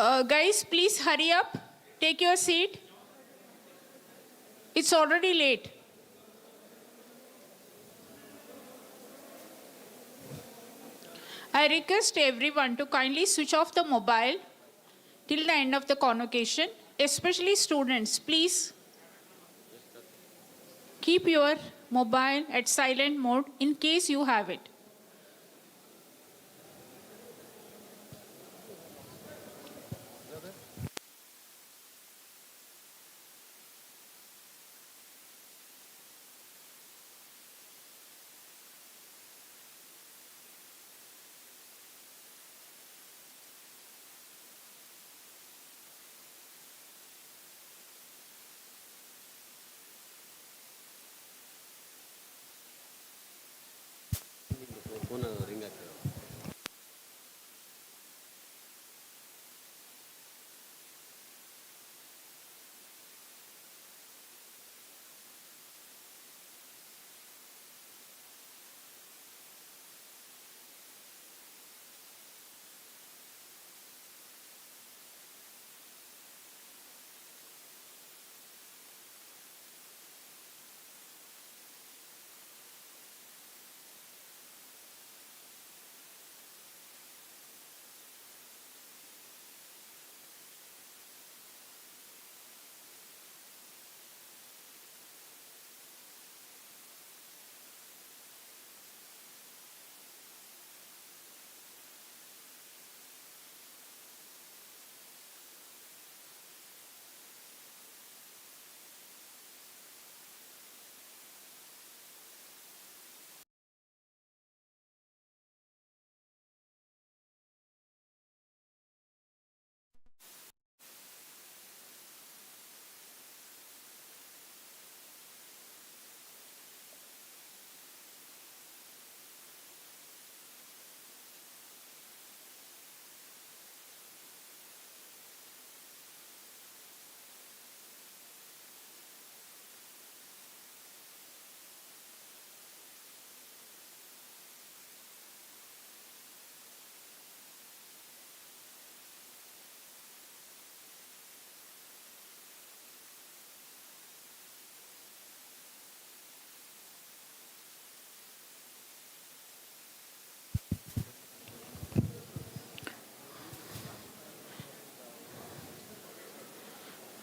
Guys, please hurry up. Take your seat. It's already late. I request everyone to kindly switch off the mobile till the end of the convocation, especially students. Please keep your mobile at silent mode in case you have it.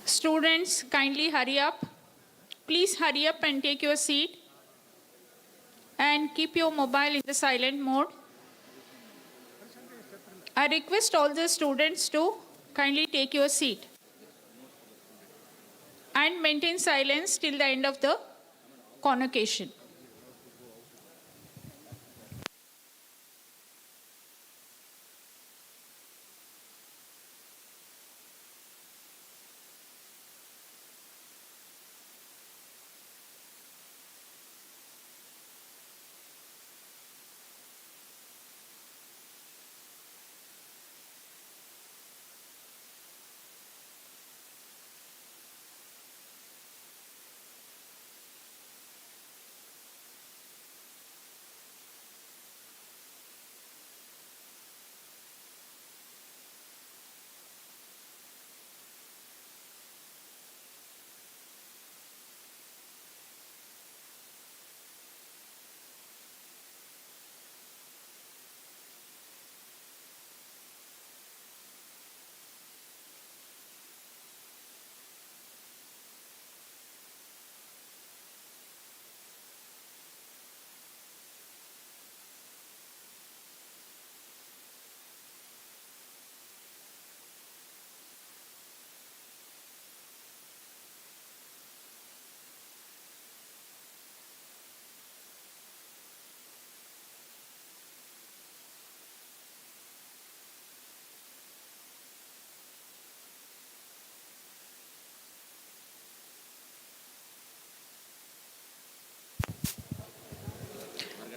Students, kindly hurry up. Please hurry up and take your seat. And keep your mobile in the silent mode. I request all the students to kindly take your seat. And maintain silence till the end of the convocation.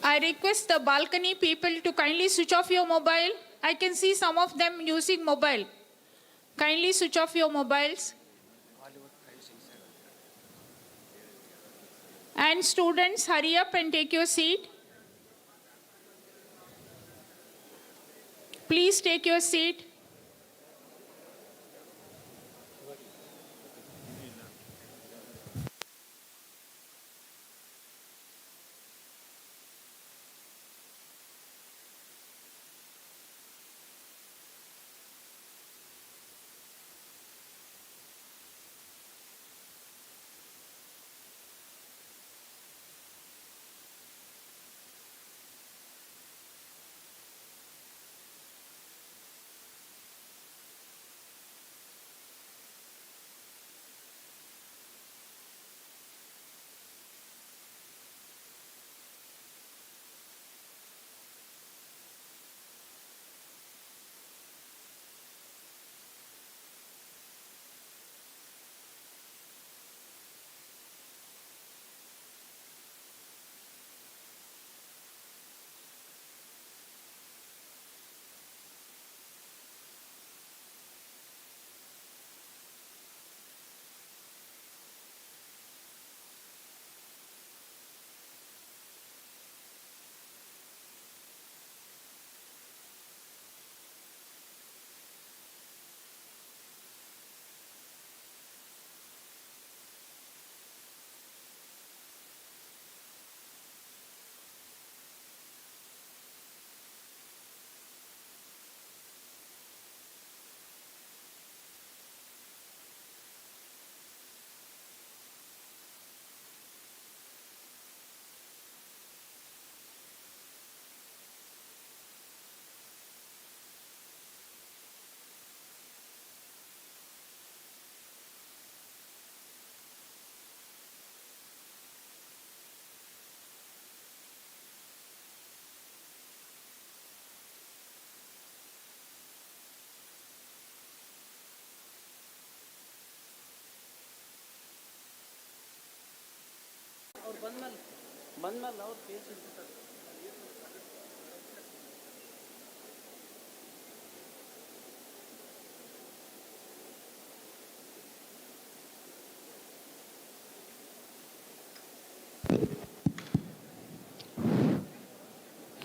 I request the balcony people to kindly switch off your mobile. I can see some of them using mobile. Kindly switch off your mobiles. And students, hurry up and take your seat. Please take your seat.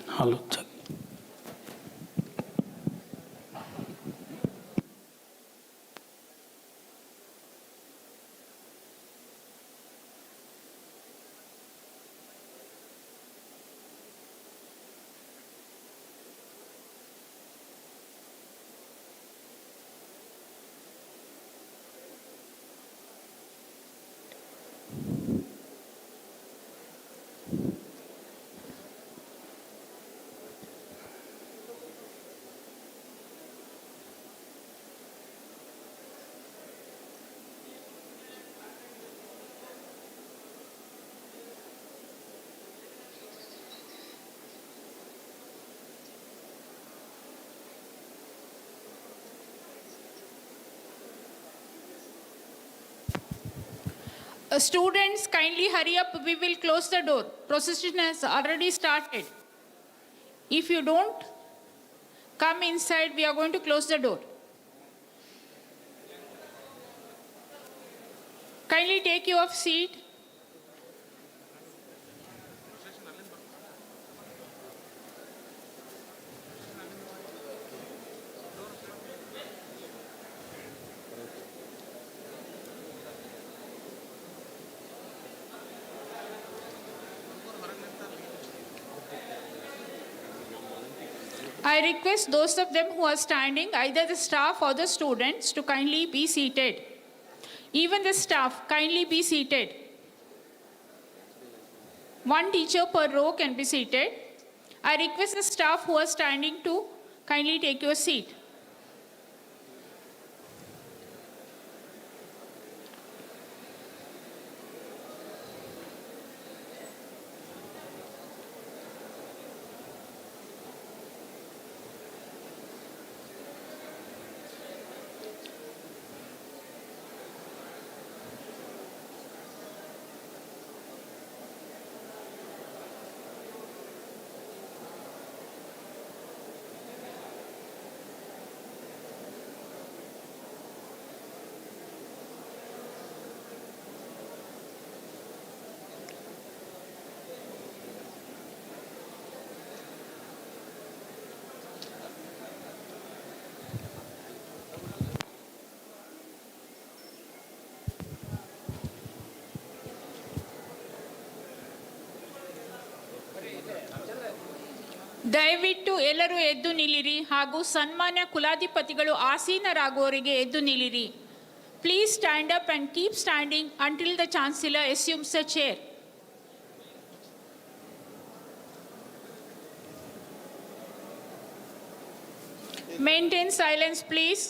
Hello, check. Students, kindly hurry up. We will close the door. Procession has already started. If you don't come inside, we are going to close the door. Kindly take your seat. I request those of them who are standing, either the staff or the students, to kindly be seated. Even the staff, kindly be seated. One teacher per row can be seated. I request the staff who are standing to kindly take your seat. ದಯವಿಟ್ಟು ಎಲ್ಲರೂ ಎದ್ದು ನಿಲ್ಲಿರಿ ಹಾಗೂ ಸನ್ಮಾನ್ಯ ಕುಲಾಧಿಪತಿಗಳು ಆಸೀನರಾಗುವವರೆಗೆ ಎದ್ದು ನಿಲ್ಲಿರಿ. Please stand up and keep standing until the chancellor assumes the chair. Maintain silence, please.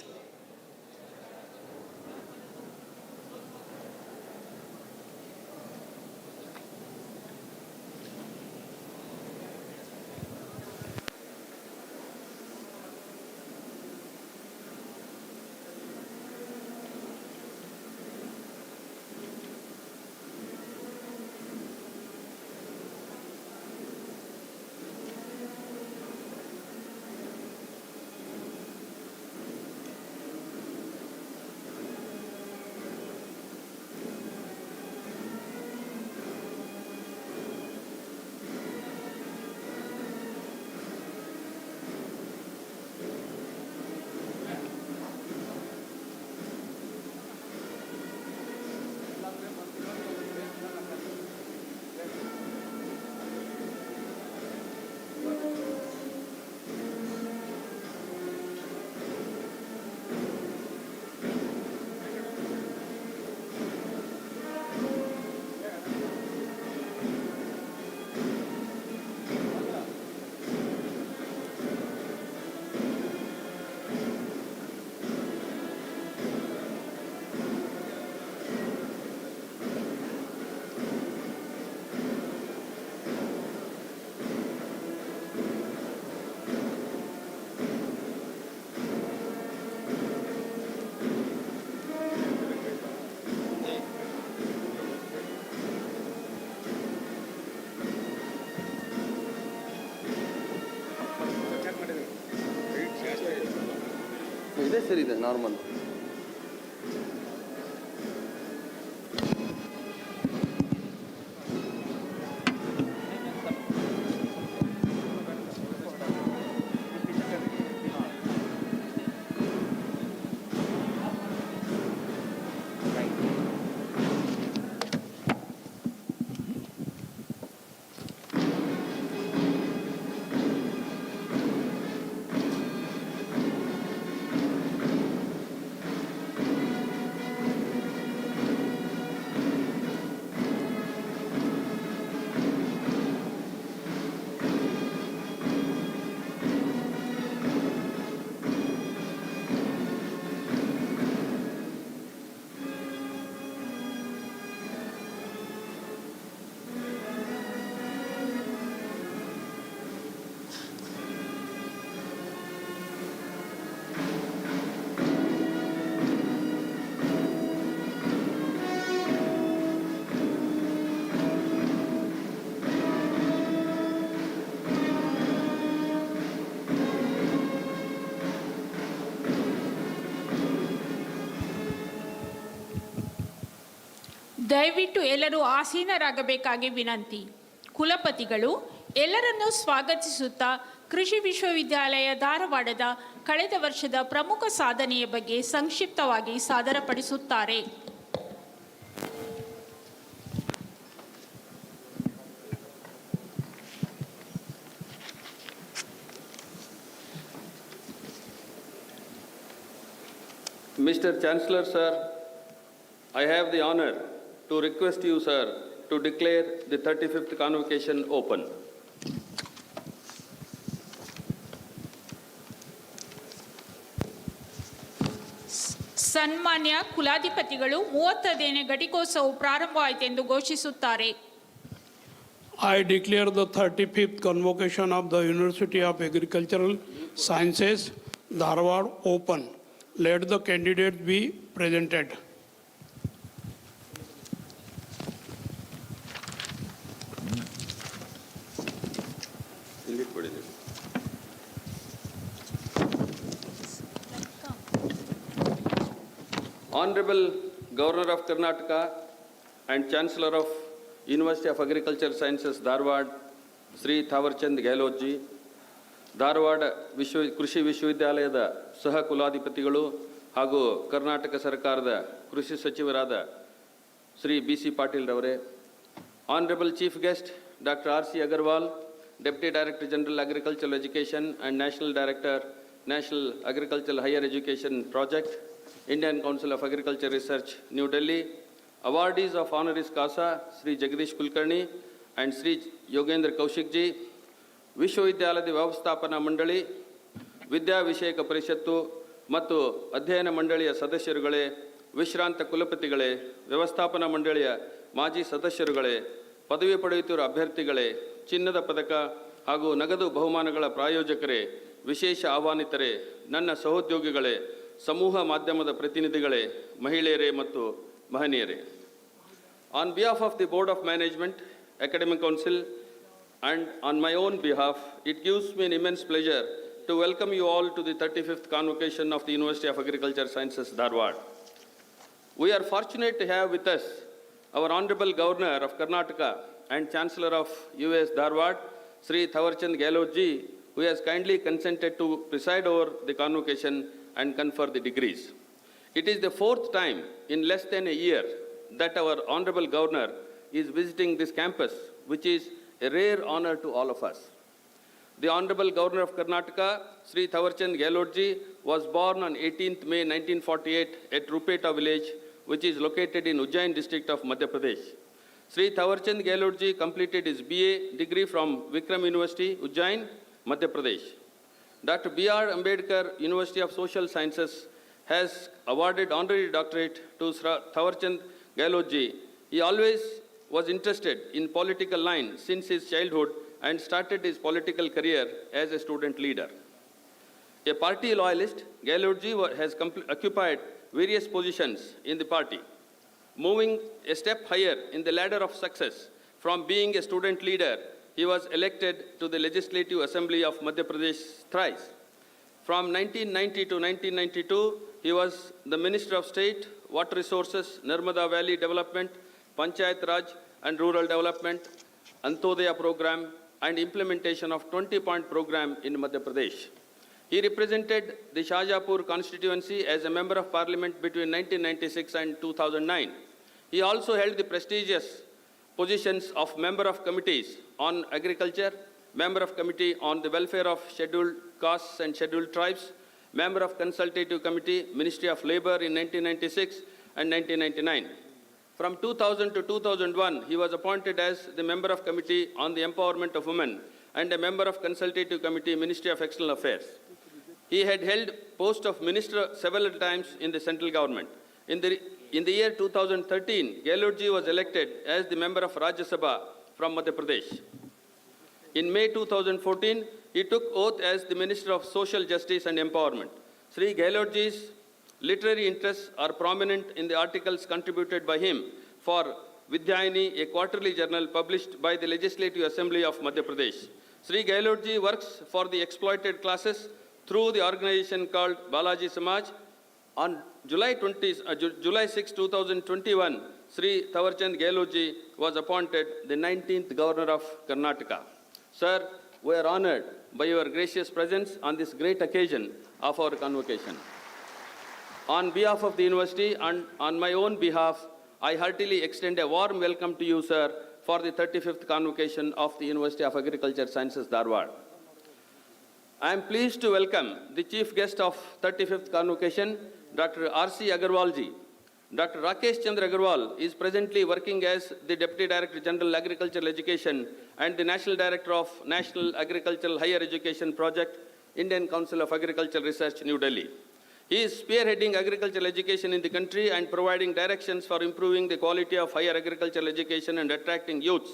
ಇದೇ ಸರಿ ಇದೆ normal. ದಯವಿಟ್ಟು ಎಲ್ಲರೂ ಆಸೀನರಾಗಬೇಕಾಗಿ ವಿನಂತಿ. ಕುಲಪತಿಗಳು ಎಲ್ಲರನ್ನೂ ಸ್ವಾಗತಿಸುತ್ತಾ ಕೃಷಿ ವಿಶ್ವವಿದ್ಯಾಲಯ ಧಾರವಾಡದ ಕಳೆದ ವರ್ಷದ ಪ್ರಮುಖ ಸಾಧನೆಯ ಬಗ್ಗೆ ಸಂಕ್ಷಿಪ್ತವಾಗಿ ಸಾದರಪಡಿಸುತ್ತಾರೆ. Mr. Chancellor, sir, I have the honor to request you, sir, to declare the 35th Convocation open. ಸನ್ಮಾನ್ಯ ಕುಲಾಧಿಪತಿಗಳು 30ನೇ ಘಟಿಕೋತ್ಸವ ಪ್ರಾರಂಭವಾಯಿತೆಂದು ಘೋಷಿಸುತ್ತಾರೆ. I declare the 35th Convocation of the University of Agricultural Sciences, Dharwad open. Let the candidate be presented. Honorable Governor of Karnataka and Chancellor of University of Agricultural Sciences, Dharwad, Sri Thawarchand Gehlot ji, Dharwad ಕೃಷಿ ವಿಶ್ವವಿದ್ಯಾಲಯದ ಸಹ ಕುಲಾಧಿಪತಿಗಳು ಹಾಗೂ ಕರ್ನಾಟಕ ಸರ್ಕಾರದ ಕೃಷಿ ಸಚಿವರಾದ Shri BC Patil ರವರೇ, honourable chief guest doctor RC Agarwal, deputy director general agricultural education and national director national agricultural higher education project, Indian Council of Agriculture Research, New Delhi, awardees of honoris causa Sri Jagdish Kulkarni and Sri Yogendra Kaushik ji, ವಿಶ್ವವಿದ್ಯಾಲಯದ ವ್ಯವಸ್ಥಾಪನಾ ಮಂಡಳಿ, ವಿದ್ಯಾ ವಿಷಯಕ ಪರಿಷತ್ತು ಮತ್ತು ಅಧ್ಯಯನ ಮಂಡಳಿಯ ಸದಸ್ಯರುಗಳೇ, ವಿಶ್ರಾಂತ ಕುಲಪತಿಗಳೇ, ವ್ಯವಸ್ಥಾಪನಾ ಮಂಡಳಿಯ ಮಾಜಿ ಸದಸ್ಯರುಗಳೇ, ಪದವಿ ಪಡೆಯುತ್ತಿರುವ ಅಭ್ಯರ್ಥಿಗಳೇ, ಚಿನ್ನದ ಪದಕ ಹಾಗೂ ನಗದು ಬಹುಮಾನಗಳ ಪ್ರಾಯೋಜಕರೇ, ವಿಶೇಷ ಆಹ್ವಾನಿತರೇ, ನನ್ನ ಸಹೋದ್ಯೋಗಿಗಳೇ, ಸಮೂಹ ಮಾಧ್ಯಮದ ಪ್ರತಿನಿಧಿಗಳೇ, ಮಹಿಳೆಯರೇ ಮತ್ತು ಮಹನೀಯರೇ. On behalf of the board of management, academic council and on my own behalf, it gives me an immense pleasure to welcome you all to the 35th Convocation of the University of Agricultural Sciences, Dharwad. We are fortunate to have with us our Honorable Governor of Karnataka and Chancellor of US Dharwad, Sri Thawarchand Gehlot ji, who has kindly consented to preside over the convocation and confer the degrees. It is the fourth time in less than a year that our Honorable Governor is visiting this campus, which is a rare honor to all of us. The Honorable Governor of Karnataka, Sri Thawarchand Gehlot ji, was born on 18th May 1948 at Rupeta village, which is located in Ujjain district of Madhya Pradesh. Sri Thawarchand Gehlot ji completed his BA degree from Vikram University, Ujjain, Madhya Pradesh. Dr. B.R. Ambedkar University of Social Sciences has awarded honorary doctorate to Thawarchand Gehlot ji. He always was interested in political line since his childhood and started his political career as a student leader. A party loyalist, Gehlot ji has occupied various positions in the party. Moving a step higher in the ladder of success, from being a student leader, he was elected to the Legislative Assembly of Madhya Pradesh thrice. From 1990 to 1992, he was the Minister of State, Water Resources, Narmada Valley Development, Panchayat Raj and Rural Development, Antodaya Program, and implementation of 20-point program in Madhya Pradesh. He represented the Shahjahanpur constituency as a member of parliament between 1996 and 2009. He also held the prestigious positions of member of committees on agriculture, member of committee on the welfare of scheduled castes and scheduled tribes, member of consultative committee, Ministry of Labor in 1996 and 1999. From 2000 to 2001, he was appointed as the member of committee on the empowerment of women and a member of consultative committee, Ministry of External Affairs. He had held post of minister several times in the central government. In the year 2013, Gehlotji was elected as the member of Rajya Sabha from Madhya Pradesh. In May 2014, he took oath as the Minister of Social Justice and Empowerment. Sri Gehlotji's literary interests are prominent in the articles contributed by him for Vidyayini, a quarterly journal published by the Legislative Assembly of Madhya Pradesh. Sri Gehlotji works for the exploited classes through the organization called Balaji Samaj. On July 6, 2021, Sri Thawarchand Gehlotji was appointed the 19th Governor of Karnataka. Sir, we are honored by your gracious presence on this great occasion of our convocation. On behalf of the university and on my own behalf, I heartily extend a warm welcome to you, sir, for the 35th Convocation of the University of Agriculture Sciences, Dharwad. I am pleased to welcome the chief guest of 35th Convocation, Dr. R.C. Agarwalji. Dr. Rakesh Chandra Agarwal is presently working as the Deputy Director General Agricultural Education and the National Director of National Agricultural Higher Education Project, Indian Council of Agricultural Research, New Delhi. He is spearheading agricultural education in the country and providing directions for improving the quality of higher agricultural education and attracting youths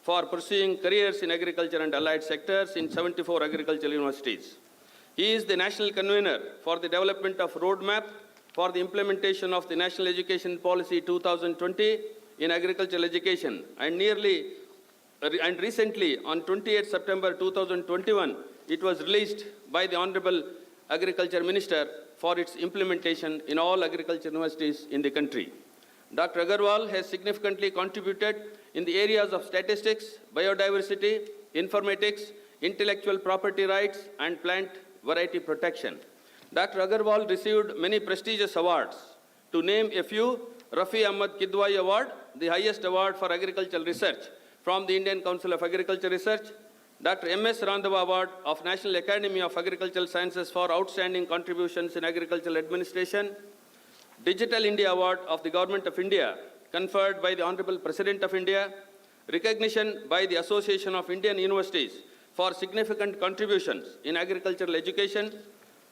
for pursuing careers in agriculture and allied sectors in 74 agricultural universities. He is the national convener for the development of roadmap for the implementation of the National Education Policy 2020 in agricultural education, and recently on 28 September 2021, it was released by the Honorable Agriculture Minister for its implementation in all agriculture universities in the country. Dr. Agarwal has significantly contributed in the areas of statistics, biodiversity, informatics, intellectual property rights, and plant variety protection. Dr. Agarwal received many prestigious awards. To name a few, Rafi Ahmad Kidwai Award, the highest award for agricultural research from the Indian Council of Agriculture Research, Dr. M.S. Randhava Award of National Academy of Agricultural Sciences for outstanding contributions in agricultural administration, Digital India Award of the Government of India, conferred by the Honorable President of India, recognition by the Association of Indian Universities for significant contributions in agricultural education,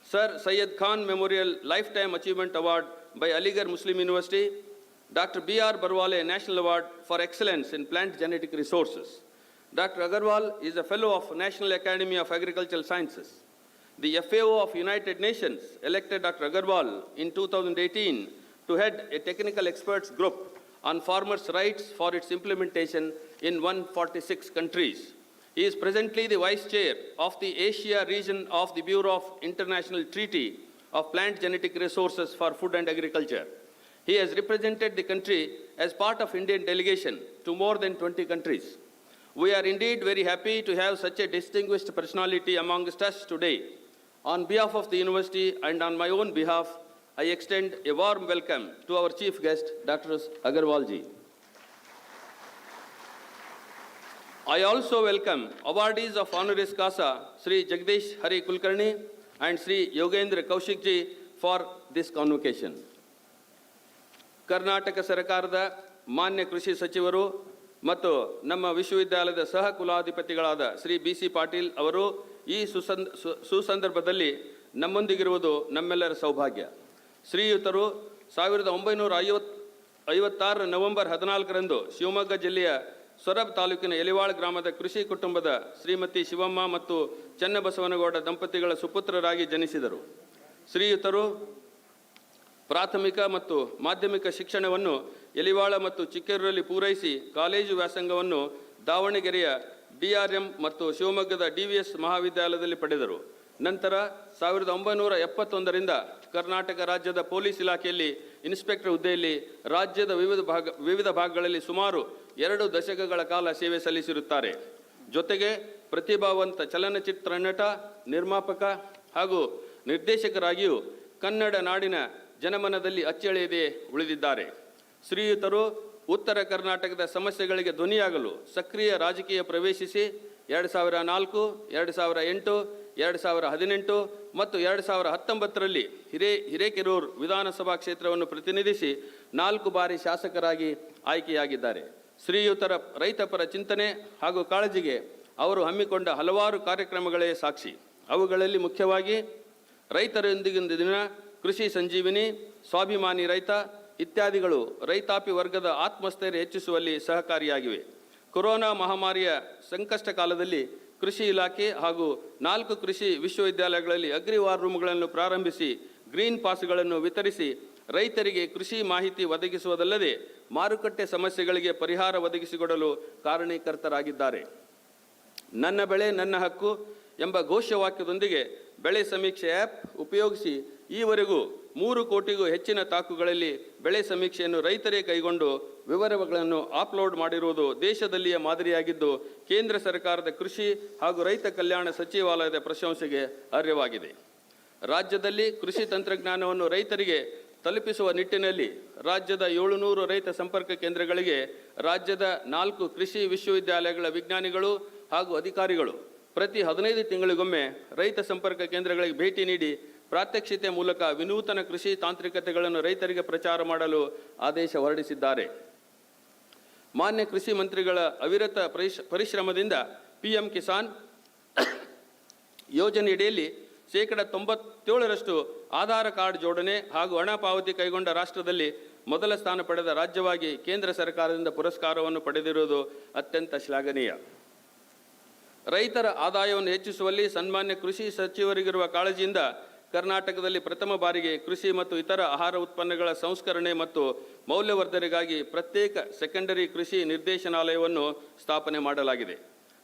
Sir Syed Khan Memorial Lifetime Achievement Award by Aligarh Muslim University, Dr. B.R. Barwale National Award for Excellence in Plant Genetic Resources. Dr. Agarwal is a Fellow of National Academy of Agricultural Sciences. The FAO of United Nations elected Dr. Agarwal in 2018 to head a technical experts group on farmers' rights for its implementation in 146 countries. He is presently the Vice Chair of the Asia region of the Bureau of International Treaty of Plant Genetic Resources for Food and Agriculture. He has represented the country as part of Indian delegation to more than 20 countries. We are indeed very happy to have such a distinguished personality amongst us today. On behalf of the university and on my own behalf, I extend a warm welcome to our chief guest, Dr. Agarwalji. I also welcome awardees of honoris causa, Sri Jagdish Hari Kulkarni and Sri Yogendra Kaushikji for this convocation. Karnataka ಸರ್ಕಾರದ ಮಾನ್ಯ ಕೃಷಿ ಸಚಿವರು ಮತ್ತು ನಮ್ಮ ವಿಶ್ವವಿದ್ಯಾಲಯದ ಸಹ ಕುಲಾಧಿಪತಿಗಳಾದ Shri BC. Patil ಅವರು ಈ ಸುಸಂದರ್ಭದಲ್ಲಿ ನಮ್ಮೊಂದಿಗಿರುವುದು ನಮ್ಮೆಲ್ಲರ ಸೌಭಾಗ್ಯ. ಶ್ರೀಯುತರು 1956 ನವೆಂಬರ್ 14ರಂದು ಶಿವಮೊಗ್ಗ ಜಿಲ್ಲೆಯ ಸೊರಬ್ ತಾಲೂಕಿನ ಎಲಿವಾಳ ಗ್ರಾಮದ ಕೃಷಿ ಕುಟುಂಬದ ಶ್ರೀಮತಿ ಶಿವಮ್ಮ ಮತ್ತು ಚನ್ನಬಸವನಗೌಡ ದಂಪತಿಗಳ ಸುಪುತ್ರರಾಗಿ ಜನಿಸಿದರು. ಶ್ರೀಯುತರು ಪ್ರಾಥಮಿಕ ಮತ್ತು ಮಾಧ್ಯಮಿಕ ಶಿಕ್ಷಣವನ್ನು ಎಲಿವಾಳ ಮತ್ತು ಚಿಕ್ಕೇರೂರಲ್ಲಿ ಪೂರೈಸಿ ಕಾಲೇಜು ವ್ಯಾಸಂಗವನ್ನು ದಾವಣಗೆರೆಯ DRM ಮತ್ತು ಶಿವಮೊಗ್ಗದ DVS ಮಹಾವಿದ್ಯಾಲಯದಲ್ಲಿ ಪಡೆದರು. ನಂತರ 1971ರಿಂದ ಕರ್ನಾಟಕ ರಾಜ್ಯದ ಪೊಲೀಸ್ ಇಲಾಖೆಯಲ್ಲಿ ಇನ್ಸ್ಪೆಕ್ಟರ್ ಹುದ್ದೆಯಲ್ಲಿ ರಾಜ್ಯದ ವಿವಿಧ ಭಾಗಗಳಲ್ಲಿ ಸುಮಾರು 2 ದಶಕಗಳ ಕಾಲ ಸೇವೆ ಸಲ್ಲಿಸಿರುತ್ತಾರೆ. ಜೊತೆಗೆ ಪ್ರತಿಭಾವಂತ ಚಲನಚಿತ್ರ ನಟ, ನಿರ್ಮಾಪಕ ಹಾಗೂ ನಿರ್ದೇಶಕರಾಗಿಯೂ ಕನ್ನಡ ನಾಡಿನ ಜನಮನದಲ್ಲಿ ಅಚ್ಚಳಿಯದೆ ಉಳಿದಿದ್ದಾರೆ. ಶ್ರೀಯುತರು ಉತ್ತರ ಕರ್ನಾಟಕದ ಸಮಸ್ಯೆಗಳಿಗೆ ಧ್ವನಿಯಾಗಲು ಸಕ್ರಿಯ ರಾಜಕೀಯ ಪ್ರವೇಶಿಸಿ 2004, 2008, 2018 ಮತ್ತು 2019ರಲ್ಲಿ ಹಿರೇಕೆರೂರು ವಿಧಾನಸಭಾ ಕ್ಷೇತ್ರವನ್ನು ಪ್ರತಿನಿಧಿಸಿ 4 ಬಾರಿ ಶಾಸಕರಾಗಿ ಆಯ್ಕೆಯಾಗಿದ್ದಾರೆ. ಶ್ರೀಯುತರ ರೈತಪರ ಚಿಂತನೆ ಹಾಗೂ ಕಾಳಜಿಗೆ ಅವರು ಹಮ್ಮಿಕೊಂಡ ಹಲವಾರು ಕಾರ್ಯಕ್ರಮಗಳೇ ಸಾಕ್ಷಿ. ಅವುಗಳಲ್ಲಿ ಮುಖ್ಯವಾಗಿ ರೈತರೊಂದಿಗಿನ ದಿನ, ಕೃಷಿ ಸಂಜೀವಿನಿ, ಸ್ವಾಭಿಮಾನಿ ರೈತ ಇತ್ಯಾದಿಗಳು ರೈತಾಪಿ ವರ್ಗದ ಆತ್ಮಸ್ಥೈರ್ಯ ಹೆಚ್ಚಿಸುವಲ್ಲಿ ಸಹಕಾರಿಯಾಗಿವೆ. ಕೊರೋನಾ ಮಹಾಮಾರಿಯ ಸಂಕಷ್ಟ ಕಾಲದಲ್ಲಿ ಕೃಷಿ ಇಲಾಖೆ ಹಾಗೂ 4 ಕೃಷಿ ವಿಶ್ವವಿದ್ಯಾಲಯಗಳಲ್ಲಿ ಅಗ್ರಿ ವಾರ್ ರೂಮ್ಗಳನ್ನು ಪ್ರಾರಂಭಿಸಿ ಗ್ರೀನ್ ಪಾಸ್ಗಳನ್ನು ವಿತರಿಸಿ ರೈತರಿಗೆ ಕೃಷಿ ಮಾಹಿತಿ ಒದಗಿಸುವುದಲ್ಲದೆ ಮಾರುಕಟ್ಟೆ ಸಮಸ್ಯೆಗಳಿಗೆ ಪರಿಹಾರ ಒದಗಿಸಿಕೊಡಲು ಕಾರಣೀಕರ್ತರಾಗಿದ್ದಾರೆ. ನನ್ನ ಬೆಳೆ ನನ್ನ ಹಕ್ಕು ಎಂಬ ಘೋಷವಾಕ್ಯದೊಂದಿಗೆ ಬೆಳೆ ಸಮೀಕ್ಷೆ ಆ್ಯಪ್ ಉಪಯೋಗಿಸಿ ಈವರೆಗೂ 3 ಕೋಟಿಗೂ ಹೆಚ್ಚಿನ ತಾಕುಗಳಲ್ಲಿ ಬೆಳೆ ಸಮೀಕ್ಷೆಯನ್ನು ರೈತರೇ ಕೈಗೊಂಡು ವಿವರಗಳನ್ನು ಅಪ್ಲೋಡ್ ಮಾಡಿರುವುದು ದೇಶದಲ್ಲಿಯೇ ಮಾದರಿಯಾಗಿದ್ದು ಕೇಂದ್ರ ಸರ್ಕಾರದ ಕೃಷಿ ಹಾಗೂ ರೈತ ಕಲ್ಯಾಣ ಸಚಿವಾಲಯದ ಪ್ರಶಂಸೆಗೆ ಅರ್ಹವಾಗಿದೆ. ರಾಜ್ಯದಲ್ಲಿ ಕೃಷಿ ತಂತ್ರಜ್ಞಾನವನ್ನು ರೈತರಿಗೆ ತಲುಪಿಸುವ ನಿಟ್ಟಿನಲ್ಲಿ ರಾಜ್ಯದ 700 ರೈತ ಸಂಪರ್ಕ ಕೇಂದ್ರಗಳಿಗೆ ರಾಜ್ಯದ 4 ಕೃಷಿ ವಿಶ್ವವಿದ್ಯಾಲಯಗಳ ವಿಜ್ಞಾನಿಗಳು ಹಾಗೂ ಅಧಿಕಾರಿಗಳು ಪ್ರತಿ 15 ತಿಂಗಳಿಗೊಮ್ಮೆ ರೈತ ಸಂಪರ್ಕ ಕೇಂದ್ರಗಳಿಗೆ ಭೇಟಿ ನೀಡಿ ಪ್ರಾತ್ಯಕ್ಷಿತೆ ಮೂಲಕ ವಿನೂತನ ಕೃಷಿ ತಾಂತ್ರಿಕತೆಗಳನ್ನು ರೈತರಿಗೆ ಪ್ರಚಾರ ಮಾಡಲು ಆದೇಶ ಹೊರಡಿಸಿದ್ದಾರೆ. ಮಾನ್ಯ ಕೃಷಿ ಮಂತ್ರಿಗಳ ಅವಿರತ ಪರಿಶ್ರಮದಿಂದ PM ಕಿಸಾನ್ ಯೋಜನೆಯಡಿಯಲ್ಲಿ 97% ಆಧಾರ್ ಕಾರ್ಡ್ ಜೋಡಣೆ ಹಾಗೂ ಹಣ ಪಾವತಿ ಕೈಗೊಂಡ ರಾಷ್ಟ್ರದಲ್ಲಿ ಮೊದಲ ಸ್ಥಾನ ಪಡೆದ ರಾಜ್ಯವಾಗಿ ಕೇಂದ್ರ ಸರ್ಕಾರದಿಂದ ಪುರಸ್ಕಾರವನ್ನು ಪಡೆದಿರುವುದು ಅತ್ಯಂತ ಶ್ಲಾಘನೀಯ. ರೈತರ ಆದಾಯವನ್ನು ಹೆಚ್ಚಿಸುವಲ್ಲಿ ಸನ್ಮಾನ್ಯ ಕೃಷಿ ಸಚಿವರಿಗಿರುವ ಕಾಳಜಿಯಿಂದ ಕರ್ನಾಟಕದಲ್ಲಿ ಪ್ರಥಮ ಬಾರಿಗೆ ಕೃಷಿ ಮತ್ತು ಇತರ ಆಹಾರ ಉತ್ಪನ್ನಗಳ ಸಂಸ್ಕರಣೆ ಮತ್ತು ಮೌಲ್ಯವರ್ಧನೆಗಾಗಿ ಪ್ರತ್ಯೇಕ ಸೆಕೆಂಡರಿ ಕೃಷಿ ನಿರ್ದೇಶನಾಲಯವನ್ನು ಸ್ಥಾಪನೆ ಮಾಡಲಾಗಿದೆ.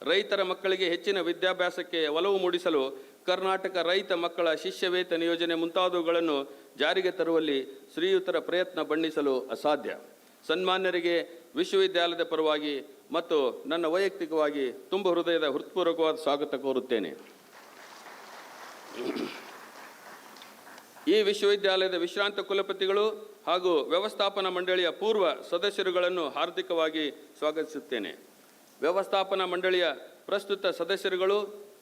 ರೈತರ ಮಕ್ಕಳಿಗೆ ಹೆಚ್ಚಿನ ವಿದ್ಯಾಭ್ಯಾಸಕ್ಕೆ ಒಲವು ಮೂಡಿಸಲು ಕರ್ನಾಟಕ ರೈತ ಮಕ್ಕಳ ಶಿಷ್ಯ ವೇತನ ಯೋಜನೆ ಮುಂತಾದವುಗಳನ್ನು ಜಾರಿಗೆ ತರುವಲ್ಲಿ ಶ್ರೀಯುತರ ಪ್ರಯತ್ನ ಬಣ್ಣಿಸಲು ಅಸಾಧ್ಯ. ಸನ್ಮಾನ್ಯರಿಗೆ ವಿಶ್ವವಿದ್ಯಾಲಯದ ಪರವಾಗಿ ಮತ್ತು ನನ್ನ ವೈಯಕ್ತಿಕವಾಗಿ ತುಂಬ ಹೃದಯದ ಹೃತ್ಪೂರ್ವಕವಾದ ಸ್ವಾಗತ ಕೋರುತ್ತೇನೆ. ಈ ವಿಶ್ವವಿದ್ಯಾಲಯದ ವಿಶ್ರಾಂತ ಕುಲಪತಿಗಳು ಹಾಗೂ ವ್ಯವಸ್ಥಾಪನಾ ಮಂಡಳಿಯ ಪೂರ್ವ ಸದಸ್ಯರುಗಳನ್ನು ಹಾರ್ದಿಕವಾಗಿ ಸ್ವಾಗತಿಸುತ್ತೇನೆ. ವ್ಯವಸ್ಥಾಪನಾ ಮಂಡಳಿಯ ಪ್ರಸ್ತುತ ಸದಸ್ಯರುಗಳು,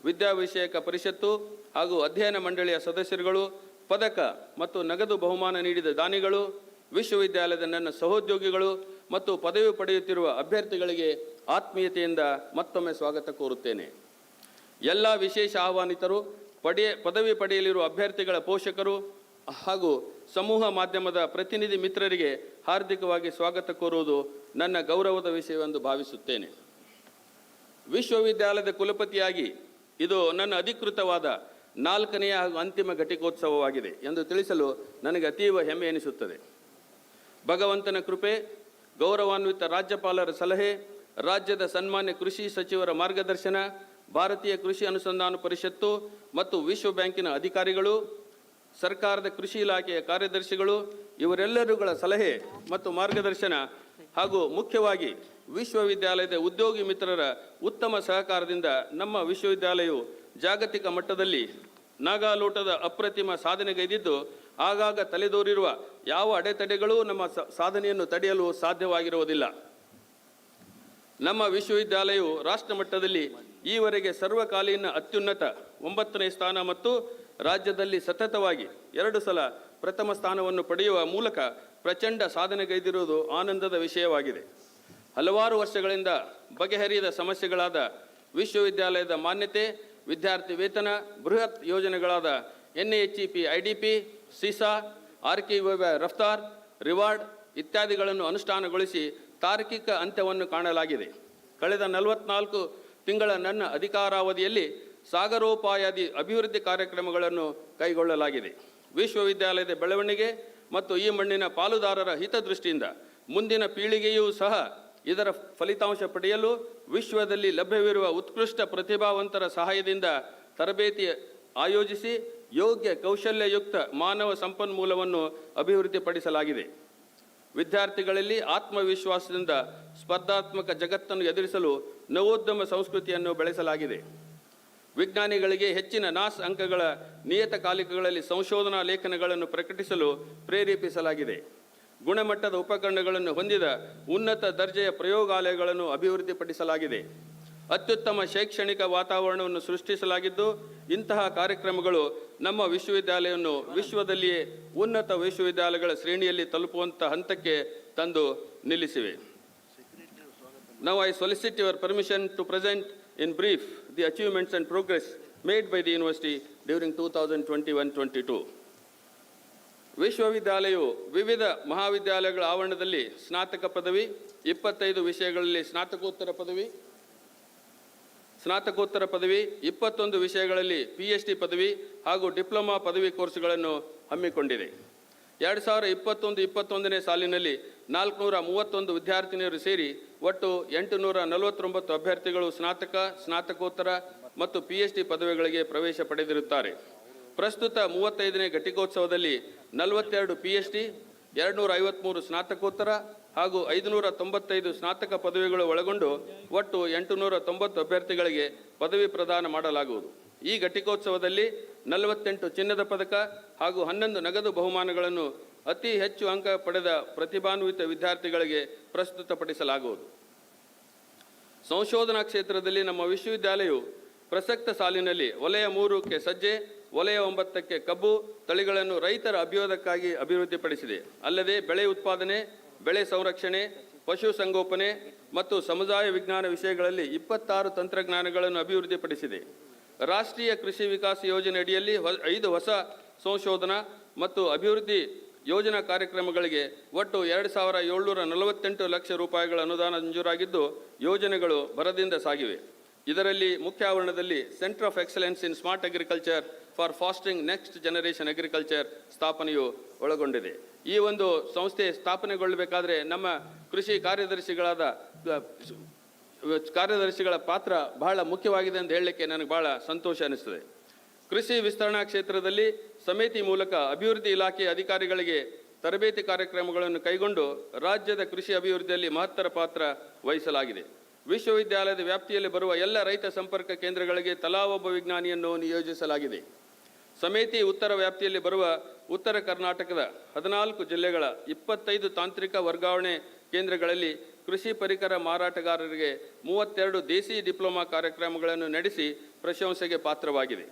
ವಿದ್ಯಾವಿಷಯಕ ಪರಿಷತ್ತು ಹಾಗೂ ಅಧ್ಯಯನ ಮಂಡಳಿಯ ಸದಸ್ಯರುಗಳು, ಪದಕ ಮತ್ತು ನಗದು ಬಹುಮಾನ ನೀಡಿದ ದಾನಿಗಳು, ವಿಶ್ವವಿದ್ಯಾಲಯದ ನನ್ನ ಸಹೋದ್ಯೋಗಿಗಳು ಮತ್ತು ಪದವಿ ಪಡೆಯುತ್ತಿರುವ ಅಭ್ಯರ್ಥಿಗಳಿಗೆ ಆತ್ಮೀಯತೆಯಿಂದ ಮತ್ತೊಮ್ಮೆ ಸ್ವಾಗತ ಕೋರುತ್ತೇನೆ. ಎಲ್ಲ ವಿಶೇಷ ಆಹ್ವಾನಿತರು, ಪದವಿ ಪಡೆಯಲಿರುವ ಅಭ್ಯರ್ಥಿಗಳ ಪೋಷಕರು ಹಾಗೂ ಸಮೂಹ ಮಾಧ್ಯಮದ ಪ್ರತಿನಿಧಿ ಮಿತ್ರರಿಗೆ ಹಾರ್ದಿಕವಾಗಿ ಸ್ವಾಗತ ಕೋರುವುದು ನನ್ನ ಗೌರವದ ವಿಷಯವೆಂದು ಭಾವಿಸುತ್ತೇನೆ. ವಿಶ್ವವಿದ್ಯಾಲಯದ ಕುಲಪತಿಯಾಗಿ ಇದು ನನ್ನ ಅಧಿಕೃತವಾದ 4ನೇ ಹಾಗೂ ಅಂತಿಮ ಘಟಿಕೋತ್ಸವವಾಗಿದೆ ಎಂದು ತಿಳಿಸಲು ನನಗೆ ಅತೀವ ಹೆಮ್ಮೆ ಎನಿಸುತ್ತದೆ. ಭಗವಂತನ ಕೃಪೆ, ಗೌರವಾನ್ವಿತ ರಾಜ್ಯಪಾಲರ ಸಲಹೆ, ರಾಜ್ಯದ ಸನ್ಮಾನ್ಯ ಕೃಷಿ ಸಚಿವರ ಮಾರ್ಗದರ್ಶನ, ಭಾರತೀಯ ಕೃಷಿ ಅನುಸಂಧಾನ ಪರಿಷತ್ತು ಮತ್ತು ವಿಶ್ವ ಬ್ಯಾಂಕಿನ ಅಧಿಕಾರಿಗಳು, ಸರ್ಕಾರದ ಕೃಷಿ ಇಲಾಖೆಯ ಕಾರ್ಯದರ್ಶಿಗಳು ಇವರೆಲ್ಲರುಗಳ ಸಲಹೆ ಮತ್ತು ಮಾರ್ಗದರ್ಶನ ಹಾಗೂ ಮುಖ್ಯವಾಗಿ ವಿಶ್ವವಿದ್ಯಾಲಯದ ಉದ್ಯೋಗಿ ಮಿತ್ರರ ಉತ್ತಮ ಸಹಕಾರದಿಂದ ನಮ್ಮ ವಿಶ್ವವಿದ್ಯಾಲಯವು ಜಾಗತಿಕ ಮಟ್ಟದಲ್ಲಿ ನಾಗಾಲೋಟದ ಅಪ್ರತಿಮ ಸಾಧನೆಗೈದಿದ್ದು ಆಗಾಗ ತಲೆದೋರಿರುವ ಯಾವ ಅಡೆತಡೆಗಳೂ ನಮ್ಮ ಸಾಧನೆಯನ್ನು ತಡೆಯಲು ಸಾಧ್ಯವಾಗಿರುವುದಿಲ್ಲ. ನಮ್ಮ ವಿಶ್ವವಿದ್ಯಾಲಯವು ರಾಷ್ಟ್ರ ಮಟ್ಟದಲ್ಲಿ ಈವರೆಗೆ ಸರ್ವಕಾಲೀನ ಅತ್ಯುನ್ನತ 9ನೇ ಸ್ಥಾನ ಮತ್ತು ರಾಜ್ಯದಲ್ಲಿ ಸತತವಾಗಿ 2 ಸಲ ಪ್ರಥಮ ಸ್ಥಾನವನ್ನು ಪಡೆಯುವ ಮೂಲಕ ಪ್ರಚಂಡ ಸಾಧನೆಗೈದಿರುವುದು ಆನಂದದ ವಿಷಯವಾಗಿದೆ. ಹಲವಾರು ವರ್ಷಗಳಿಂದ ಬಗೆಹರಿಯದ ಸಮಸ್ಯೆಗಳಾದ ವಿಶ್ವವಿದ್ಯಾಲಯದ ಮಾನ್ಯತೆ, ವಿದ್ಯಾರ್ಥಿ ವೇತನ, ಬೃಹತ್ ಯೋಜನೆಗಳಾದ NAHEP, IDP, ಸಿಸಾ, RKVY Raftaar, reward ಇತ್ಯಾದಿಗಳನ್ನು ಅನುಷ್ಠಾನಗೊಳಿಸಿ ತಾರ್ಕಿಕ ಅಂತ್ಯವನ್ನು ಕಾಣಲಾಗಿದೆ. ಕಳೆದ 44 ತಿಂಗಳ ನನ್ನ ಅಧಿಕಾರಾವಧಿಯಲ್ಲಿ ಸಾಗರೋಪಾಯಾದಿ ಅಭಿವೃದ್ಧಿ ಕಾರ್ಯಕ್ರಮಗಳನ್ನು ಕೈಗೊಳ್ಳಲಾಗಿದೆ. ವಿಶ್ವವಿದ್ಯಾಲಯದ ಬೆಳವಣಿಗೆ ಮತ್ತು ಈ ಮಣ್ಣಿನ ಪಾಲುದಾರರ ಹಿತದೃಷ್ಟಿಯಿಂದ ಮುಂದಿನ ಪೀಳಿಗೆಯೂ ಸಹ ಇದರ ಫಲಿತಾಂಶ ಪಡೆಯಲು ವಿಶ್ವದಲ್ಲಿ ಲಭ್ಯವಿರುವ ಉತ್ಕೃಷ್ಟ ಪ್ರತಿಭಾವಂತರ ಸಹಾಯದಿಂದ ತರಬೇತಿ ಆಯೋಜಿಸಿ ಯೋಗ್ಯ ಕೌಶಲ್ಯಯುಕ್ತ ಮಾನವ ಸಂಪನ್ಮೂಲವನ್ನು ಅಭಿವೃದ್ಧಿಪಡಿಸಲಾಗಿದೆ. ವಿದ್ಯಾರ್ಥಿಗಳಲ್ಲಿ ಆತ್ಮವಿಶ್ವಾಸದಿಂದ ಸ್ಪರ್ಧಾತ್ಮಕ ಜಗತ್ತನ್ನು ಎದುರಿಸಲು ನವೋದ್ಯಮ ಸಂಸ್ಕೃತಿಯನ್ನು ಬೆಳೆಸಲಾಗಿದೆ. ವಿಜ್ಞಾನಿಗಳಿಗೆ ಹೆಚ್ಚಿನ ನಾಸ್ ಅಂಕಗಳ ನಿಯತಕಾಲಿಕಗಳಲ್ಲಿ ಸಂಶೋಧನಾ ಲೇಖನಗಳನ್ನು ಪ್ರಕಟಿಸಲು ಪ್ರೇರೇಪಿಸಲಾಗಿದೆ. ಗುಣಮಟ್ಟದ ಉಪಕರಣಗಳನ್ನು ಹೊಂದಿದ ಉನ್ನತ ದರ್ಜೆಯ ಪ್ರಯೋಗಾಲಯಗಳನ್ನು ಅಭಿವೃದ್ಧಿಪಡಿಸಲಾಗಿದೆ. ಅತ್ಯುತ್ತಮ ಶೈಕ್ಷಣಿಕ ವಾತಾವರಣವನ್ನು ಸೃಷ್ಟಿಸಲಾಗಿದ್ದು, ಇಂತಹ ಕಾರ್ಯಕ್ರಮಗಳು ನಮ್ಮ ವಿಶ್ವವಿದ್ಯಾಲಯವನ್ನು ವಿಶ್ವದಲ್ಲಿಯೇ ಉನ್ನತ ವಿಶ್ವವಿದ್ಯಾಲಯಗಳ ಶ್ರೇಣಿಯಲ್ಲಿ ತಲುಪುವಂಥ ಹಂತಕ್ಕೆ ತಂದು ನಿಲ್ಲಿಸಿವೆ. Now I solicit your permission to present in brief the achievements and progress made by the university during 2021-22. ವಿಶ್ವವಿದ್ಯಾಲಯವು ವಿವಿಧ ಮಹಾವಿದ್ಯಾಲಯಗಳ ಆವರಣದಲ್ಲಿ ಸ್ನಾತಕ ಪದವಿ, 25 ವಿಷಯಗಳಲ್ಲಿ ಸ್ನಾತಕೋತ್ತರ ಪದವಿ, 21 ವಿಷಯಗಳಲ್ಲಿ PhD ಪದವಿ ಹಾಗೂ ಡಿಪ್ಲೊಮಾ ಪದವಿ ಕೋರ್ಸ್ಗಳನ್ನು ಹಮ್ಮಿಕೊಂಡಿದೆ. 2021-22ನೇ ಸಾಲಿನಲ್ಲಿ 431 ವಿದ್ಯಾರ್ಥಿನಿಯರು ಸೇರಿ ಒಟ್ಟು 849 ಅಭ್ಯರ್ಥಿಗಳು ಸ್ನಾತಕ, ಸ್ನಾತಕೋತ್ತರ ಮತ್ತು PhD ಪದವಿಗಳಿಗೆ ಪ್ರವೇಶ ಪಡೆದಿರುತ್ತಾರೆ. ಪ್ರಸ್ತುತ 35ನೇ ಘಟಿಕೋತ್ಸವದಲ್ಲಿ 42 PhD, 253 ಸ್ನಾತಕೋತ್ತರ ಹಾಗೂ 595 ಸ್ನಾತಕ ಪದವಿಗಳು ಒಳಗೊಂಡು ಒಟ್ಟು 890 ಅಭ್ಯರ್ಥಿಗಳಿಗೆ ಪದವಿ ಪ್ರದಾನ ಮಾಡಲಾಗುವುದು. ಈ ಘಟಿಕೋತ್ಸವದಲ್ಲಿ 48 ಚಿನ್ನದ ಪದಕ ಹಾಗೂ 11 ನಗದು ಬಹುಮಾನಗಳನ್ನು ಅತಿ ಹೆಚ್ಚು ಅಂಕ ಪಡೆದ ಪ್ರತಿಭಾನ್ವಿತ ವಿದ್ಯಾರ್ಥಿಗಳಿಗೆ ಪ್ರಸ್ತುತಪಡಿಸಲಾಗುವುದು. ಸಂಶೋಧನಾ ಕ್ಷೇತ್ರದಲ್ಲಿ ನಮ್ಮ ವಿಶ್ವವಿದ್ಯಾಲಯವು ಪ್ರಸಕ್ತ ಸಾಲಿನಲ್ಲಿ ವಲಯ 3ಕ್ಕೆ ಸಜ್ಜೆ, ವಲಯ 9ಕ್ಕೆ ಕಬ್ಬು ತಳಿಗಳನ್ನು ರೈತರ ಅಭ್ಯುದಯಕ್ಕಾಗಿ ಅಭಿವೃದ್ಧಿಪಡಿಸಿದೆ. ಅಲ್ಲದೆ ಬೆಳೆ ಉತ್ಪಾದನೆ, ಬೆಳೆ ಸಂರಕ್ಷಣೆ, ಪಶು ಸಂಗೋಪನೆ ಮತ್ತು ಸಮುದಾಯ ವಿಜ್ಞಾನ ವಿಷಯಗಳಲ್ಲಿ 26 ತಂತ್ರಜ್ಞಾನಗಳನ್ನು ಅಭಿವೃದ್ಧಿಪಡಿಸಿದೆ. ರಾಷ್ಟ್ರೀಯ ಕೃಷಿ ವಿಕಾಸ ಯೋಜನೆ ಅಡಿಯಲ್ಲಿ 5 ಹೊಸ ಸಂಶೋಧನಾ ಮತ್ತು ಅಭಿವೃದ್ಧಿ ಯೋಜನಾ ಕಾರ್ಯಕ್ರಮಗಳಿಗೆ ಒಟ್ಟು 2,748 ಲಕ್ಷ ರೂಪಾಯಿಗಳ ಅನುದಾನ ಮಂಜೂರಾಗಿದ್ದು, ಯೋಜನೆಗಳು ಭರದಿಂದ ಸಾಗಿವೆ. ಇದರಲ್ಲಿ ಮುಖ್ಯ ಆವರಣದಲ್ಲಿ centre of excellence in smart agriculture for fostering next generation agriculture ಸ್ಥಾಪನೆಯು ಒಳಗೊಂಡಿದೆ. ಈ ಒಂದು ಸಂಸ್ಥೆ ಸ್ಥಾಪನೆಗೊಳ್ಳಬೇಕಾದ್ರೆ ನಮ್ಮ ಕೃಷಿ ಕಾರ್ಯದರ್ಶಿಗಳ ಪಾತ್ರ ಬಹಳ ಮುಖ್ಯವಾಗಿದೆ ಅಂತ ಹೇಳಲಿಕ್ಕೆ ನನಗೆ ಬಹಳ ಸಂತೋಷ ಅನಿಸ್ತದೆ. ಕೃಷಿ ವಿಸ್ತರಣಾ ಕ್ಷೇತ್ರದಲ್ಲಿ ಸಮಿತಿ ಮೂಲಕ ಅಭಿವೃದ್ಧಿ ಇಲಾಖೆಯ ಅಧಿಕಾರಿಗಳಿಗೆ ತರಬೇತಿ ಕಾರ್ಯಕ್ರಮಗಳನ್ನು ಕೈಗೊಂಡು ರಾಜ್ಯದ ಕೃಷಿ ಅಭಿವೃದ್ಧಿಯಲ್ಲಿ ಮಹತ್ತರ ಪಾತ್ರ ವಹಿಸಲಾಗಿದೆ. ವಿಶ್ವವಿದ್ಯಾಲಯದ ವ್ಯಾಪ್ತಿಯಲ್ಲಿ ಬರುವ ಎಲ್ಲ ರೈತ ಸಂಪರ್ಕ ಕೇಂದ್ರಗಳಿಗೆ ತಲಾ ಒಬ್ಬ ವಿಜ್ಞಾನಿಯನ್ನು ನಿಯೋಜಿಸಲಾಗಿದೆ. ಸಮಿತಿ ಉತ್ತರ ವ್ಯಾಪ್ತಿಯಲ್ಲಿ ಬರುವ ಉತ್ತರ ಕರ್ನಾಟಕದ 14 ಜಿಲ್ಲೆಗಳ 25 ತಾಂತ್ರಿಕ ವರ್ಗಾವಣೆ ಕೇಂದ್ರಗಳಲ್ಲಿ ಕೃಷಿ ಪರಿಕರ ಮಾರಾಟಗಾರರಿಗೆ 32 ದೇಸಿ ಡಿಪ್ಲೊಮಾ ಕಾರ್ಯಕ್ರಮಗಳನ್ನು ನಡೆಸಿ ಪ್ರಶಂಸೆಗೆ ಪಾತ್ರವಾಗಿದೆ.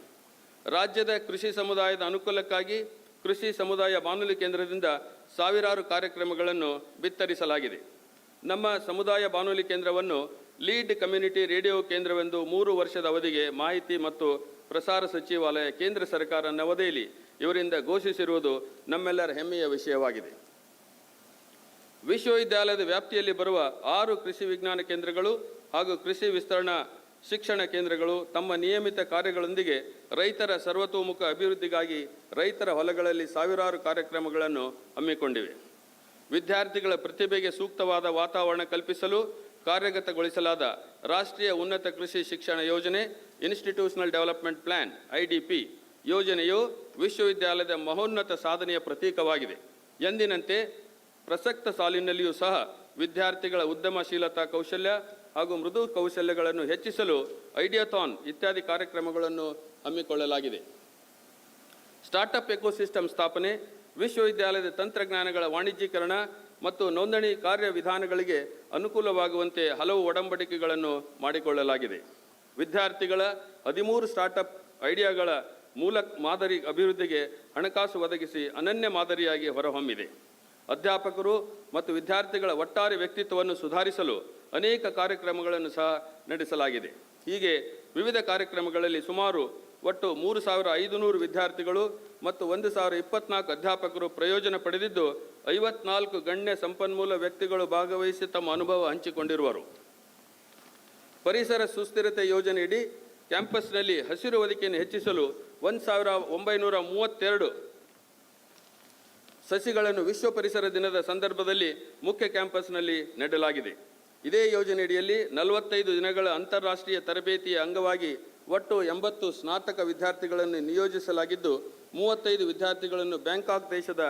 ರಾಜ್ಯದ ಕೃಷಿ ಸಮುದಾಯದ ಅನುಕೂಲಕ್ಕಾಗಿ ಕೃಷಿ ಸಮುದಾಯ ಬಾನುಲಿ ಕೇಂದ್ರದಿಂದ ಸಾವಿರಾರು ಕಾರ್ಯಕ್ರಮಗಳನ್ನು ಬಿತ್ತರಿಸಲಾಗಿದೆ. ನಮ್ಮ ಸಮುದಾಯ ಬಾನುಲಿ ಕೇಂದ್ರವನ್ನು ಲೀಡ್ ಕಮ್ಯುನಿಟಿ ರೇಡಿಯೋ ಕೇಂದ್ರವೆಂದು 3 ವರ್ಷದ ಅವಧಿಗೆ ಮಾಹಿತಿ ಮತ್ತು ಪ್ರಸಾರ ಸಚಿವಾಲಯ, ಕೇಂದ್ರ ಸರ್ಕಾರ ನವದೆಹಲಿ ಇವರಿಂದ ಘೋಷಿಸಿರುವುದು ನಮ್ಮೆಲ್ಲರ ಹೆಮ್ಮೆಯ ವಿಷಯವಾಗಿದೆ. ವಿಶ್ವವಿದ್ಯಾಲಯದ ವ್ಯಾಪ್ತಿಯಲ್ಲಿ ಬರುವ 6 ಕೃಷಿ ವಿಜ್ಞಾನ ಕೇಂದ್ರಗಳು ಹಾಗೂ ಕೃಷಿ ವಿಸ್ತರಣಾ ಶಿಕ್ಷಣ ಕೇಂದ್ರಗಳು ತಮ್ಮ ನಿಯಮಿತ ಕಾರ್ಯಗಳೊಂದಿಗೆ ರೈತರ ಸರ್ವತೋಮುಖ ಅಭಿವೃದ್ಧಿಗಾಗಿ ರೈತರ ಹೊಲಗಳಲ್ಲಿ ಸಾವಿರಾರು ಕಾರ್ಯಕ್ರಮಗಳನ್ನು ಹಮ್ಮಿಕೊಂಡಿವೆ. ವಿದ್ಯಾರ್ಥಿಗಳ ಪ್ರತಿಭೆಗೆ ಸೂಕ್ತವಾದ ವಾತಾವರಣ ಕಲ್ಪಿಸಲು ಕಾರ್ಯಗತಗೊಳಿಸಲಾದ ರಾಷ್ಟ್ರೀಯ ಉನ್ನತ ಕೃಷಿ ಶಿಕ್ಷಣ ಯೋಜನೆ ಇನ್ಸ್ಟಿಟ್ಯೂಷನಲ್ ಡೆವಲಪ್ಮೆಂಟ್ ಪ್ಲಾನ್ IDP ಯೋಜನೆಯು ವಿಶ್ವವಿದ್ಯಾಲಯದ ಮಹೋನ್ನತ ಸಾಧನೆಯ ಪ್ರತೀಕವಾಗಿದೆ. ಎಂದಿನಂತೆ ಪ್ರಸಕ್ತ ಸಾಲಿನಲ್ಲಿಯೂ ಸಹ ವಿದ್ಯಾರ್ಥಿಗಳ ಉದ್ಯಮಶೀಲತಾ ಕೌಶಲ್ಯ ಹಾಗೂ ಮೃದು ಕೌಶಲ್ಯಗಳನ್ನು ಹೆಚ್ಚಿಸಲು ಐಡಿಯಾಥಾನ್ ಇತ್ಯಾದಿ ಕಾರ್ಯಕ್ರಮಗಳನ್ನು ಹಮ್ಮಿಕೊಳ್ಳಲಾಗಿದೆ. ಸ್ಟಾರ್ಟಪ್ ಎಕೋಸಿಸ್ಟಮ್ ಸ್ಥಾಪನೆ, ವಿಶ್ವವಿದ್ಯಾಲಯದ ತಂತ್ರಜ್ಞಾನಗಳ ವಾಣಿಜ್ಯೀಕರಣ ಮತ್ತು ನೋಂದಣಿ ಕಾರ್ಯವಿಧಾನಗಳಿಗೆ ಅನುಕೂಲವಾಗುವಂತೆ ಹಲವು ಒಡಂಬಡಿಕೆಗಳನ್ನು ಮಾಡಿಕೊಳ್ಳಲಾಗಿದೆ. ವಿದ್ಯಾರ್ಥಿಗಳ 13 ಸ್ಟಾರ್ಟಪ್ ಐಡಿಯಾಗಳ ಮೂಲ ಮಾದರಿ ಅಭಿವೃದ್ಧಿಗೆ ಹಣಕಾಸು ಒದಗಿಸಿ ಅನನ್ಯ ಮಾದರಿಯಾಗಿ ಹೊರಹೊಮ್ಮಿದೆ. ಅಧ್ಯಾಪಕರು ಮತ್ತು ವಿದ್ಯಾರ್ಥಿಗಳ ಒಟ್ಟಾರೆ ವ್ಯಕ್ತಿತ್ವವನ್ನು ಸುಧಾರಿಸಲು ಅನೇಕ ಕಾರ್ಯಕ್ರಮಗಳನ್ನು ಸಹ ನಡೆಸಲಾಗಿದೆ. ಹೀಗೆ ವಿವಿಧ ಕಾರ್ಯಕ್ರಮಗಳಲ್ಲಿ ಸುಮಾರು ಒಟ್ಟು 3,500 ವಿದ್ಯಾರ್ಥಿಗಳು ಮತ್ತು 1,024 ಅಧ್ಯಾಪಕರು ಪ್ರಯೋಜನ ಪಡೆದಿದ್ದು 54 ಗಣ್ಯ ಸಂಪನ್ಮೂಲ ವ್ಯಕ್ತಿಗಳು ಭಾಗವಹಿಸಿ ತಮ್ಮ ಅನುಭವ ಹಂಚಿಕೊಂಡಿರುವರು. ಪರಿಸರ ಸುಸ್ಥಿರತೆ ಯೋಜನೆಯಡಿ ಕ್ಯಾಂಪಸ್ನಲ್ಲಿ ಹಸಿರು ಹೊದಿಕೆಯನ್ನು ಹೆಚ್ಚಿಸಲು 1,932 ಸಸಿಗಳನ್ನು ವಿಶ್ವ ಪರಿಸರ ದಿನದ ಸಂದರ್ಭದಲ್ಲಿ ಮುಖ್ಯ ಕ್ಯಾಂಪಸ್ನಲ್ಲಿ ನೆಡಲಾಗಿದೆ. ಇದೇ ಯೋಜನೆಯಡಿಯಲ್ಲಿ 45 ದಿನಗಳ ಅಂತಾರಾಷ್ಟ್ರೀಯ ತರಬೇತಿಯ ಅಂಗವಾಗಿ ಒಟ್ಟು 80 ಸ್ನಾತಕ ವಿದ್ಯಾರ್ಥಿಗಳನ್ನು ನಿಯೋಜಿಸಲಾಗಿದ್ದು 35 ವಿದ್ಯಾರ್ಥಿಗಳನ್ನು ಬ್ಯಾಂಕಾಕ್ ದೇಶದ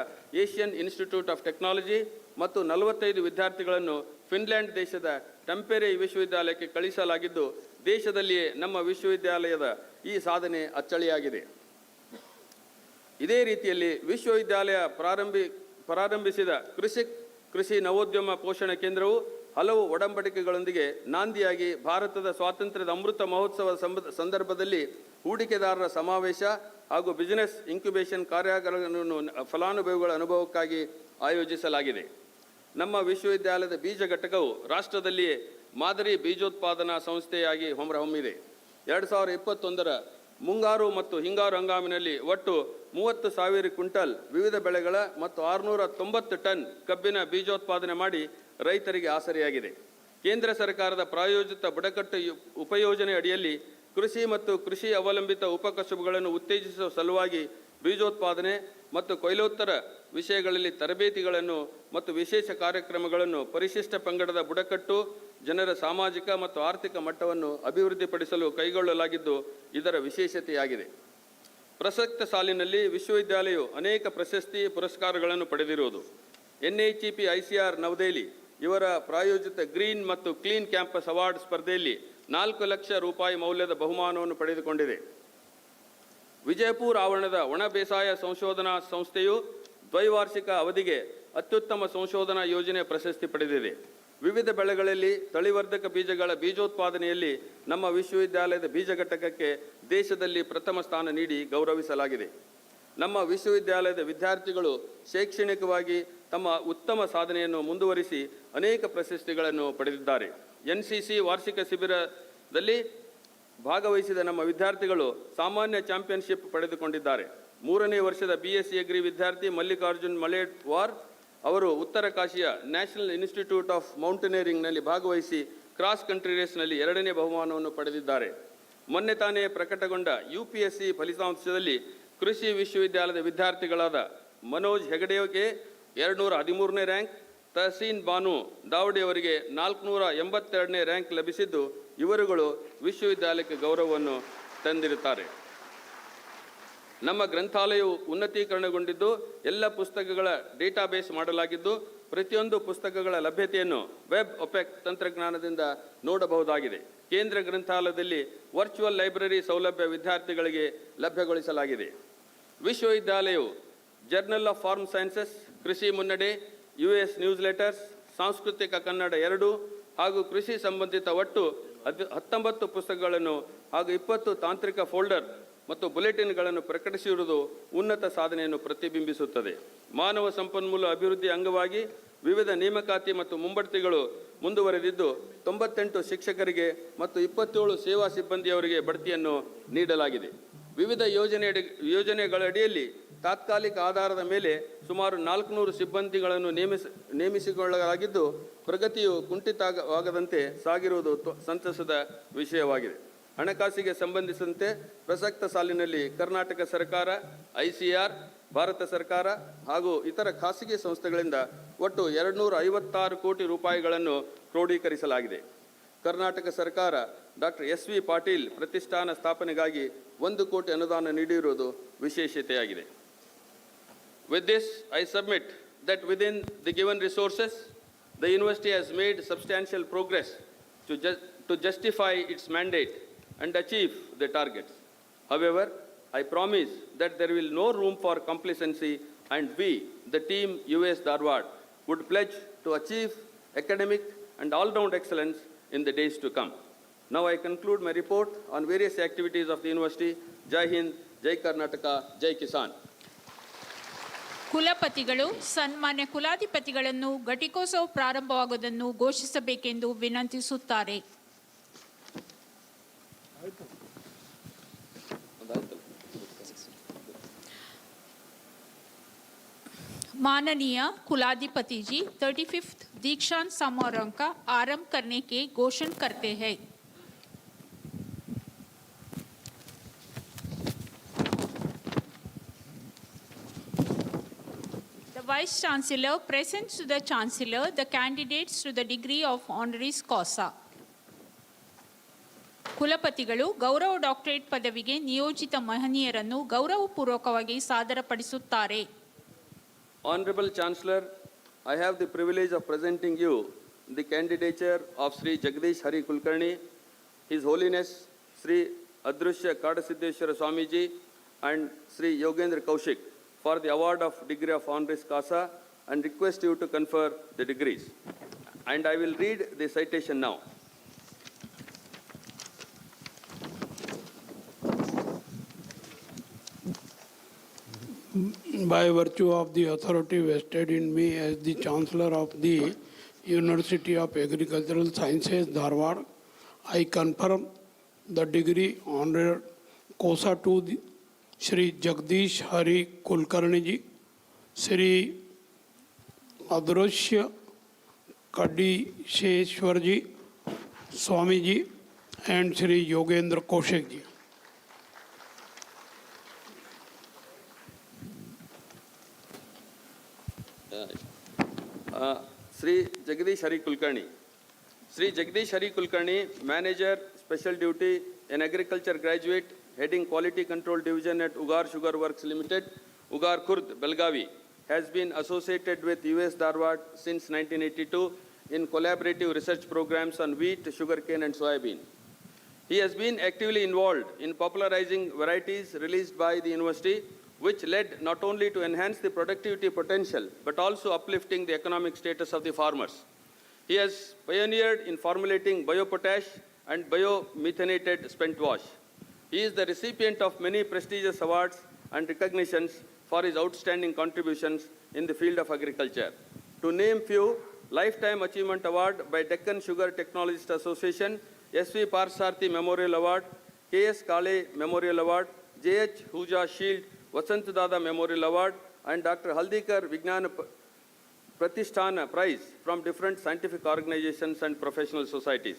ಏಷ್ಯನ್ ಇನ್ಸ್ಟಿಟ್ಯೂಟ್ ಆಫ್ ಟೆಕ್ನಾಲಜಿ ಮತ್ತು 45 ವಿದ್ಯಾರ್ಥಿಗಳನ್ನು ಫಿನ್ಲ್ಯಾಂಡ್ ದೇಶದ ಟೆಂಪೆರೆ ವಿಶ್ವವಿದ್ಯಾಲಯಕ್ಕೆ ಕಳಿಸಲಾಗಿದ್ದು, ದೇಶದಲ್ಲಿಯೇ ನಮ್ಮ ವಿಶ್ವವಿದ್ಯಾಲಯದ ಈ ಸಾಧನೆ ಅಚ್ಚಳಿಯಾಗಿದೆ. ಇದೇ ರೀತಿಯಲ್ಲಿ ವಿಶ್ವವಿದ್ಯಾಲಯ ಪ್ರಾರಂಭಿಸಿದ ಕೃಷಿ ನವೋದ್ಯಮ ಪೋಷಣ ಕೇಂದ್ರವು ಹಲವು ಒಡಂಬಡಿಕೆಗಳೊಂದಿಗೆ ನಾಂದಿಯಾಗಿ ಭಾರತದ ಸ್ವಾತಂತ್ರ್ಯದ ಅಮೃತ ಮಹೋತ್ಸವದ ಸಂದರ್ಭದಲ್ಲಿ ಹೂಡಿಕೆದಾರರ ಸಮಾವೇಶ ಹಾಗೂ ಬಿಸಿನೆಸ್ ಇನ್ಕ್ಯುಬೇಷನ್ ಕಾರ್ಯಾಗಾರಗಳನ್ನು ಫಲಾನುಭವಿಗಳ ಅನುಭವಕ್ಕಾಗಿ ಆಯೋಜಿಸಲಾಗಿದೆ. ನಮ್ಮ ವಿಶ್ವವಿದ್ಯಾಲಯದ ಬೀಜ ಘಟಕವು ರಾಷ್ಟ್ರದಲ್ಲಿಯೇ ಮಾದರಿ ಬೀಜೋತ್ಪಾದನಾ ಸಂಸ್ಥೆಯಾಗಿ ಹೊರಹೊಮ್ಮಿದೆ. 2021ರ ಮುಂಗಾರು ಮತ್ತು ಹಿಂಗಾರು ಹಂಗಾಮಿನಲ್ಲಿ ಒಟ್ಟು 30,000 ಕ್ವಿಂಟಲ್ ವಿವಿಧ ಬೆಳೆಗಳ ಮತ್ತು 690 ಟನ್ ಕಬ್ಬಿನ ಬೀಜೋತ್ಪಾದನೆ ಮಾಡಿ ರೈತರಿಗೆ ಆಸರೆಯಾಗಿದೆ. ಕೇಂದ್ರ ಸರ್ಕಾರದ ಪ್ರಾಯೋಜಿತ ಬುಡಕಟ್ಟು ಉಪಯೋಜನೆ ಅಡಿಯಲ್ಲಿ ಕೃಷಿ ಮತ್ತು ಕೃಷಿ ಅವಲಂಬಿತ ಉಪಕಸುಬುಗಳನ್ನು ಉತ್ತೇಜಿಸುವ ಸಲುವಾಗಿ ಬೀಜೋತ್ಪಾದನೆ ಮತ್ತು ಕೊಯ್ಲೋತ್ತರ ವಿಷಯಗಳಲ್ಲಿ ತರಬೇತಿಗಳನ್ನು ಮತ್ತು ವಿಶೇಷ ಕಾರ್ಯಕ್ರಮಗಳನ್ನು ಪರಿಶಿಷ್ಟ ಪಂಗಡದ ಬುಡಕಟ್ಟು ಜನರ ಸಾಮಾಜಿಕ ಮತ್ತು ಆರ್ಥಿಕ ಮಟ್ಟವನ್ನು ಅಭಿವೃದ್ಧಿಪಡಿಸಲು ಕೈಗೊಳ್ಳಲಾಗಿದ್ದು ಇದರ ವಿಶೇಷತೆಯಾಗಿದೆ. ಪ್ರಸಕ್ತ ಸಾಲಿನಲ್ಲಿ ವಿಶ್ವವಿದ್ಯಾಲಯವು ಅನೇಕ ಪ್ರಶಸ್ತಿ ಪುರಸ್ಕಾರಗಳನ್ನು ಪಡೆದಿರುವುದು. NHEP ICR ನವದೆಹಲಿ ಇವರ ಪ್ರಾಯೋಜಿತ ಗ್ರೀನ್ ಮತ್ತು ಕ್ಲೀನ್ ಕ್ಯಾಂಪಸ್ ಅವಾರ್ಡ್ ಸ್ಪರ್ಧೆಯಲ್ಲಿ 4 ಲಕ್ಷ ರೂಪಾಯಿ ಮೌಲ್ಯದ ಬಹುಮಾನವನ್ನು ಪಡೆದುಕೊಂಡಿದೆ. ವಿಜಯಪುರ ಆವರಣದ ಒಣ ಬೇಸಾಯ ಸಂಶೋಧನಾ ಸಂಸ್ಥೆಯು ದ್ವೈವಾರ್ಷಿಕ ಅವಧಿಗೆ ಅತ್ಯುತ್ತಮ ಸಂಶೋಧನಾ ಯೋಜನೆ ಪ್ರಶಸ್ತಿ ಪಡೆದಿದೆ. ವಿವಿಧ ಬೆಳೆಗಳಲ್ಲಿ ತಳಿವರ್ಧಕ ಬೀಜಗಳ ಬೀಜೋತ್ಪಾದನೆಯಲ್ಲಿ ನಮ್ಮ ವಿಶ್ವವಿದ್ಯಾಲಯದ ಬೀಜ ಘಟಕಕ್ಕೆ ದೇಶದಲ್ಲಿ ಪ್ರಥಮ ಸ್ಥಾನ ನೀಡಿ ಗೌರವಿಸಲಾಗಿದೆ. ನಮ್ಮ ವಿಶ್ವವಿದ್ಯಾಲಯದ ವಿದ್ಯಾರ್ಥಿಗಳು ಶೈಕ್ಷಣಿಕವಾಗಿ ತಮ್ಮ ಉತ್ತಮ ಸಾಧನೆಯನ್ನು ಮುಂದುವರಿಸಿ ಅನೇಕ ಪ್ರಶಸ್ತಿಗಳನ್ನು ಪಡೆದಿದ್ದಾರೆ. NCC ವಾರ್ಷಿಕ ಶಿಬಿರದಲ್ಲಿ ಭಾಗವಹಿಸಿದ ನಮ್ಮ ವಿದ್ಯಾರ್ಥಿಗಳು ಸಾಮಾನ್ಯ ಚಾಂಪಿಯನ್ಶಿಪ್ ಪಡೆದುಕೊಂಡಿದ್ದಾರೆ. 3ನೇ ವರ್ಷದ BSc ಅಗ್ರಿ ವಿದ್ಯಾರ್ಥಿ ಮಲ್ಲಿಕಾರ್ಜುನ್ ಮಲೇವಾರ್ ಅವರು ಉತ್ತರ ಕಾಶಿಯ ನ್ಯಾಷನಲ್ ಇನ್ಸ್ಟಿಟ್ಯೂಟ್ ಆಫ್ ಮೌಂಟೇನಿಯರಿಂಗ್ನಲ್ಲಿ ಭಾಗವಹಿಸಿ ಕ್ರಾಸ್ ಕಂಟ್ರಿ ರೇಸ್ನಲ್ಲಿ 2ನೇ ಬಹುಮಾನವನ್ನು ಪಡೆದಿದ್ದಾರೆ. ಮೊನ್ನೆ ತಾನೇ ಪ್ರಕಟಗೊಂಡ UPSC ಫಲಿತಾಂಶದಲ್ಲಿ ಕೃಷಿ ವಿಶ್ವವಿದ್ಯಾಲಯದ ವಿದ್ಯಾರ್ಥಿಗಳಾದ ಮನೋಜ್ ಹೆಗಡೆಗೆ 213ನೇ ರ್ಯಾಂಕ್, ತಹಸೀನ್ ಬಾನು ದಾವಡಿ ಅವರಿಗೆ 482ನೇ ರ್ಯಾಂಕ್ ಲಭಿಸಿದ್ದು, ಇವರುಗಳು ವಿಶ್ವವಿದ್ಯಾಲಯಕ್ಕೆ ಗೌರವವನ್ನು ತಂದಿರುತ್ತಾರೆ. ನಮ್ಮ ಗ್ರಂಥಾಲಯವು ಉನ್ನತೀಕರಣಗೊಂಡಿದ್ದು ಎಲ್ಲ ಪುಸ್ತಕಗಳ ಡೇಟಾಬೇಸ್ ಮಾಡಲಾಗಿದ್ದು, ಪ್ರತಿಯೊಂದು ಪುಸ್ತಕಗಳ ಲಭ್ಯತೆಯನ್ನು ವೆಬ್ ಒಪೆಕ್ ತಂತ್ರಜ್ಞಾನದಿಂದ ನೋಡಬಹುದಾಗಿದೆ. ಕೇಂದ್ರ ಗ್ರಂಥಾಲಯದಲ್ಲಿ ವರ್ಚುವಲ್ ಲೈಬ್ರರಿ ಸೌಲಭ್ಯ ವಿದ್ಯಾರ್ಥಿಗಳಿಗೆ ಲಭ್ಯಗೊಳಿಸಲಾಗಿದೆ. ವಿಶ್ವವಿದ್ಯಾಲಯವು ಜರ್ನಲ್ ಆಫ್ ಫಾರ್ಮ್ ಸೈನ್ಸಸ್, ಕೃಷಿ ಮುನ್ನಡೆ, US ನ್ಯೂಸ್ ಲೆಟರ್ಸ್, ಸಾಂಸ್ಕೃತಿಕ ಕನ್ನಡ 2 ಹಾಗೂ ಕೃಷಿ ಸಂಬಂಧಿತ ಒಟ್ಟು 19 ಪುಸ್ತಕಗಳನ್ನು ಹಾಗೂ 20 ತಾಂತ್ರಿಕ ಫೋಲ್ಡರ್ ಮತ್ತು ಬುಲೆಟಿನ್ಗಳನ್ನು ಪ್ರಕಟಿಸಿರುವುದು ಉನ್ನತ ಸಾಧನೆಯನ್ನು ಪ್ರತಿಬಿಂಬಿಸುತ್ತದೆ. ಮಾನವ ಸಂಪನ್ಮೂಲ ಅಭಿವೃದ್ಧಿ ಅಂಗವಾಗಿ ವಿವಿಧ ನೇಮಕಾತಿ ಮತ್ತು ಮುಂಬಡ್ತಿಗಳು ಮುಂದುವರೆದಿದ್ದು 98 ಶಿಕ್ಷಕರಿಗೆ ಮತ್ತು 27 ಸೇವಾ ಸಿಬ್ಬಂದಿಯವರಿಗೆ ಬಡ್ತಿಯನ್ನು ನೀಡಲಾಗಿದೆ. ವಿವಿಧ ಯೋಜನೆಗಳಡಿಯಲ್ಲಿ ತಾತ್ಕಾಲಿಕ ಆಧಾರದ ಮೇಲೆ ಸುಮಾರು 400 ಸಿಬ್ಬಂದಿಗಳನ್ನು ನೇಮಿಸಿಕೊಳ್ಳಲಾಗಿದ್ದು, ಪ್ರಗತಿಯು ಕುಂಠಿತವಾಗದಂತೆ ಸಾಗಿರುವುದು ಸಂತಸದ ವಿಷಯವಾಗಿದೆ. ಹಣಕಾಸಿಗೆ ಸಂಬಂಧಿಸಿದಂತೆ ಪ್ರಸಕ್ತ ಸಾಲಿನಲ್ಲಿ ಕರ್ನಾಟಕ ಸರ್ಕಾರ, ICR, ಭಾರತ ಸರ್ಕಾರ ಹಾಗೂ ಇತರ ಖಾಸಗಿ ಸಂಸ್ಥೆಗಳಿಂದ ಒಟ್ಟು 256 ಕೋಟಿ ರೂಪಾಯಿಗಳನ್ನು ಕ್ರೋಢೀಕರಿಸಲಾಗಿದೆ. ಕರ್ನಾಟಕ ಸರ್ಕಾರ ಡಾಕ್ಟರ್ SV ಪಾಟೀಲ್ ಪ್ರತಿಷ್ಠಾನ ಸ್ಥಾಪನೆಗಾಗಿ 1 ಕೋಟಿ ಅನುದಾನ ನೀಡಿರುವುದು ವಿಶೇಷತೆಯಾಗಿದೆ. With this, I submit that within the given resources, the university has made substantial progress to justify its mandate and achieve the targets. However, I promise that there will no room for complacency, and we, the team US Dharwad, would pledge to achieve academic and all-round excellence in the days to come. Now I conclude my report on various activities of the university. Jai Hind, Jai Karnataka, Jai Kisan. ಕುಲಪತಿಗಳು ಸನ್ಮಾನ್ಯ ಕುಲಾಧಿಪತಿಗಳನ್ನು ಘಟಿಕೋತ್ಸವ ಪ್ರಾರಂಭವಾಗುವುದನ್ನು ಘೋಷಿಸಬೇಕೆಂದು ವಿನಂತಿಸುತ್ತಾರೆ. माननीय कुलाधिपति जी 35th दीक्षांत समारोह का आरंभ करने के घोषणा करते हैं. The Vice Chancellor presents to the Chancellor the candidates to the degree of honoris causa. ಕುಲಪತಿಗಳು ಗೌರವ ಡಾಕ್ಟರೇಟ್ ಪದವಿಗೆ ನಿಯೋಜಿತ ಮಹನೀಯರನ್ನು ಗೌರವಪೂರ್ವಕವಾಗಿ ಸಾದರಪಡಿಸುತ್ತಾರೆ. Honorable Chancellor, I have the privilege of presenting you the candidature of Sri Jagdish Hari Kulkarni, His Holiness Sri Adrushya Kadasiddeshwara Swamiji and Sri Yogendra Kaushik for the award of degree of honoris causa and request you to confer the degrees. And I will read the citation now. By virtue of the authority vested in me as the Chancellor of the University of Agricultural Sciences, Dharwad, I confirm the degree honorary causa to Shri Jagdish Hari Kulkarni ji, Shri Adrushya Kadisheshwar ji, Swami ji, and Shri Yogendra Kaushik ji. Sri Jagdish Hari Kulkarni. Sri Jagdish Hari Kulkarni, Manager, Special Duty, an agriculture graduate, heading Quality Control Division at Ugar Sugar Works Limited, Ugar Kurd, Belgavi, has been associated with US Dharwad since 1982 in collaborative research programs on wheat, sugarcane and soybean. He has been actively involved in popularizing varieties released by the university, which led not only to enhance the productivity potential, but also uplifting the economic status of the farmers. He has pioneered in formulating biopotash and biomethonated spent wash. He is the recipient of many prestigious awards and recognitions for his outstanding contributions in the field of agriculture. To name few, Lifetime Achievement Award by Deccan Sugar Technologist Association, S.V. Parsarthi Memorial Award, K.S. Kale Memorial Award, J.H. Huja Shield, Vasant Dada Memorial Award, and Dr. Haldikar Vijnana Pratisthana Prize from different scientific organizations and professional societies.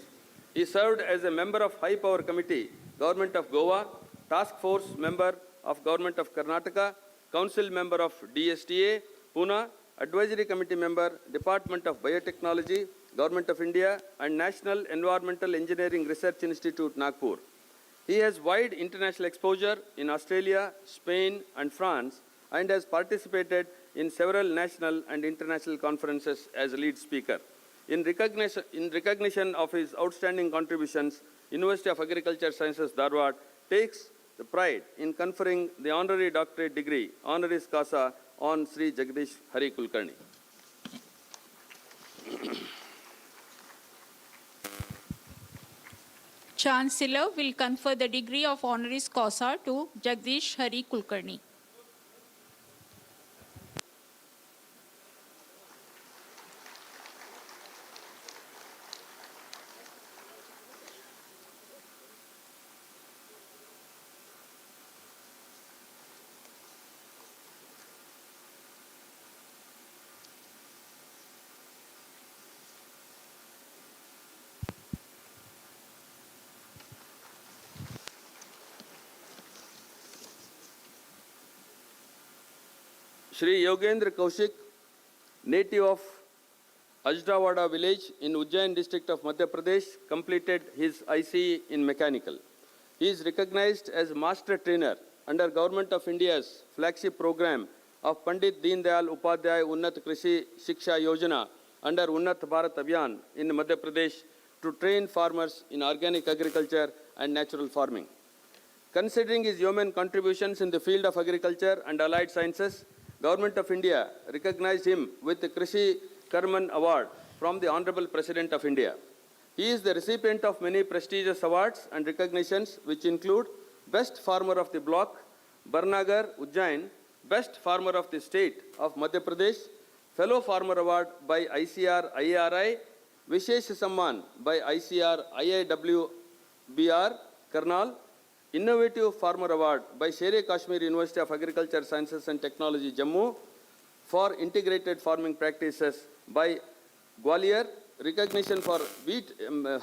He served as a member of High Power Committee, Government of Goa, Task Force member of Government of Karnataka, Council member of DSTA, Pune, Advisory Committee member, Department of Biotechnology, Government of India, and National Environmental Engineering Research Institute, Nagpur. He has wide international exposure in Australia, Spain, and France, and has participated in several national and international conferences as a lead speaker. In recognition of his outstanding contributions, University of Agriculture Sciences, Dharwad, takes the pride in conferring the honorary doctorate degree, honoris causa, on Sri Jagdish Hari Kulkarni. Chancellor will confer the degree of honoris causa to Jagdish Hari Kulkarni. Shri Yogendra Kaushik, native of Ajrawada village in Ujjain district of Madhya Pradesh, completed his ICE in mechanical. He is recognized as master trainer under Government of India's flagship program of Pandit Deen Dayal Upadhyay Unnat Krishi Shiksha Yojana under Unnat Bharat Abhiyan in Madhya Pradesh to train farmers in organic agriculture and natural farming. Considering his yeoman contributions in the field of agriculture and allied sciences, Government of India recognized him with the Krishi Karman Award from the Honorable President of India. He is the recipient of many prestigious awards and recognitions, which include Best Farmer of the Block, Barnagar, Ujjain, Best Farmer of the State of Madhya Pradesh, Fellow Farmer Award by ICR IARI, Vishesh Samman by ICR IIWBR, Karnal, Innovative Farmer Award by Sher-e Kashmir University of Agriculture Sciences and Technology, Jammu, for integrated farming practices by Gwalior, recognition for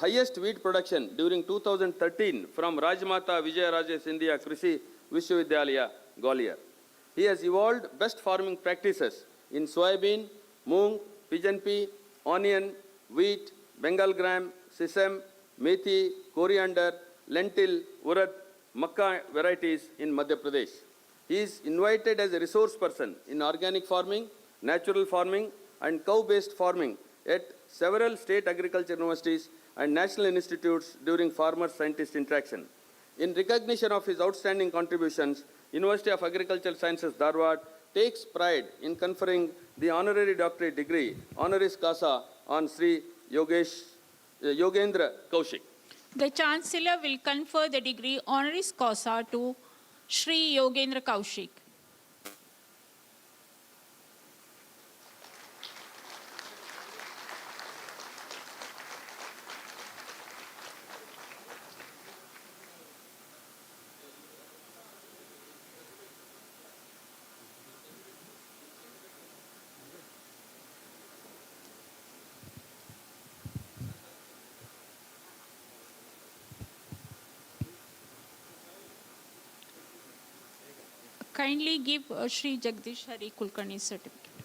highest wheat production during 2013 from Rajmata Vijayaraje Scindia Krishi Vishwavidyalaya, Gwalior. He has evolved best farming practices in soybean, moong, pigeon pea, onion, wheat, Bengal gram, sesame, methi, coriander, lentil, urad, makkah varieties in Madhya Pradesh. He is invited as a resource person in organic farming, natural farming, and cow-based farming at several state agriculture universities and national institutes during farmer-scientist interaction. In recognition of his outstanding contributions, University of Agricultural Sciences, Dharwad, takes pride in conferring the honorary doctorate degree, honoris causa, on Sri Yogendra Kaushik. The chancellor will confer the degree honoris causa to Sri Yogendra Kaushik. Kindly give Sri Jagdish Hari Kulkarni's certificate.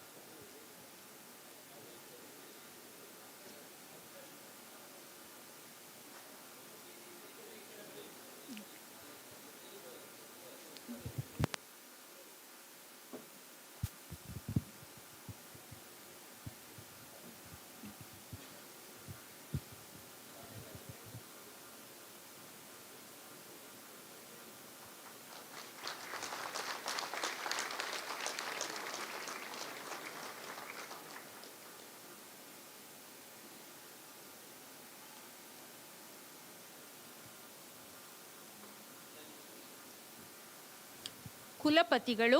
ಕುಲಪತಿಗಳು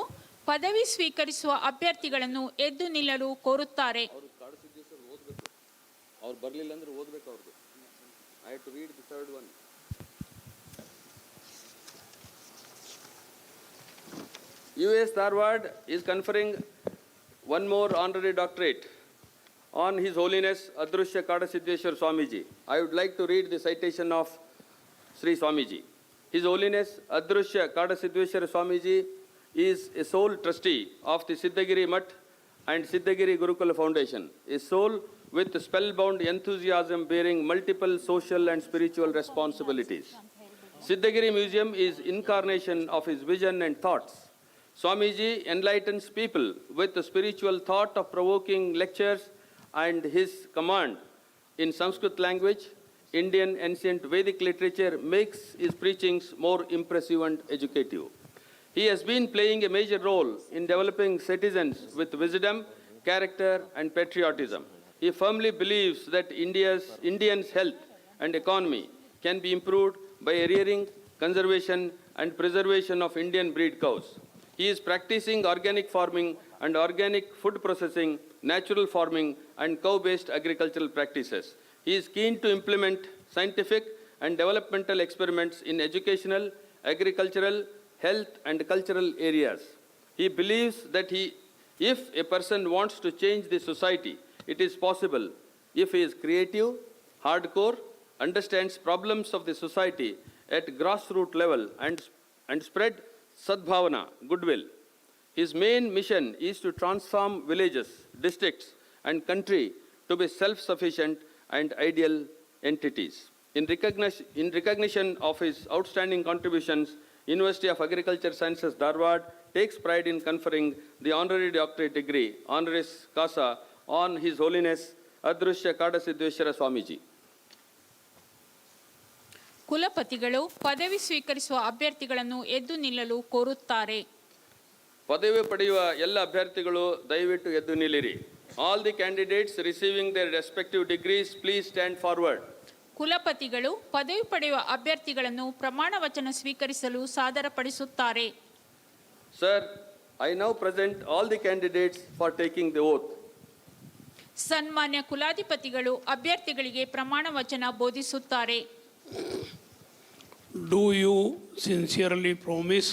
ಪದವಿ ಸ್ವೀಕರಿಸುವ ಅಭ್ಯರ್ಥಿಗಳನ್ನು ಎದ್ದು ನಿಲ್ಲಲು ಕೋರುತ್ತಾರೆ. ಅವ್ರು ಬರಲಿಲ್ಲ ಅಂದ್ರೆ ಓದಬೇಕು ಅವ್ರದ್ದು. I have to read the third one. US Dharwad is conferring one more honorary doctorate on His Holiness Adrushya Kadasiddheshwar Swamiji. I would like to read the citation of Sri Swamiji. His Holiness Adrushya Kadasiddheshwar Swamiji is a sole trustee of the Siddhagiri Mutt and Siddhagiri Gurukula Foundation, a soul with spellbound enthusiasm bearing multiple social and spiritual responsibilities. Siddhagiri Museum is incarnation of his vision and thoughts. Swamiji enlightens people with the spiritual thought of provoking lectures and his command in Sanskrit language, Indian ancient Vedic literature makes his preachings more impressive and educative. He has been playing a major role in developing citizens with wisdom, character, and patriotism. He firmly believes that Indians' health and economy can be improved by rearing, conservation, and preservation of Indian breed cows. He is practicing organic farming and organic food processing, natural farming, and cow-based agricultural practices. He is keen to implement scientific and developmental experiments in educational, agricultural, health, and cultural areas. He believes that if a person wants to change the society, it is possible if he is creative, hardcore, understands problems of the society at grassroots level, and spread sadbhavana, goodwill. His main mission is to transform villages, districts, and country to be self-sufficient and ideal entities. In recognition of his outstanding contributions, University of Agriculture Sciences, Dharwad, takes pride in conferring the honorary doctorate degree, honoris causa, on His Holiness Adrushya Kadasiddheshwara Swamiji. ಕುಲಪತಿಗಳು ಪದವಿ ಸ್ವೀಕರಿಸುವ ಅಭ್ಯರ್ಥಿಗಳನ್ನು ಎದ್ದು ನಿಲ್ಲಲು ಕೋರುತ್ತಾರೆ. ಪದವಿ ಪಡೆಯುವ ಎಲ್ಲ ಅಭ್ಯರ್ಥಿಗಳು ದಯವಿಟ್ಟು ಎದ್ದು ನಿಲ್ಲಿರಿ. All the candidates receiving their respective degrees, please stand forward. ಕುಲಪತಿಗಳು ಪದವಿ ಪಡೆಯುವ ಅಭ್ಯರ್ಥಿಗಳನ್ನು ಪ್ರಮಾಣ ವಚನ ಸ್ವೀಕರಿಸಲು ಸಾದರಪಡಿಸುತ್ತಾರೆ. Sir, I now present all the candidates for taking the oath. ಸನ್ಮಾನ್ಯ ಕುಲಾಧಿಪತಿಗಳು ಅಭ್ಯರ್ಥಿಗಳಿಗೆ ಪ್ರಮಾಣ ವಚನ ಬೋಧಿಸುತ್ತಾರೆ. Do you sincerely promise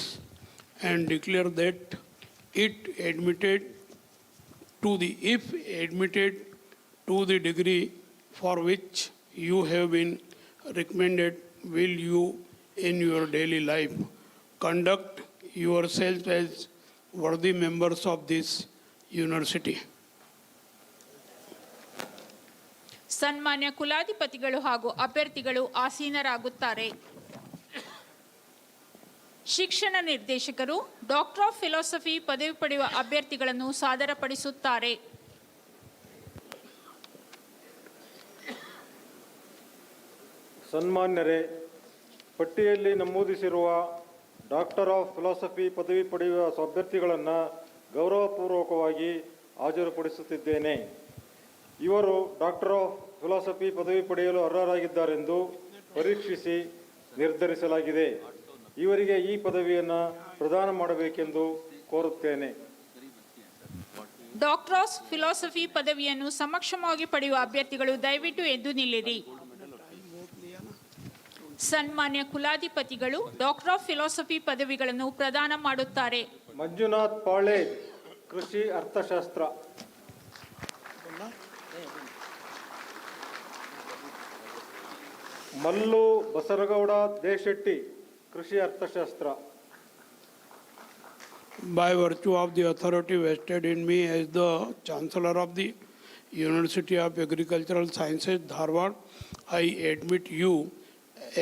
and declare that if admitted to the degree for which you have been recommended, will you in your daily life conduct yourself as worthy members of this university? ಸನ್ಮಾನ್ಯ ಕುಲಾಧಿಪತಿಗಳು ಹಾಗೂ ಅಭ್ಯರ್ಥಿಗಳು ಆಸೀನರಾಗುತ್ತಾರೆ. ಶಿಕ್ಷಣ ನಿರ್ದೇಶಕರು doctor of philosophy ಪದವಿ ಪಡೆಯುವ ಅಭ್ಯರ್ಥಿಗಳನ್ನು ಸಾದರಪಡಿಸುತ್ತಾರೆ. ಸನ್ಮಾನ್ಯರೇ, ಪಟ್ಟಿಯಲ್ಲಿ ನಮೂದಿಸಿರುವ doctor of philosophy ಪದವಿ ಪಡೆಯುವ ಅಭ್ಯರ್ಥಿಗಳನ್ನು ಗೌರವಪೂರ್ವಕವಾಗಿ ಹಾಜರುಪಡಿಸುತ್ತಿದ್ದೇನೆ. ಇವರು ಡಾಕ್ಟರ್ ಆಫ್ ಫಿಲಾಸಫಿ ಪದವಿ ಪಡೆಯಲು ಅರ್ಹರಾಗಿದ್ದಾರೆಂದು ಪರೀಕ್ಷಿಸಿ ನಿರ್ಧರಿಸಲಾಗಿದೆ. ಇವರಿಗೆ ಈ ಪದವಿಯನ್ನು ಪ್ರದಾನ ಮಾಡಬೇಕೆಂದು ಕೋರುತ್ತೇನೆ. ಡಾಕ್ಟರ್ ಆಫ್ ಫಿಲಾಸಫಿ ಪದವಿಯನ್ನು ಸಮಕ್ಷಮವಾಗಿ ಪಡೆಯುವ ಅಭ್ಯರ್ಥಿಗಳು ದಯವಿಟ್ಟು ಎದ್ದು ನಿಲ್ಲಿರಿ. ಸನ್ಮಾನ್ಯ ಕುಲಾಧಿಪತಿಗಳು ಡಾಕ್ಟರ್ ಆಫ್ ಫಿಲಾಸಫಿ ಪದವಿಗಳನ್ನು ಪ್ರದಾನ ಮಾಡುತ್ತಾರೆ. ಮಂಜುನಾಥ್ ಪಾಳೆ, ಕೃಷಿ ಅರ್ಥಶಾಸ್ತ್ರ. ಮಲ್ಲು ಬಸರಗೌಡ ದೇಶೆಟ್ಟಿ, ಕೃಷಿ ಅರ್ಥಶಾಸ್ತ್ರ. By virtue of the authority vested in me as the chancellor of the University of Agricultural Sciences, Dharwad, I admit you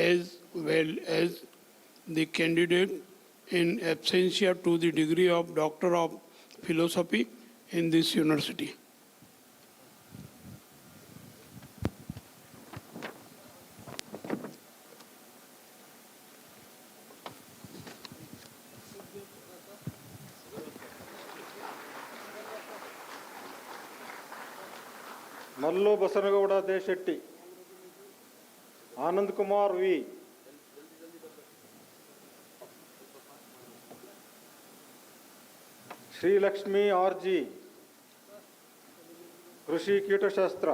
as well as the candidate in absentia to the degree of Doctor of Philosophy in this university. Mallu Basanagouda Deshetti, Anand Kumar V, Srilakshmi R G, ಕೃಷಿ ಕೀಟಶಾಸ್ತ್ರ.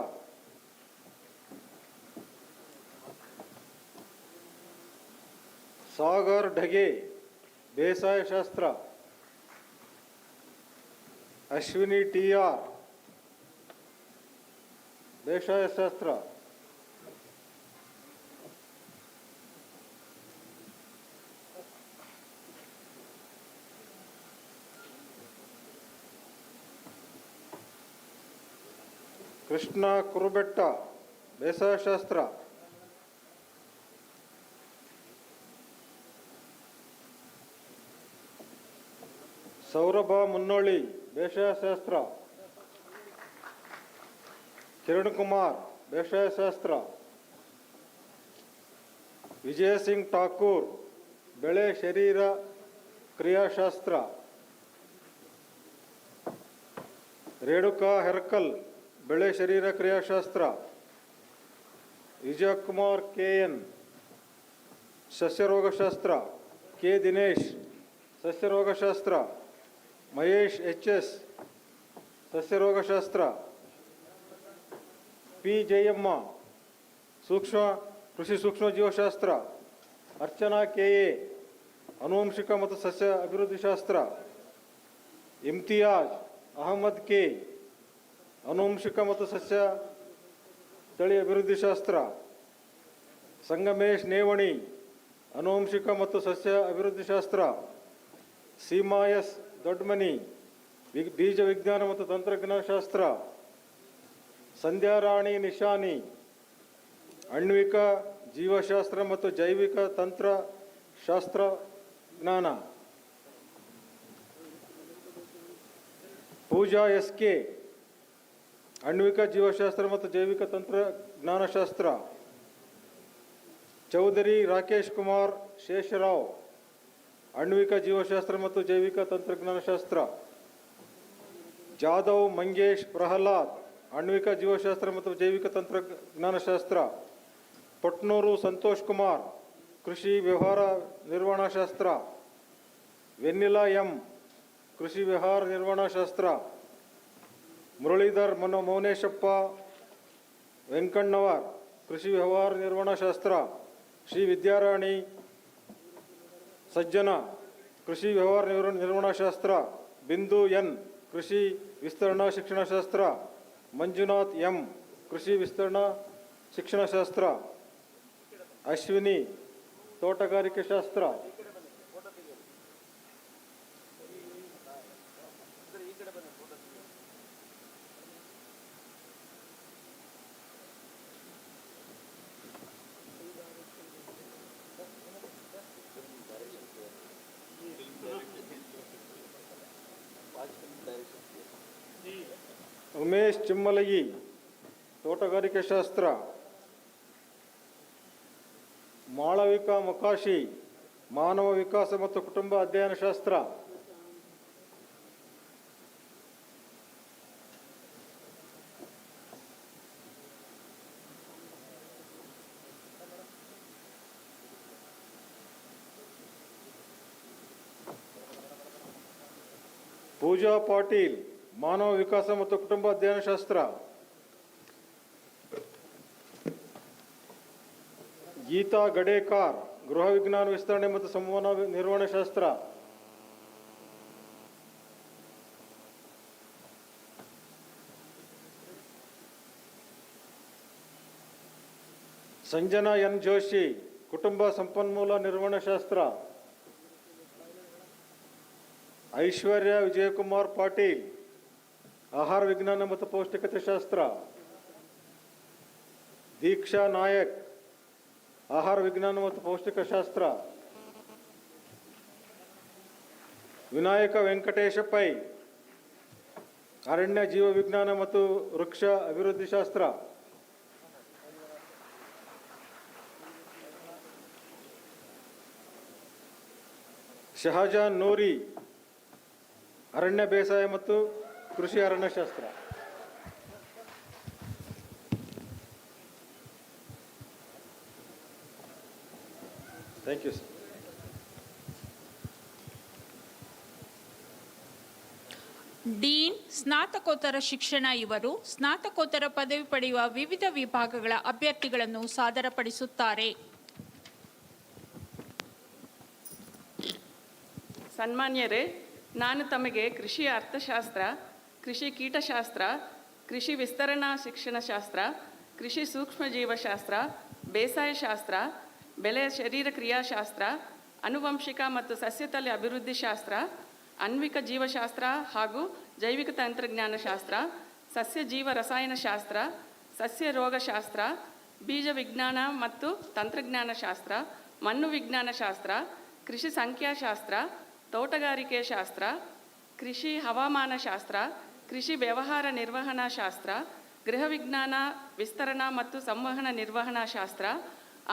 ಸಾಗರ್ ಢಗೆ, ಬೇಸಾಯ ಶಾಸ್ತ್ರ. Ashwini T R, ಬೇಸಾಯ ಶಾಸ್ತ್ರ. ಕೃಷ್ಣ ಕುರುಬೆಟ್ಟ, ಬೇಸಾಯ ಶಾಸ್ತ್ರ. ಸೌರಭ ಮುನ್ನೋಳಿ, ಬೇಸಾಯ ಶಾಸ್ತ್ರ. ಕಿರಣ್ ಕುಮಾರ್, ಬೇಸಾಯ ಶಾಸ್ತ್ರ. ವಿಜಯ ಸಿಂಗ್ ಠಾಕೂರ್, ಬೆಳೆ ಶರೀರ ಕ್ರಿಯಾಶಾಸ್ತ್ರ. ರೇಣುಕಾ ಹೆರ್ಕಲ್, ಬೆಳೆ ಶರೀರ ಕ್ರಿಯಾಶಾಸ್ತ್ರ. ವಿಜಯಕುಮಾರ್ ಕೆ ಎನ್, ಸಸ್ಯರೋಗಶಾಸ್ತ್ರ. ಕೆ ದಿನೇಶ್, ಸಸ್ಯರೋಗಶಾಸ್ತ್ರ. ಮಹೇಶ್ ಎಚ್ ಎಸ್, ಸಸ್ಯರೋಗಶಾಸ್ತ್ರ. ಪಿ ಜಯಮ್ಮ, ಕೃಷಿ ಸೂಕ್ಷ್ಮ ಜೀವಶಾಸ್ತ್ರ. ಅರ್ಚನಾ ಕೆ ಎ, ಆನುವಂಶಿಕ ಮತ್ತು ಸಸ್ಯ ಅಭಿವೃದ್ಧಿ ಶಾಸ್ತ್ರ. ಇಮ್ತಿಯಾಜ್ ಅಹಮದ್ ಕೆ, ಆನುವಂಶಿಕ ಮತ್ತು ಸಸ್ಯ ತಳಿ ಅಭಿವೃದ್ಧಿ ಶಾಸ್ತ್ರ. ಸಂಗಮೇಶ್ ನೇವಣಿ, ಆನುವಂಶಿಕ ಮತ್ತು ಸಸ್ಯ ಅಭಿವೃದ್ಧಿ ಶಾಸ್ತ್ರ. ಸೀಮಾ ಎಸ್ ದೊಡ್ಡಮನಿ, ಬೀಜ ವಿಜ್ಞಾನ ಮತ್ತು ತಂತ್ರಜ್ಞಾನ ಶಾಸ್ತ್ರ. ಸಂಧ್ಯಾರಾಣಿ ನಿಶಾನಿ, ಆಣ್ವಿಕ ಜೀವಶಾಸ್ತ್ರ ಮತ್ತು ಜೈವಿಕ ತಂತ್ರಶಾಸ್ತ್ರ ಜ್ಞಾನ. ಪೂಜಾ ಎಸ್ ಕೆ, ಆಣ್ವಿಕ ಜೀವಶಾಸ್ತ್ರ ಮತ್ತು ಜೈವಿಕ ತಂತ್ರಜ್ಞಾನಶಾಸ್ತ್ರ. ಚೌಧರಿ ರಾಕೇಶ್ ಕುಮಾರ್ ಶೇಷರಾವ್, ಆಣ್ವಿಕ ಜೀವಶಾಸ್ತ್ರ ಮತ್ತು ಜೈವಿಕ ತಂತ್ರಜ್ಞಾನಶಾಸ್ತ್ರ. ಜಾಧವ್ ಮಂಗೇಶ್ ಪ್ರಹ್ಲಾದ್, ಆಣ್ವಿಕ ಜೀವಶಾಸ್ತ್ರ ಮತ್ತು ಜೈವಿಕ ತಂತ್ರಜ್ಞಾನಶಾಸ್ತ್ರ. ಪಟ್ನೂರು ಸಂತೋಷ್ ಕುಮಾರ್, ಕೃಷಿ ವ್ಯವಹಾರ ನಿರ್ವಹಣಾಶಾಸ್ತ್ರ. ವೆನ್ನಿಲಾ ಎಂ, ಕೃಷಿ ವ್ಯವಹಾರ ನಿರ್ವಹಣಾಶಾಸ್ತ್ರ. ಮುರಳೀಧರ್ ಮೌನೇಶಪ್ಪ ವೆಂಕಣ್ಣವರ್, ಕೃಷಿ ವ್ಯವಹಾರ ನಿರ್ವಹಣಾಶಾಸ್ತ್ರ. ಶ್ರೀ ವಿದ್ಯಾರಾಣಿ ಸಜ್ಜನ, ಕೃಷಿ ವ್ಯವಹಾರ ನಿರ್ವಹಣಾಶಾಸ್ತ್ರ. ಬಿಂದು ಎನ್, ಕೃಷಿ ವಿಸ್ತರಣಾ ಶಿಕ್ಷಣಶಾಸ್ತ್ರ. ಮಂಜುನಾಥ್ ಎಂ, ಕೃಷಿ ವಿಸ್ತರಣಾ ಶಿಕ್ಷಣಶಾಸ್ತ್ರ. ಅಶ್ವಿನಿ, ತೋಟಗಾರಿಕೆ ಶಾಸ್ತ್ರ. ಉಮೇಶ್ ಚಿಮ್ಮಲಗಿ, ತೋಟಗಾರಿಕೆ ಶಾಸ್ತ್ರ. ಮಾಳವಿಕಾ ಮೊಕಾಶಿ, ಮಾನವ ವಿಕಾಸ ಮತ್ತು ಕುಟುಂಬ ಅಧ್ಯಯನ ಶಾಸ್ತ್ರ. ಪೂಜಾ ಪಾಟೀಲ್, ಮಾನವ ವಿಕಾಸ ಮತ್ತು ಕುಟುಂಬ ಅಧ್ಯಯನ ಶಾಸ್ತ್ರ. ಗೀತಾ ಗಡೇಕಾರ್, ಗೃಹ ವಿಜ್ಞಾನ ವಿಸ್ತರಣೆ ಮತ್ತು ಸಂವಹನ ನಿರ್ವಹಣಾ ಶಾಸ್ತ್ರ. ಸಂಜನಾ ಎನ್ ಜೋಶಿ, ಕುಟುಂಬ ಸಂಪನ್ಮೂಲ ನಿರ್ವಹಣಾ ಶಾಸ್ತ್ರ. ಐಶ್ವರ್ಯ ವಿಜಯಕುಮಾರ್ ಪಾಟೀಲ್, ಆಹಾರ ವಿಜ್ಞಾನ ಮತ್ತು ಪೌಷ್ಟಿಕತೆ ಶಾಸ್ತ್ರ. ದೀಕ್ಷಾ ನಾಯಕ್, ಆಹಾರ ವಿಜ್ಞಾನ ಮತ್ತು ಪೌಷ್ಟಿಕ ಶಾಸ್ತ್ರ. ವಿನಾಯಕ ವೆಂಕಟೇಶ ಪೈ, ಅರಣ್ಯ ಜೀವ ವಿಜ್ಞಾನ ಮತ್ತು ವೃಕ್ಷ ಅಭಿವೃದ್ಧಿ ಶಾಸ್ತ್ರ. ಶಹಜಾನ್ ನೂರಿ, ಅರಣ್ಯ ಬೇಸಾಯ ಮತ್ತು ಕೃಷಿ ಅರಣ್ಯಶಾಸ್ತ್ರ. Thank you sir. ಡೀನ್ ಸ್ನಾತಕೋತ್ತರ ಶಿಕ್ಷಣ ಇವರು ಸ್ನಾತಕೋತ್ತರ ಪದವಿ ಪಡೆಯುವ ವಿವಿಧ ವಿಭಾಗಗಳ ಅಭ್ಯರ್ಥಿಗಳನ್ನು ಸಾದರಪಡಿಸುತ್ತಾರೆ. ಸನ್ಮಾನ್ಯರೇ, ನಾನು ತಮಗೆ ಕೃಷಿ ಅರ್ಥಶಾಸ್ತ್ರ, ಕೃಷಿ ಕೀಟಶಾಸ್ತ್ರ, ಕೃಷಿ ವಿಸ್ತರಣಾ ಶಿಕ್ಷಣಶಾಸ್ತ್ರ, ಕೃಷಿ ಸೂಕ್ಷ್ಮ ಜೀವಶಾಸ್ತ್ರ, ಬೇಸಾಯ ಶಾಸ್ತ್ರ, ಬೆಳೆ ಶರೀರ ಕ್ರಿಯಾಶಾಸ್ತ್ರ, ಆನುವಂಶಿಕ ಮತ್ತು ಸಸ್ಯತಳಿ ಅಭಿವೃದ್ಧಿ ಶಾಸ್ತ್ರ, ಅನ್ವಿಕ ಜೀವಶಾಸ್ತ್ರ ಹಾಗೂ ಜೈವಿಕ ತಂತ್ರಜ್ಞಾನ ಶಾಸ್ತ್ರ, ಸಸ್ಯ ಜೀವ ರಸಾಯನಶಾಸ್ತ್ರ, ಸಸ್ಯ ರೋಗಶಾಸ್ತ್ರ, ಬೀಜ ವಿಜ್ಞಾನ ಮತ್ತು ತಂತ್ರಜ್ಞಾನ ಶಾಸ್ತ್ರ, ಮಣ್ಣು ವಿಜ್ಞಾನ ಶಾಸ್ತ್ರ, ಕೃಷಿ ಸಂಖ್ಯಾಶಾಸ್ತ್ರ, ತೋಟಗಾರಿಕೆ ಶಾಸ್ತ್ರ, ಕೃಷಿ ಹವಾಮಾನ ಶಾಸ್ತ್ರ, ಕೃಷಿ ವ್ಯವಹಾರ ನಿರ್ವಹಣಾ ಶಾಸ್ತ್ರ, ಗೃಹ ವಿಜ್ಞಾನ ವಿಸ್ತರಣಾ ಮತ್ತು ಸಂವಹನ ನಿರ್ವಹಣಾ ಶಾಸ್ತ್ರ,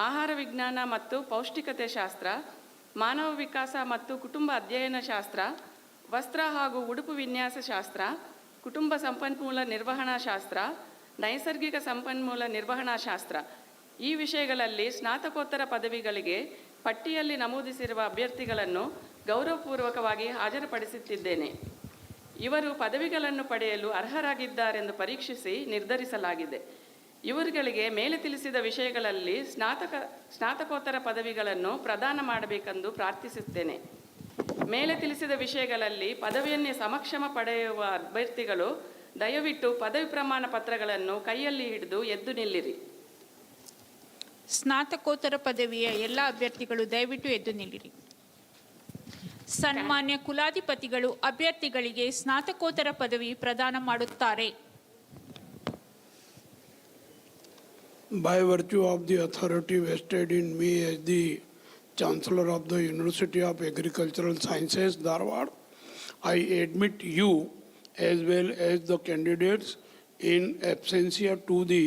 ಆಹಾರ ವಿಜ್ಞಾನ ಮತ್ತು ಪೌಷ್ಟಿಕತೆ ಶಾಸ್ತ್ರ, ಮಾನವ ವಿಕಾಸ ಮತ್ತು ಕುಟುಂಬ ಅಧ್ಯಯನ ಶಾಸ್ತ್ರ, ವಸ್ತ್ರ ಹಾಗೂ ಉಡುಪು ವಿನ್ಯಾಸ ಶಾಸ್ತ್ರ, ಕುಟುಂಬ ಸಂಪನ್ಮೂಲ ನಿರ್ವಹಣಾ ಶಾಸ್ತ್ರ, ನೈಸರ್ಗಿಕ ಸಂಪನ್ಮೂಲ ನಿರ್ವಹಣಾ ಶಾಸ್ತ್ರ ಈ ವಿಷಯಗಳಲ್ಲಿ ಸ್ನಾತಕೋತ್ತರ ಪದವಿಗಳಿಗೆ ಪಟ್ಟಿಯಲ್ಲಿ ನಮೂದಿಸಿರುವ ಅಭ್ಯರ್ಥಿಗಳನ್ನು ಗೌರವಪೂರ್ವಕವಾಗಿ ಹಾಜರುಪಡಿಸುತ್ತಿದ್ದೇನೆ. ಇವರು ಪದವಿಗಳನ್ನು ಪಡೆಯಲು ಅರ್ಹರಾಗಿದ್ದಾರೆಂದು ಪರೀಕ್ಷಿಸಿ ನಿರ್ಧರಿಸಲಾಗಿದೆ. ಇವರುಗಳಿಗೆ ಮೇಲೆ ತಿಳಿಸಿದ ವಿಷಯಗಳಲ್ಲಿ ಸ್ನಾತಕೋತ್ತರ ಪದವಿಗಳನ್ನು ಪ್ರದಾನ ಮಾಡಬೇಕೆಂದು ಪ್ರಾರ್ಥಿಸುತ್ತೇನೆ. ಮೇಲೆ ತಿಳಿಸಿದ ವಿಷಯಗಳಲ್ಲಿ ಪದವಿಯನ್ನೇ ಸಮಕ್ಷಮ ಪಡೆಯುವ ಅಭ್ಯರ್ಥಿಗಳು ದಯವಿಟ್ಟು ಪದವಿ ಪ್ರಮಾಣ ಪತ್ರಗಳನ್ನು ಕೈಯಲ್ಲಿ ಹಿಡಿದು ಎದ್ದು ನಿಲ್ಲಿರಿ. ಸ್ನಾತಕೋತ್ತರ ಪದವಿಯ ಎಲ್ಲ ಅಭ್ಯರ್ಥಿಗಳು ದಯವಿಟ್ಟು ಎದ್ದು ನಿಲ್ಲಿರಿ. ಸನ್ಮಾನ್ಯ ಕುಲಾಧಿಪತಿಗಳು ಅಭ್ಯರ್ಥಿಗಳಿಗೆ ಸ್ನಾತಕೋತ್ತರ ಪದವಿ ಪ್ರದಾನ ಮಾಡುತ್ತಾರೆ. By virtue of the authority vested in me as the Chancellor of the University of Agricultural Sciences, Dharwad, I admit you as well as the candidates in absentia to the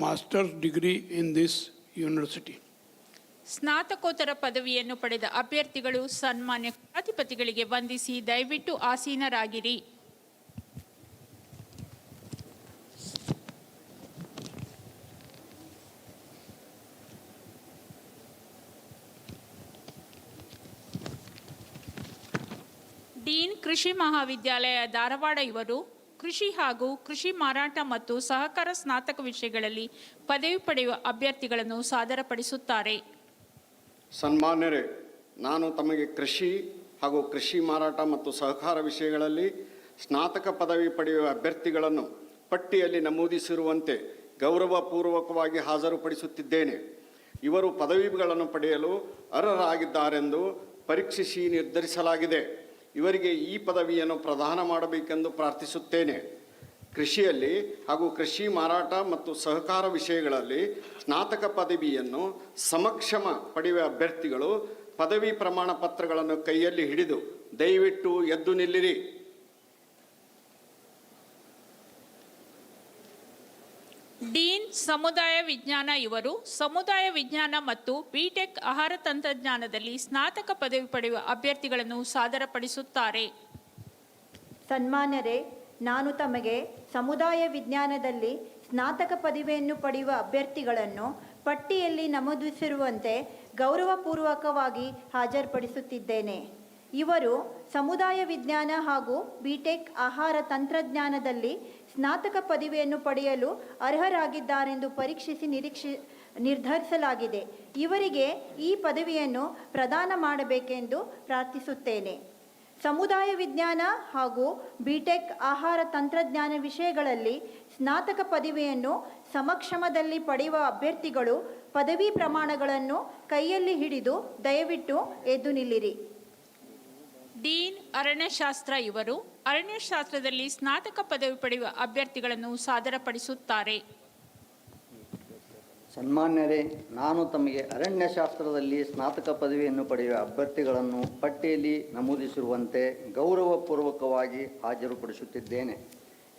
master's degree in this university. ಸ್ನಾತಕೋತ್ತರ ಪದವಿಯನ್ನು ಪಡೆದ ಅಭ್ಯರ್ಥಿಗಳು ಸನ್ಮಾನ್ಯ ಕುಲಾಧಿಪತಿಗಳಿಗೆ ವಂದಿಸಿ ದಯವಿಟ್ಟು ಆಸೀನರಾಗಿರಿ. Dean ಕೃಷಿ ಮಹಾವಿದ್ಯಾಲಯ ಧಾರವಾಡ ಇವರು ಕೃಷಿ ಹಾಗೂ ಕೃಷಿ ಮಾರಾಟ ಮತ್ತು ಸಹಕಾರ ಸ್ನಾತಕ ವಿಷಯಗಳಲ್ಲಿ ಪದವಿ ಪಡೆಯುವ ಅಭ್ಯರ್ಥಿಗಳನ್ನು ಸಾದರಪಡಿಸುತ್ತಾರೆ. ಸನ್ಮಾನ್ಯರೇ, ನಾನು ತಮಗೆ ಕೃಷಿ ಹಾಗೂ ಕೃಷಿ ಮಾರಾಟ ಮತ್ತು ಸಹಕಾರ ವಿಷಯಗಳಲ್ಲಿ ಸ್ನಾತಕ ಪದವಿ ಪಡೆಯುವ ಅಭ್ಯರ್ಥಿಗಳನ್ನು ಪಟ್ಟಿಯಲ್ಲಿ ನಮೂದಿಸಿರುವಂತೆ ಗೌರವಪೂರ್ವಕವಾಗಿ ಹಾಜರುಪಡಿಸುತ್ತಿದ್ದೇನೆ. ಇವರು ಪದವಿಗಳನ್ನು ಪಡೆಯಲು ಅರ್ಹರಾಗಿದ್ದಾರೆಂದು ಪರೀಕ್ಷಿಸಿ ನಿರ್ಧರಿಸಲಾಗಿದೆ. ಇವರಿಗೆ ಈ ಪದವಿಯನ್ನು ಪ್ರದಾನ ಮಾಡಬೇಕೆಂದು ಪ್ರಾರ್ಥಿಸುತ್ತೇನೆ. ಕೃಷಿಯಲ್ಲಿ ಹಾಗೂ ಕೃಷಿ ಮಾರಾಟ ಮತ್ತು ಸಹಕಾರ ವಿಷಯಗಳಲ್ಲಿ ಸ್ನಾತಕ ಪದವಿಯನ್ನು ಸಮಕ್ಷಮ ಪಡೆಯುವ ಅಭ್ಯರ್ಥಿಗಳು ಪದವಿ ಪ್ರಮಾಣ ಪತ್ರಗಳನ್ನು ಕೈಯಲ್ಲಿ ಹಿಡಿದು ದಯವಿಟ್ಟು ಎದ್ದು ನಿಲ್ಲಿರಿ. ಡೀನ್ ಸಮುದಾಯ ವಿಜ್ಞಾನ ಇವರು ಸಮುದಾಯ ವಿಜ್ಞಾನ ಮತ್ತು ಬಿಟೆಕ್ ಆಹಾರ ತಂತ್ರಜ್ಞಾನದಲ್ಲಿ ಸ್ನಾತಕ ಪದವಿ ಪಡೆಯುವ ಅಭ್ಯರ್ಥಿಗಳನ್ನು ಸಾದರಪಡಿಸುತ್ತಾರೆ. ಸನ್ಮಾನ್ಯರೇ, ನಾನು ತಮಗೆ ಸಮುದಾಯ ವಿಜ್ಞಾನದಲ್ಲಿ ಸ್ನಾತಕ ಪದವಿಯನ್ನು ಪಡೆಯುವ ಅಭ್ಯರ್ಥಿಗಳನ್ನು ಪಟ್ಟಿಯಲ್ಲಿ ನಮೂದಿಸಿರುವಂತೆ ಗೌರವಪೂರ್ವಕವಾಗಿ ಹಾಜರುಪಡಿಸುತ್ತಿದ್ದೇನೆ. ಇವರು ಸಮುದಾಯ ವಿಜ್ಞಾನ ಹಾಗೂ ಬಿಟೆಕ್ ಆಹಾರ ತಂತ್ರಜ್ಞಾನದಲ್ಲಿ ಸ್ನಾತಕ ಪದವಿಯನ್ನು ಪಡೆಯಲು ಅರ್ಹರಾಗಿದ್ದಾರೆಂದು ಪರೀಕ್ಷಿಸಿ ನಿರ್ಧರಿಸಲಾಗಿದೆ. ಇವರಿಗೆ ಈ ಪದವಿಯನ್ನು ಪ್ರದಾನ ಮಾಡಬೇಕೆಂದು ಪ್ರಾರ್ಥಿಸುತ್ತೇನೆ. ಸಮುದಾಯ ವಿಜ್ಞಾನ ಹಾಗೂ ಬಿಟೆಕ್ ಆಹಾರ ತಂತ್ರಜ್ಞಾನ ವಿಷಯಗಳಲ್ಲಿ ಸ್ನಾತಕ ಪದವಿಯನ್ನು ಸಮಕ್ಷಮದಲ್ಲಿ ಪಡೆಯುವ ಅಭ್ಯರ್ಥಿಗಳು ಪದವಿ ಪ್ರಮಾಣಗಳನ್ನು ಕೈಯಲ್ಲಿ ಹಿಡಿದು ದಯವಿಟ್ಟು ಎದ್ದು ನಿಲ್ಲಿರಿ. ಡೀನ್ ಅರಣ್ಯಶಾಸ್ತ್ರ ಇವರು ಅರಣ್ಯಶಾಸ್ತ್ರದಲ್ಲಿ ಸ್ನಾತಕ ಪದವಿ ಪಡೆಯುವ ಅಭ್ಯರ್ಥಿಗಳನ್ನು ಸಾದರಪಡಿಸುತ್ತಾರೆ. ಸನ್ಮಾನ್ಯರೇ, ನಾನು ತಮಗೆ ಅರಣ್ಯಶಾಸ್ತ್ರದಲ್ಲಿ ಸ್ನಾತಕ ಪದವಿಯನ್ನು ಪಡೆಯುವ ಅಭ್ಯರ್ಥಿಗಳನ್ನು ಪಟ್ಟಿಯಲ್ಲಿ ನಮೂದಿಸಿರುವಂತೆ ಗೌರವಪೂರ್ವಕವಾಗಿ ಹಾಜರುಪಡಿಸುತ್ತಿದ್ದೇನೆ.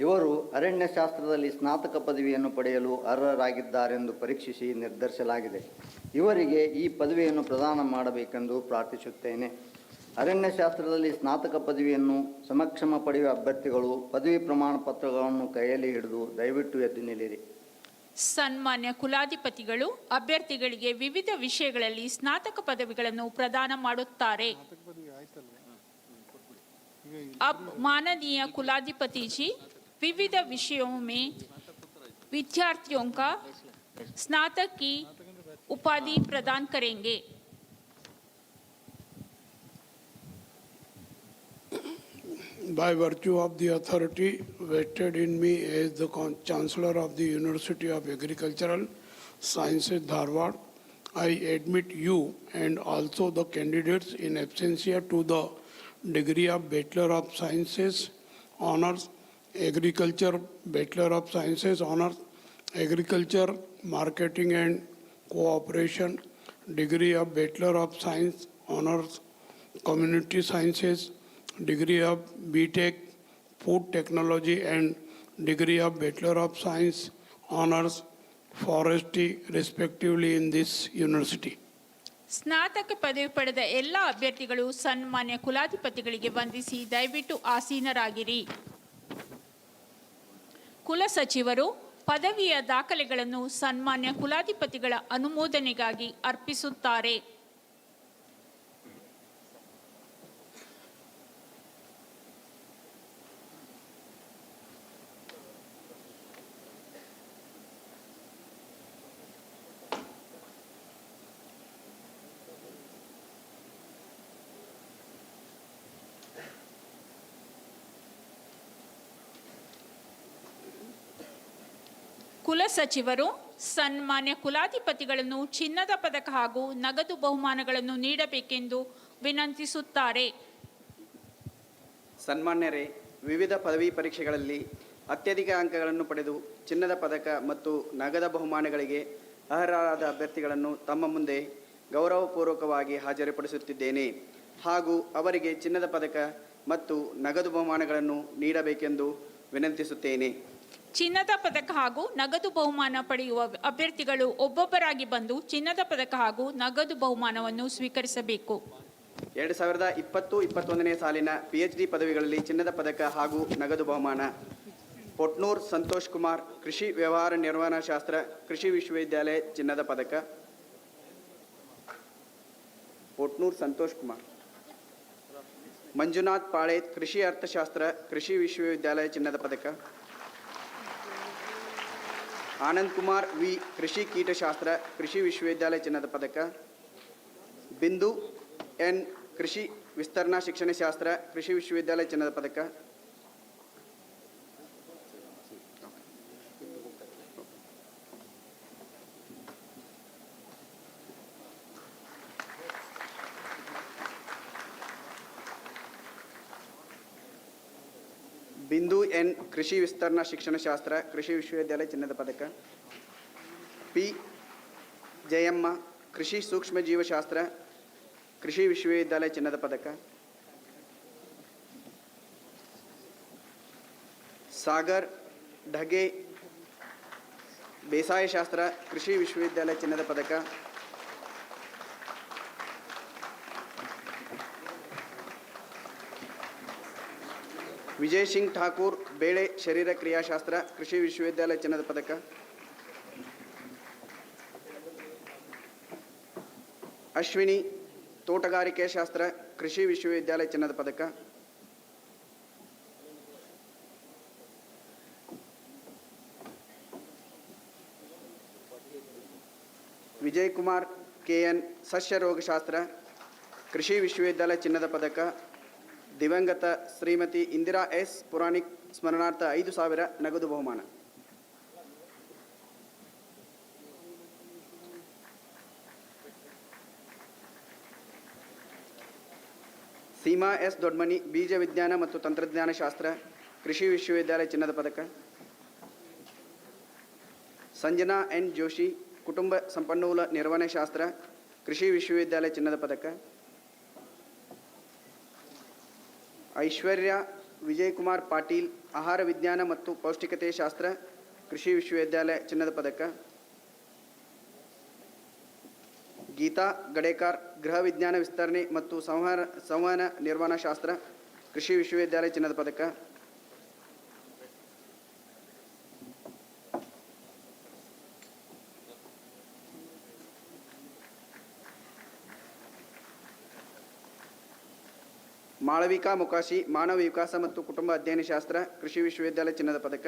ಇವರು ಅರಣ್ಯಶಾಸ್ತ್ರದಲ್ಲಿ ಸ್ನಾತಕ ಪದವಿಯನ್ನು ಪಡೆಯಲು ಅರ್ಹರಾಗಿದ್ದಾರೆಂದು ಪರೀಕ್ಷಿಸಿ ನಿರ್ಧರಿಸಲಾಗಿದೆ. ಇವರಿಗೆ ಈ ಪದವಿಯನ್ನು ಪ್ರದಾನ ಮಾಡಬೇಕೆಂದು ಪ್ರಾರ್ಥಿಸುತ್ತೇನೆ. ಅರಣ್ಯಶಾಸ್ತ್ರದಲ್ಲಿ ಸ್ನಾತಕ ಪದವಿಯನ್ನು ಸಮಕ್ಷಮ ಪಡೆಯುವ ಅಭ್ಯರ್ಥಿಗಳು ಪದವಿ ಪ್ರಮಾಣ ಪತ್ರಗಳನ್ನು ಕೈಯಲ್ಲಿ ಹಿಡಿದು ದಯವಿಟ್ಟು ಎದ್ದು ನಿಲ್ಲಿರಿ. ಸನ್ಮಾನ್ಯ ಕುಲಾಧಿಪತಿಗಳು ಅಭ್ಯರ್ಥಿಗಳಿಗೆ ವಿವಿಧ ವಿಷಯಗಳಲ್ಲಿ ಸ್ನಾತಕ ಪದವಿಗಳನ್ನು ಪ್ರದಾನ ಮಾಡುತ್ತಾರೆ. अब माननीय कुलाधिपति जी विविध विषयों में विद्यार्थियों का स्नातक की उपाधि प्रदान करेंगे. By virtue of the authority vested in me as the chancellor of the University of Agricultural Sciences, Dharwad, I admit you and also the candidates in absentia to the degree of Bachelor of Sciences Honors, Agriculture, Bachelor of Sciences Honors, Agriculture, Marketing and Cooperation, degree of Bachelor of Science Honors, Community Sciences, degree of BTech, Food Technology and degree of Bachelor of Science Honors, Forestry, respectively in this university. ಸ್ನಾತಕ ಪದವಿ ಪಡೆದ ಎಲ್ಲ ಅಭ್ಯರ್ಥಿಗಳು ಸನ್ಮಾನ್ಯ ಕುಲಾಧಿಪತಿಗಳಿಗೆ ವಂದಿಸಿ ದಯವಿಟ್ಟು ಆಸೀನರಾಗಿರಿ. ಕುಲಸಚಿವರು ಪದವಿಯ ದಾಖಲೆಗಳನ್ನು ಸನ್ಮಾನ್ಯ ಕುಲಾಧಿಪತಿಗಳ ಅನುಮೋದನೆಗಾಗಿ ಅರ್ಪಿಸುತ್ತಾರೆ. ಕುಲಸಚಿವರು ಸನ್ಮಾನ್ಯ ಕುಲಾಧಿಪತಿಗಳನ್ನು ಚಿನ್ನದ ಪದಕ ಹಾಗೂ ನಗದು ಬಹುಮಾನಗಳನ್ನು ನೀಡಬೇಕೆಂದು ವಿನಂತಿಸುತ್ತಾರೆ. ಸನ್ಮಾನ್ಯರೇ, ವಿವಿಧ ಪದವಿ ಪರೀಕ್ಷೆಗಳಲ್ಲಿ ಅತ್ಯಧಿಕ ಅಂಕಗಳನ್ನು ಪಡೆದು ಚಿನ್ನದ ಪದಕ ಮತ್ತು ನಗದ ಬಹುಮಾನಗಳಿಗೆ ಅರ್ಹರಾದ ಅಭ್ಯರ್ಥಿಗಳನ್ನು ತಮ್ಮ ಮುಂದೆ ಗೌರವಪೂರ್ವಕವಾಗಿ ಹಾಜರುಪಡಿಸುತ್ತಿದ್ದೇನೆ ಹಾಗೂ ಅವರಿಗೆ ಚಿನ್ನದ ಪದಕ ಮತ್ತು ನಗದು ಬಹುಮಾನಗಳನ್ನು ನೀಡಬೇಕೆಂದು ವಿನಂತಿಸುತ್ತೇನೆ. ಚಿನ್ನದ ಪದಕ ಹಾಗೂ ನಗದು ಬಹುಮಾನ ಪಡೆಯುವ ಅಭ್ಯರ್ಥಿಗಳು ಒಬ್ಬೊಬ್ಬರಾಗಿ ಬಂದು ಚಿನ್ನದ ಪದಕ ಹಾಗೂ ನಗದು ಬಹುಮಾನವನ್ನು ಸ್ವೀಕರಿಸಬೇಕು. 2020-21ನೇ ಸಾಲಿನ PhD ಪದವಿಗಳಲ್ಲಿ ಚಿನ್ನದ ಪದಕ ಹಾಗೂ ನಗದು ಬಹುಮಾನ: ಪೊಟ್ನೂರ್ ಸಂತೋಷ್ ಕುಮಾರ್, ಕೃಷಿ ವ್ಯವಹಾರ ನಿರ್ವಹಣಾ ಶಾಸ್ತ್ರ, ಕೃಷಿ ವಿಶ್ವವಿದ್ಯಾಲಯ, ಚಿನ್ನದ ಪದಕ. ಪೊಟ್ನೂರ್ ಸಂತೋಷ್ ಕುಮಾರ್. ಮಂಜುನಾಥ್ ಪಾಳೆ, ಕೃಷಿ ಅರ್ಥಶಾಸ್ತ್ರ, ಕೃಷಿ ವಿಶ್ವವಿದ್ಯಾಲಯ, ಚಿನ್ನದ ಪದಕ. ಆನಂದ್ ಕುಮಾರ್ ವಿ, ಕೃಷಿ ಕೀಟಶಾಸ್ತ್ರ, ಕೃಷಿ ವಿಶ್ವವಿದ್ಯಾಲಯ, ಚಿನ್ನದ ಪದಕ. ಬಿಂದು ಎನ್, ಕೃಷಿ ವಿಸ್ತರಣಾ ಶಿಕ್ಷಣಶಾಸ್ತ್ರ, ಕೃಷಿ ವಿಶ್ವವಿದ್ಯಾಲಯ, ಚಿನ್ನದ ಪದಕ. ಬಿಂದು ಎನ್, ಕೃಷಿ ವಿಸ್ತರಣಾ ಶಿಕ್ಷಣಶಾಸ್ತ್ರ, ಕೃಷಿ ವಿಶ್ವವಿದ್ಯಾಲಯ, ಚಿನ್ನದ ಪದಕ. ಪಿ ಜಯಮ್ಮ, ಕೃಷಿ ಸೂಕ್ಷ್ಮ ಜೀವಶಾಸ್ತ್ರ, ಕೃಷಿ ವಿಶ್ವವಿದ್ಯಾಲಯ, ಚಿನ್ನದ ಪದಕ. ಸಾಗರ್ ಢಗೆ, ಬೇಸಾಯ ಶಾಸ್ತ್ರ ಕೃಷಿ ವಿಶ್ವವಿದ್ಯಾಲಯ ಚಿನ್ನದ ಪದಕ. ವಿಜಯ್ ಸಿಂಗ್ ಠಾಕೂರ್ ಬೇಳೆ ಶರೀರ ಕ್ರಿಯಾಶಾಸ್ತ್ರ ಕೃಷಿ ವಿಶ್ವವಿದ್ಯಾಲಯ ಚಿನ್ನದ ಪದಕ. ಅಶ್ವಿನಿ ತೋಟಗಾರಿಕೆ ಶಾಸ್ತ್ರ ಕೃಷಿ ವಿಶ್ವವಿದ್ಯಾಲಯ ಚಿನ್ನದ ಪದಕ. ವಿಜಯ್ ಕುಮಾರ್ KN ಸಸ್ಯ ರೋಗಶಾಸ್ತ್ರ ಕೃಷಿ ವಿಶ್ವವಿದ್ಯಾಲಯ ಚಿನ್ನದ ಪದಕ. ದಿವಂಗತ ಶ್ರೀಮತಿ ಇಂದಿರಾ S ಪುರಾಣಿಕ್ ಸ್ಮರಣಾರ್ಥ 5,000 ನಗದು ಬಹುಮಾನ. ಸೀಮಾ S ದೊಡ್ಮನಿ ಬೀಜ ವಿಜ್ಞಾನ ಮತ್ತು ತಂತ್ರಜ್ಞಾನ ಶಾಸ್ತ್ರ ಕೃಷಿ ವಿಶ್ವವಿದ್ಯಾಲಯ ಚಿನ್ನದ ಪದಕ. ಸಂಜನಾ N ಜೋಶಿ ಕುಟುಂಬ ಸಂಪನ್ಮೂಲ ನಿರ್ವಹಣೆ ಶಾಸ್ತ್ರ ಕೃಷಿ ವಿಶ್ವವಿದ್ಯಾಲಯ ಚಿನ್ನದ ಪದಕ. ಐಶ್ವರ್ಯ ವಿಜಯ್ ಕುಮಾರ್ ಪಾಟೀಲ್ ಆಹಾರ ವಿಜ್ಞಾನ ಮತ್ತು ಪೌಷ್ಟಿಕತೆ ಶಾಸ್ತ್ರ ಕೃಷಿ ವಿಶ್ವವಿದ್ಯಾಲಯ ಚಿನ್ನದ ಪದಕ. ಗೀತಾ ಗಡೇಕರ್ ಗೃಹ ವಿಜ್ಞಾನ ವಿಸ್ತರಣೆ ಮತ್ತು ಸಂವಹನ ನಿರ್ವಹಣಾ ಶಾಸ್ತ್ರ ಕೃಷಿ ವಿಶ್ವವಿದ್ಯಾಲಯ ಚಿನ್ನದ ಪದಕ. ಮಾಳವಿಕಾ ಮೊಕಾಶಿ ಮಾನವ ವಿಕಾಸ ಮತ್ತು ಕುಟುಂಬ ಅಧ್ಯಯನ ಶಾಸ್ತ್ರ ಕೃಷಿ ವಿಶ್ವವಿದ್ಯಾಲಯ ಚಿನ್ನದ ಪದಕ.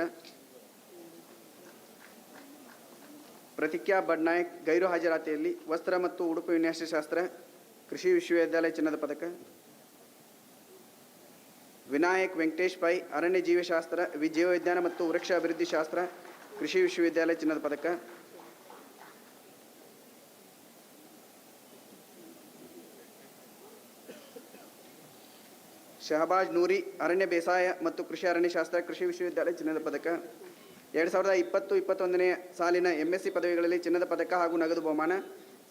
ಪ್ರತಿಜ್ಞಾ ಬಡ್ನಾಯಕ್ ಗೈರು ಹಾಜರಾತಿಯಲ್ಲಿ ವಸ್ತ್ರ ಮತ್ತು ಉಡುಪು ವಿನ್ಯಾಸ ಶಾಸ್ತ್ರ ಕೃಷಿ ವಿಶ್ವವಿದ್ಯಾಲಯ ಚಿನ್ನದ ಪದಕ. ವಿನಾಯಕ್ ವೆಂಕಟೇಶ್ ಪೈ ಅರಣ್ಯ ಜೀವಶಾಸ್ತ್ರ ಜೀವವಿಜ್ಞಾನ ಮತ್ತು ವೃಕ್ಷ ಅಭಿವೃದ್ಧಿ ಶಾಸ್ತ್ರ ಕೃಷಿ ವಿಶ್ವವಿದ್ಯಾಲಯ ಚಿನ್ನದ ಪದಕ. ಶಹಬಾಜ್ ನೂರಿ ಅರಣ್ಯ ಬೇಸಾಯ ಮತ್ತು ಕೃಷಿ ಅರಣ್ಯಶಾಸ್ತ್ರ ಕೃಷಿ ವಿಶ್ವವಿದ್ಯಾಲಯ ಚಿನ್ನದ ಪದಕ. 2020-21ನೇ ಸಾಲಿನ MSc ಪದವಿಗಳಲ್ಲಿ ಚಿನ್ನದ ಪದಕ ಹಾಗೂ ನಗದು ಬಹುಮಾನ.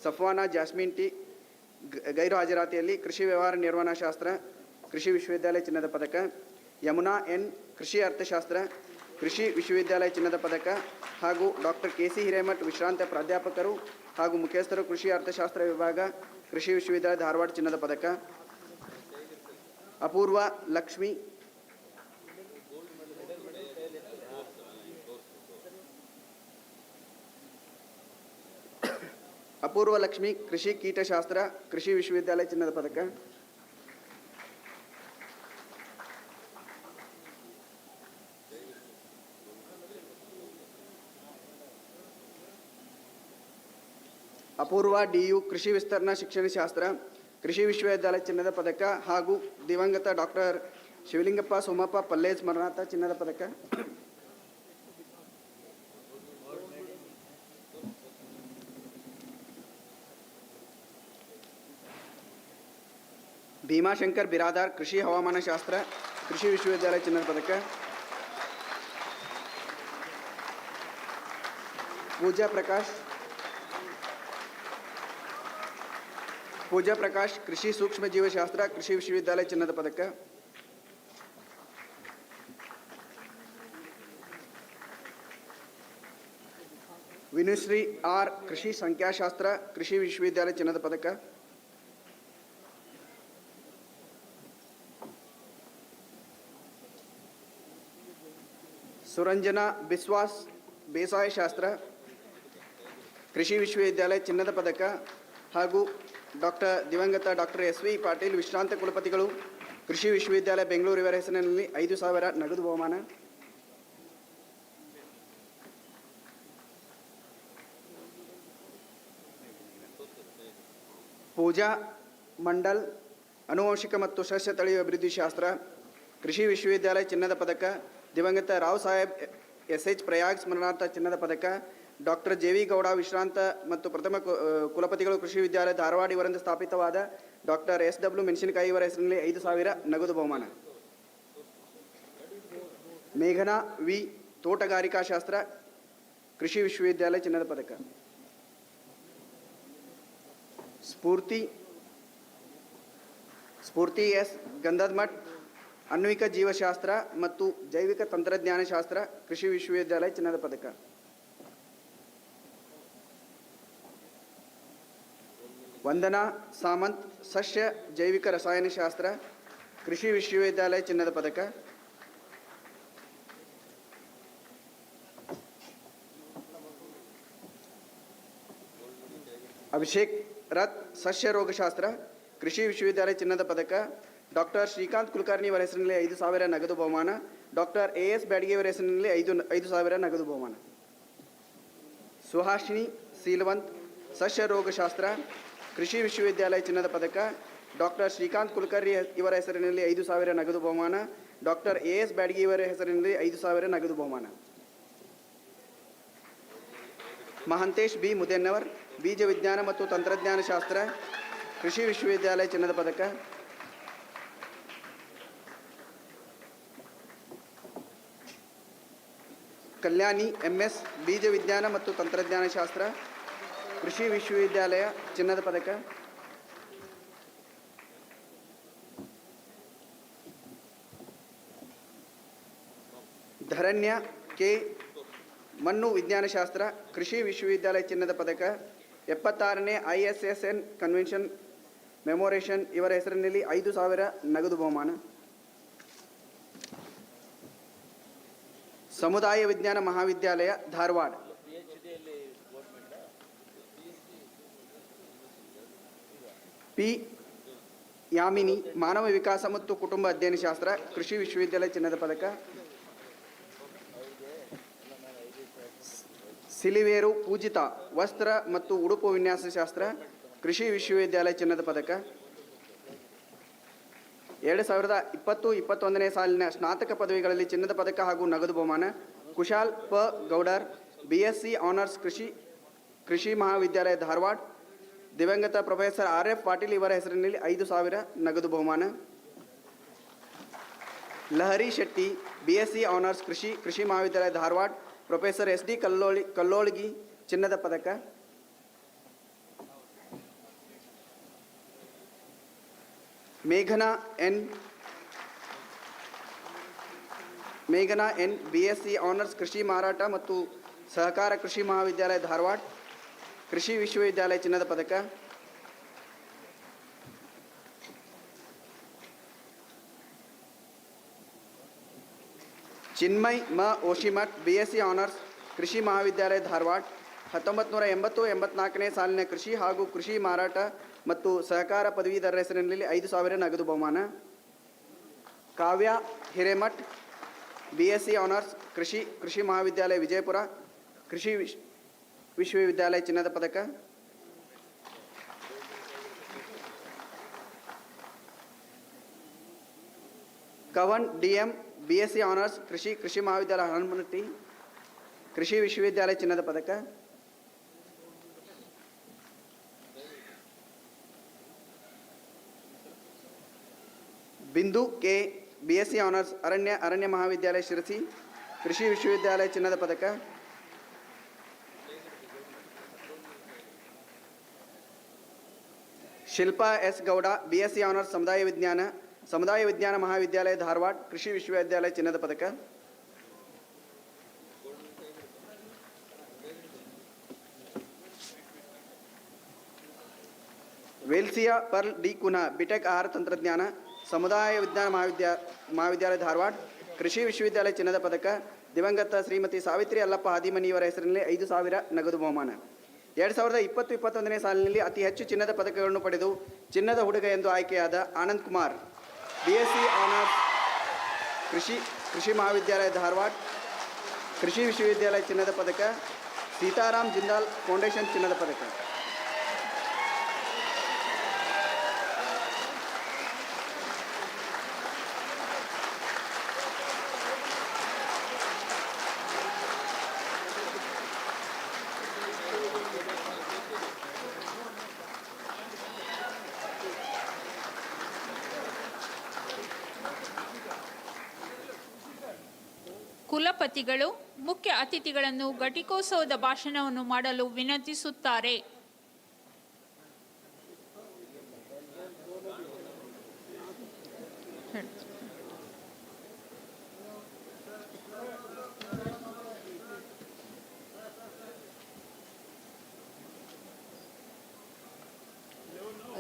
ಸಫ್ವಾನಾ ಜಾಸ್ಮಿನ್ ಟಿ ಗೈರು ಹಾಜರಾತಿಯಲ್ಲಿ ಕೃಷಿ ವ್ಯವಹಾರ ನಿರ್ವಹಣಾ ಶಾಸ್ತ್ರ ಕೃಷಿ ವಿಶ್ವವಿದ್ಯಾಲಯ ಚಿನ್ನದ ಪದಕ. ಯಮುನಾ N ಕೃಷಿ ಅರ್ಥಶಾಸ್ತ್ರ ಕೃಷಿ ವಿಶ್ವವಿದ್ಯಾಲಯ ಚಿನ್ನದ ಪದಕ ಹಾಗೂ ಡಾಕ್ಟರ್ KC ಹಿರೇಮಠ್ ವಿಶ್ರಾಂತ ಪ್ರಾಧ್ಯಾಪಕರು ಹಾಗೂ ಮುಖ್ಯಸ್ಥರು ಕೃಷಿ ಅರ್ಥಶಾಸ್ತ್ರ ವಿಭಾಗ ಕೃಷಿ ವಿಶ್ವವಿದ್ಯಾಲಯ ಧಾರವಾಡ ಚಿನ್ನದ ಪದಕ. ಅಪೂರ್ವ ಲಕ್ಷ್ಮಿ ಕೃಷಿ ಕೀಟಶಾಸ್ತ್ರ ಕೃಷಿ ವಿಶ್ವವಿದ್ಯಾಲಯ ಚಿನ್ನದ ಪದಕ. ಅಪೂರ್ವ DU ಕೃಷಿ ವಿಸ್ತರಣಾ ಶಿಕ್ಷಣ ಶಾಸ್ತ್ರ ಕೃಷಿ ವಿಶ್ವವಿದ್ಯಾಲಯ ಚಿನ್ನದ ಪದಕ ಹಾಗೂ ದಿವಂಗತ ಡಾಕ್ಟರ್ ಶಿವಲಿಂಗಪ್ಪ ಸೋಮಪ್ಪ ಪಲ್ಲೇಜ್ ಸ್ಮರಣಾರ್ಥ ಚಿನ್ನದ ಪದಕ. ಭೀಮಾಶಂಕರ್ ಬಿರಾದಾರ್ ಕೃಷಿ ಹವಾಮಾನ ಶಾಸ್ತ್ರ ಕೃಷಿ ವಿಶ್ವವಿದ್ಯಾಲಯ ಚಿನ್ನದ ಪದಕ. ಪೂಜಾ ಪ್ರಕಾಶ್ ಕೃಷಿ ಸೂಕ್ಷ್ಮ ಜೀವಶಾಸ್ತ್ರ ಕೃಷಿ ವಿಶ್ವವಿದ್ಯಾಲಯ ಚಿನ್ನದ ಪದಕ. ವಿನುಶ್ರೀ R ಕೃಷಿ ಸಂಖ್ಯಾಶಾಸ್ತ್ರ ಕೃಷಿ ವಿಶ್ವವಿದ್ಯಾಲಯ ಚಿನ್ನದ ಪದಕ. ಸುರಂಜನಾ ಬಿಸ್ವಾಸ್ ಬೇಸಾಯ ಶಾಸ್ತ್ರ ಕೃಷಿ ವಿಶ್ವವಿದ್ಯಾಲಯ ಚಿನ್ನದ ಪದಕ ಹಾಗೂ ದಿವಂಗತ ಡಾಕ್ಟರ್ SV ಪಾಟೀಲ್ ವಿಶ್ರಾಂತ ಕುಲಪತಿಗಳು ಕೃಷಿ ವಿಶ್ವವಿದ್ಯಾಲಯ ಬೆಂಗಳೂರು ಇವರ ಹೆಸರಿನಲ್ಲಿ 5,000 ನಗದು ಬಹುಮಾನ. ಪೂಜಾ ಮಂಡಲ್ ಆನುವಂಶಿಕ ಮತ್ತು ಸಸ್ಯ ತಳಿಯ ಅಭಿವೃದ್ಧಿ ಶಾಸ್ತ್ರ ಕೃಷಿ ವಿಶ್ವವಿದ್ಯಾಲಯ ಚಿನ್ನದ ಪದಕ. ದಿವಂಗತ ರಾವ್ ಸಾಹೇಬ್ SH ಪ್ರಯಾಗ್ ಸ್ಮರಣಾರ್ಥ ಚಿನ್ನದ ಪದಕ. ಡಾಕ್ಟರ್ JV ಗೌಡ ವಿಶ್ರಾಂತ ಮತ್ತು ಪ್ರಥಮ ಕುಲಪತಿಗಳು ಕೃಷಿ ವಿದ್ಯಾಲಯ ಧಾರವಾಡ ಇವರಿಂದ ಸ್ಥಾಪಿತವಾದ ಡಾಕ್ಟರ್ SW ಮೆಣಸಿನಕಾಯಿ ಇವರ ಹೆಸರಿನಲ್ಲಿ 5,000 ನಗದು ಬಹುಮಾನ. ಮೇಘನಾ V ತೋಟಗಾರಿಕಾ ಶಾಸ್ತ್ರ ಕೃಷಿ ವಿಶ್ವವಿದ್ಯಾಲಯ ಚಿನ್ನದ ಪದಕ. ಸ್ಫೂರ್ತಿ S ಗಂಧದ ಮಠ್ ಅನ್ವಿಕ ಜೀವಶಾಸ್ತ್ರ ಮತ್ತು ಜೈವಿಕ ತಂತ್ರಜ್ಞಾನ ಶಾಸ್ತ್ರ ಕೃಷಿ ವಿಶ್ವವಿದ್ಯಾಲಯ ಚಿನ್ನದ ಪದಕ. ವಂದನಾ ಸಾಮಂತ್, ಸಸ್ಯ ಜೈವಿಕ ರಸಾಯನಶಾಸ್ತ್ರ, ಕೃಷಿ ವಿಶ್ವವಿದ್ಯಾಲಯ ಚಿನ್ನದ ಪದಕ. ಅಭಿಷೇಕ್ ರಥ್, ಸಸ್ಯ ರೋಗಶಾಸ್ತ್ರ, ಕೃಷಿ ವಿಶ್ವವಿದ್ಯಾಲಯ ಚಿನ್ನದ ಪದಕ. ಡಾಕ್ಟರ್ ಶ್ರೀಕಾಂತ್ ಕುಲಕರ್ಣಿ ಅವರ ಹೆಸರಿನಲ್ಲಿ 5,000 ನಗದು ಬಹುಮಾನ. ಡಾಕ್ಟರ್ ಎಸ್ ಬ್ಯಾಡಗಿ ಅವರ ಹೆಸರಿನಲ್ಲಿ 5,000 ನಗದು ಬಹುಮಾನ. ಸುಹಾಸಿನಿ ಸೀಲವಂತ್, ಸಸ್ಯ ರೋಗಶಾಸ್ತ್ರ, ಕೃಷಿ ವಿಶ್ವವಿದ್ಯಾಲಯ ಚಿನ್ನದ ಪದಕ. ಡಾಕ್ಟರ್ ಶ್ರೀಕಾಂತ್ ಕುಲಕರ್ಣಿ ಇವರ ಹೆಸರಿನಲ್ಲಿ 5,000 ನಗದು ಬಹುಮಾನ. ಡಾಕ್ಟರ್ ಎಸ್ ಬ್ಯಾಡಗಿ ಇವರ ಹೆಸರಿನಲ್ಲಿ 5,000 ನಗದು ಬಹುಮಾನ. ಮಹಂತೇಶ್ ಬಿ ಮುದೇನ್ನವರ್, ಬೀಜ ವಿಜ್ಞಾನ ಮತ್ತು ತಂತ್ರಜ್ಞಾನ ಶಾಸ್ತ್ರ, ಕೃಷಿ ವಿಶ್ವವಿದ್ಯಾಲಯ ಚಿನ್ನದ ಪದಕ. ಕಲ್ಯಾಣಿ ಎಂಎಸ್, ಬೀಜ ವಿಜ್ಞಾನ ಮತ್ತು ತಂತ್ರಜ್ಞಾನ ಶಾಸ್ತ್ರ, ಕೃಷಿ ವಿಶ್ವವಿದ್ಯಾಲಯ ಚಿನ್ನದ ಪದಕ. ಧರಣ್ಯ ಕೆ, ಮಣ್ಣು ವಿಜ್ಞಾನಶಾಸ್ತ್ರ, ಕೃಷಿ ವಿಶ್ವವಿದ್ಯಾಲಯ ಚಿನ್ನದ ಪದಕ. 76ನೇ ISSN ಕನ್ವೆನ್ಷನ್ ಮೆಮೊರೇಷನ್ ಇವರ ಹೆಸರಿನಲ್ಲಿ 5,000 ನಗದು ಬಹುಮಾನ. ಸಮುದಾಯ ವಿಜ್ಞಾನ ಮಹಾವಿದ್ಯಾಲಯ ಧಾರವಾಡ, ಪಿ ಯಾಮಿನಿ, ಮಾನವ ವಿಕಾಸ ಮತ್ತು ಕುಟುಂಬ ಅಧ್ಯಯನ ಶಾಸ್ತ್ರ, ಕೃಷಿ ವಿಶ್ವವಿದ್ಯಾಲಯ ಚಿನ್ನದ ಪದಕ. ಸಿಲಿವೇರು ಪೂಜಿತ, ವಸ್ತ್ರ ಮತ್ತು ಉಡುಪು ವಿನ್ಯಾಸ ಶಾಸ್ತ್ರ, ಕೃಷಿ ವಿಶ್ವವಿದ್ಯಾಲಯ ಚಿನ್ನದ ಪದಕ. 2020-21ನೇ ಸಾಲಿನ ಸ್ನಾತಕ ಪದವಿಗಳಲ್ಲಿ ಚಿನ್ನದ ಪದಕ ಹಾಗೂ ನಗದು ಬಹುಮಾನ. ಕುಶಾಲ್ ಪ ಗೌಡರ್, BSc ಆನರ್ಸ್ ಕೃಷಿ ಮಹಾವಿದ್ಯಾಲಯ ಧಾರವಾಡ. ದಿವಂಗತ ಪ್ರೊಫೆಸರ್ RF ಪಾಟೀಲ್ ಇವರ ಹೆಸರಿನಲ್ಲಿ 5,000 ನಗದು ಬಹುಮಾನ. ಲಹರಿ ಶೆಟ್ಟಿ, BSc ಆನರ್ಸ್ ಕೃಷಿ ಮಹಾವಿದ್ಯಾಲಯ ಧಾರವಾಡ. ಪ್ರೊಫೆಸರ್ SD ಕಲ್ಲೋಳಗಿ ಚಿನ್ನದ ಪದಕ. ಮೇಘನಾ ಎನ್ BSc ಆನರ್ಸ್ ಕೃಷಿ ಮಾರಾಟ ಮತ್ತು ಸಹಕಾರ ಕೃಷಿ ಮಹಾವಿದ್ಯಾಲಯ ಧಾರವಾಡ, ಕೃಷಿ ವಿಶ್ವವಿದ್ಯಾಲಯ ಚಿನ್ನದ ಪದಕ. ಚಿನ್ಮಯ್ ಮ ಓಶಿಮಠ್, BSc ಆನರ್ಸ್ ಕೃಷಿ ಮಹಾವಿದ್ಯಾಲಯ ಧಾರವಾಡ. 1980-84ನೇ ಸಾಲಿನ ಕೃಷಿ ಹಾಗೂ ಕೃಷಿ ಮಾರಾಟ ಮತ್ತು ಸಹಕಾರ ಪದವೀಧರರ ಹೆಸರಿನಲ್ಲಿ 5,000 ನಗದು ಬಹುಮಾನ. ಕಾವ್ಯ ಹಿರೇಮಠ್, BSc ಆನರ್ಸ್ ಕೃಷಿ ಮಹಾವಿದ್ಯಾಲಯ ವಿಜಯಪುರ, ಕೃಷಿ ವಿಶ್ವವಿದ್ಯಾಲಯ ಚಿನ್ನದ ಪದಕ. ಕವನ್ DM, BSc ಆನರ್ಸ್ ಕೃಷಿ ಮಹಾವಿದ್ಯಾಲಯ ಹನುಮನಟ್ಟಿ, ಕೃಷಿ ವಿಶ್ವವಿದ್ಯಾಲಯ ಚಿನ್ನದ ಪದಕ. ಬಿಂದು ಕೆ, BSc ಆನರ್ಸ್ ಅರಣ್ಯ ಮಹಾವಿದ್ಯಾಲಯ ಶಿರಸಿ, ಕೃಷಿ ವಿಶ್ವವಿದ್ಯಾಲಯ ಚಿನ್ನದ ಪದಕ. Shilpa S Gowda, BSc honours ಸಮುದಾಯ ವಿಜ್ಞಾನ ಮಹಾವಿದ್ಯಾಲಯ ಧಾರವಾಡ, ಕೃಷಿ ವಿಶ್ವವಿದ್ಯಾಲಯ ಚಿನ್ನದ ಪದಕ. ವೇಲ್ಸಿಯಾ ಪರ್ಲ್ ಡಿ ಕುನಾ, ಬಿಟೆಕ್ ಆಹಾರ ತಂತ್ರಜ್ಞಾನ, ಸಮುದಾಯ ವಿಜ್ಞಾನ ಮಹಾವಿದ್ಯಾಲಯ ಧಾರವಾಡ, ಕೃಷಿ ವಿಶ್ವವಿದ್ಯಾಲಯ ಚಿನ್ನದ ಪದಕ. ದಿವಂಗತ ಶ್ರೀಮತಿ ಸಾವಿತ್ರಿ ಅಲ್ಲಪ್ಪ ಹಾದಿಮನಿ ಇವರ ಹೆಸರಿನಲ್ಲಿ 5,000 ನಗದು ಬಹುಮಾನ. 2020-21ನೇ ಸಾಲಿನಲ್ಲಿ ಅತಿ ಹೆಚ್ಚು ಚಿನ್ನದ ಪದಕಗಳನ್ನು ಪಡೆದು ಚಿನ್ನದ ಹುಡುಗ ಎಂದು ಆಯ್ಕೆಯಾದ ಆನಂದ್ ಕುಮಾರ್, BSc ಆನರ್ಸ್ ಕೃಷಿ ಮಹಾವಿದ್ಯಾಲಯ ಧಾರವಾಡ, ಕೃಷಿ ವಿಶ್ವವಿದ್ಯಾಲಯ ಚಿನ್ನದ ಪದಕ. ಸೀತಾರಾಮ್ ಜಿಂದಾಲ್ ಫೌಂಡೇಶನ್ ಚಿನ್ನದ ಪದಕ. ಕುಲಪತಿಗಳು ಮುಖ್ಯ ಅತಿಥಿಗಳನ್ನು ಘಟಿಕೋತ್ಸವದ ಭಾಷಣವನ್ನು ಮಾಡಲು ವಿನಂತಿಸುತ್ತಾರೆ.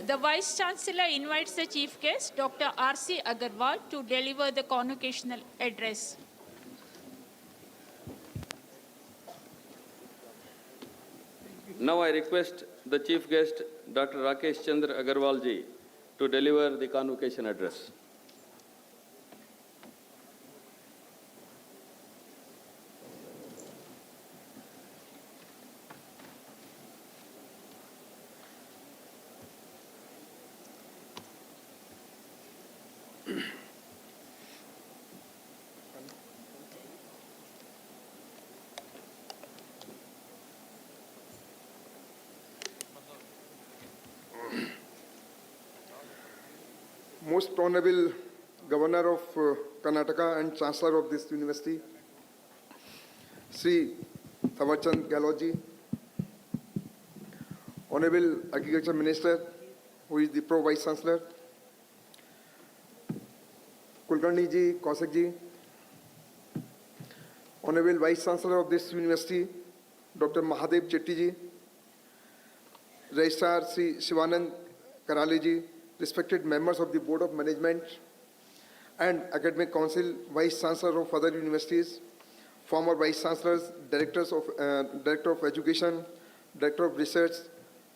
The Vice Chancellor invites the Chief Guest, Dr. R.C. Agarwal, to deliver the convocational address. Now I request the Chief Guest, Dr. Rakesh Chandra Agarwal ji, to deliver the convocation address. Most Honorable Governor of Karnataka and Chancellor of this university, Sri Thawarchand Gehlot, Honorable Agriculture Minister, who is the Pro Vice Chancellor, Kulkarni ji, Kaushik ji, Honorable Vice Chancellor of this university, Dr. Mahadev Chetty ji, Registrar Sri Shivanand Karale ji, respected members of the Board of Management and Academic Council, Vice Chancellor of other universities, former Vice Chancellors, Director of Education, Director of Research,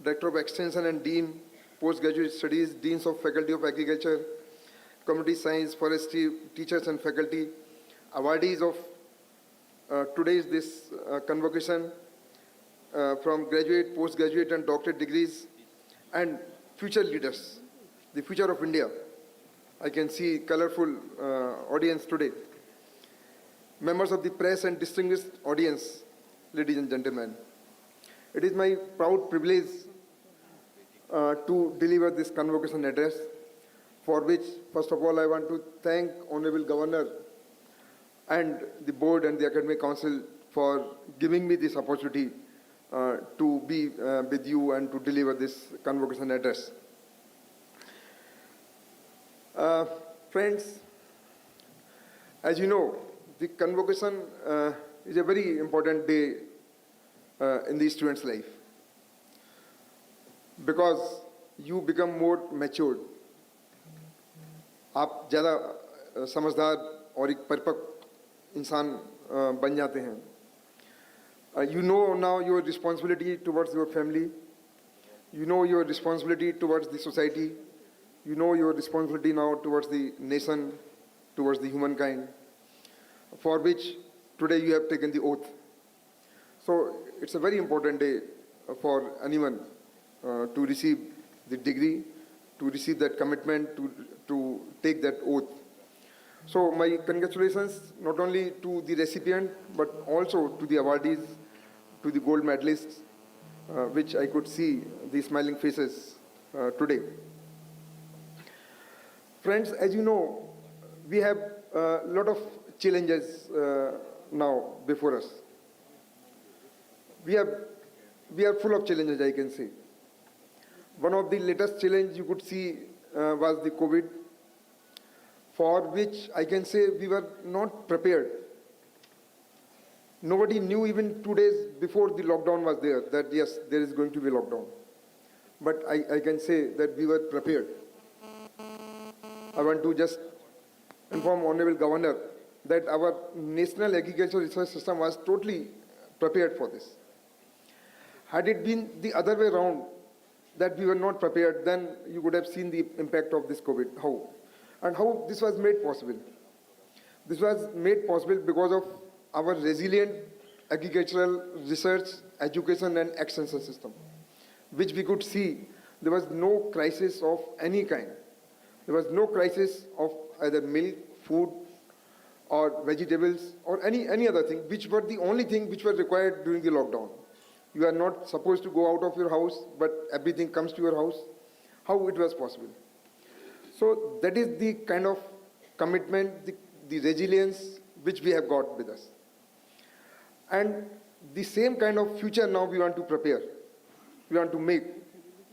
Director of Extension and Dean, Postgraduate Studies, Deans of Faculty of Agriculture, Community Science, Forestry, teachers and faculty, awardees of today's this convocation from graduate, postgraduate and doctorate degrees, and future leaders, the future of India. I can see colorful audience today. Members of the press and distinguished audience, ladies and gentlemen. It is my proud privilege to deliver this convocation address, for which, first of all, I want to thank Honorable Governor and the Board and the Academic Council for giving me this opportunity to be with you and to deliver this convocation address. Friends, as you know, the convocation is a very important day in the student's life, because you become more matured. आप ज़्यादा समझदार और एक परिपक्व इंसान बन जाते हैं. You know now your responsibility towards your family. You know your responsibility towards the society. You know your responsibility now towards the nation, towards the humankind, for which today you have taken the oath. So it's a very important day for anyone to receive the degree, to receive that commitment, to take that oath. So my congratulations not only to the recipient, but also to the awardees, to the gold medalists, which I could see the smiling faces today. Friends, as you know, we have a lot of challenges now before us. We are full of challenges, I can say. One of the latest challenges you could see was the COVID, for which I can say we were not prepared. Nobody knew even 2 days before the lockdown was there that yes, there is going to be lockdown. But I can say that we were prepared. I want to just inform Honorable Governor that our National Agricultural Research System was totally prepared for this. Had it been the other way around, that we were not prepared, then you would have seen the impact of this COVID, how this was made possible. This was made possible because of our resilient agricultural research, education and extension system, which we could see there was no crisis of any kind. There was no crisis of either milk, food, or vegetables, or any other thing, which were the only thing which were required during the lockdown. You are not supposed to go out of your house, but everything comes to your house. How it was possible? So that is the kind of commitment, the resilience which we have got with us. And the same kind of future now we want to prepare. We want to make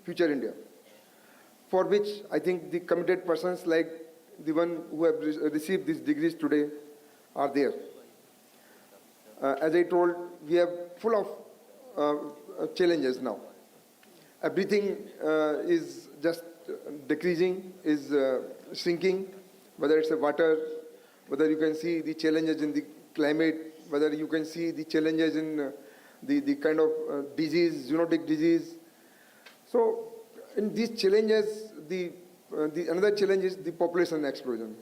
future India, for which I think the committed persons like the one who have received these degrees today are there. As I told, we are full of challenges now. Everything is just decreasing, is shrinking, whether it's a water, whether you can see the challenges in the climate, whether you can see the challenges in the kind of disease, zoonotic disease. So in these challenges, the another challenge is the population explosion.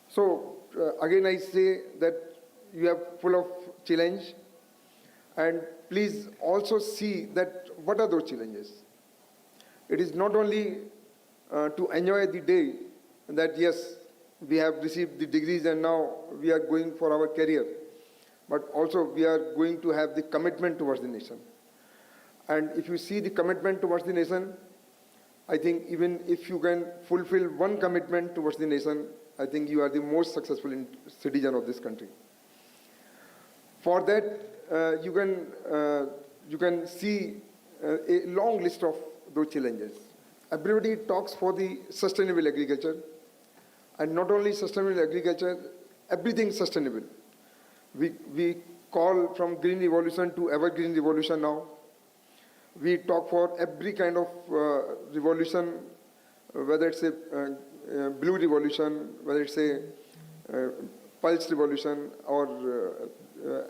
So again, I say that you are full of challenge, and please also see that what are those challenges. It is not only to enjoy the day that yes, we have received the degrees and now we are going for our career, but also we are going to have the commitment towards the nation. And if you see the commitment towards the nation, I think even if you can fulfill one commitment towards the nation, I think you are the most successful citizen of this country. For that, you can see a long list of those challenges. Everybody talks for the sustainable agriculture, and not only sustainable agriculture, everything sustainable. We call from green revolution to evergreen revolution now. We talk for every kind of revolution, whether it's a blue revolution, whether it's a pulse revolution, or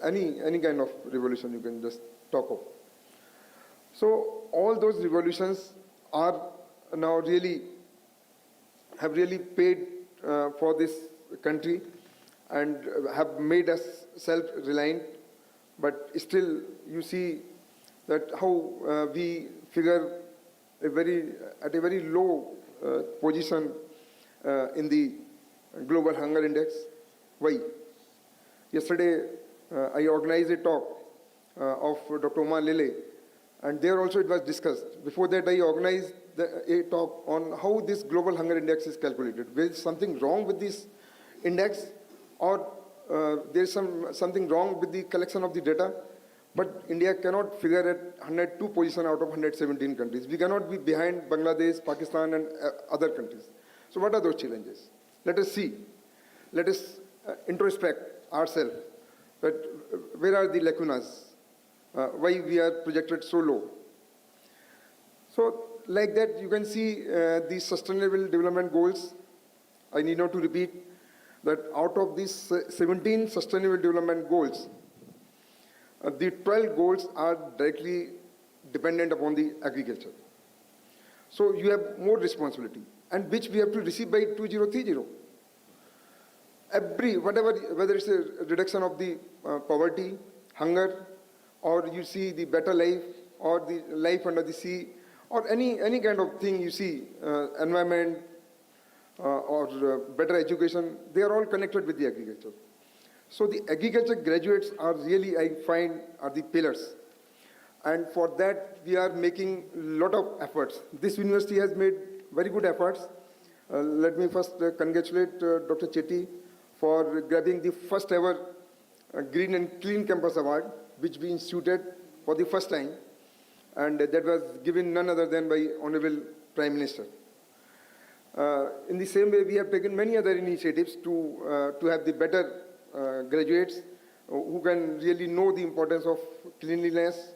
any kind of revolution you can just talk of. So all those revolutions are now have really paid for this country and have made us self-reliant, but still you see that how we figure at a very low position in the global hunger index. Why? Yesterday I organized a talk of Dr. Umar Lele, and there also it was discussed. Before that I organized a talk on how this global hunger index is calculated. There is something wrong with this index, or there is something wrong with the collection of the data, but India cannot figure at 102 position out of 117 countries. We cannot be behind Bangladesh, Pakistan and other countries. So what are those challenges? Let us see. Let us introspect ourselves that where are the lacunas? Why we are projected so low? So like that you can see the Sustainable Development Goals. I need not to repeat that out of these 17 Sustainable Development Goals, the 12 goals are directly dependent upon the agriculture. So you have more responsibility, and which we have to receive by 2030. Whether it's a reduction of the poverty, hunger, or you see the better life, or the life under the sea, or any kind of thing you see, environment, or better education, they are all connected with the agriculture. So the agriculture graduates are really, I find, are the pillars. And for that, we are making a lot of efforts. This university has made very good efforts. Let me first congratulate Dr. Chetty for grabbing the first ever Green and Clean Campus Award, which we instituted for the first time. And that was given none other than by Honorable Prime Minister. In the same way, we have taken many other initiatives to have the better graduates who can really know the importance of cleanliness,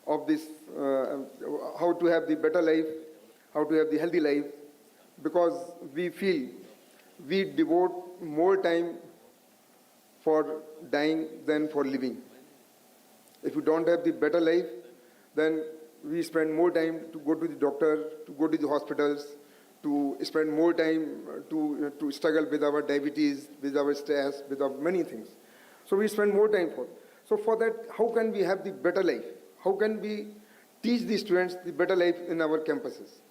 of this, how to have the better life, how to have the healthy life, because we feel we devote more time for dying than for living. If you don't have the better life, then we spend more time to go to the doctor, to go to the hospitals, to spend more time to struggle with our diabetes, with our stress, with our many things. So we spend more time for. So for that, how can we have the better life? How can we teach the students the better life in our campuses?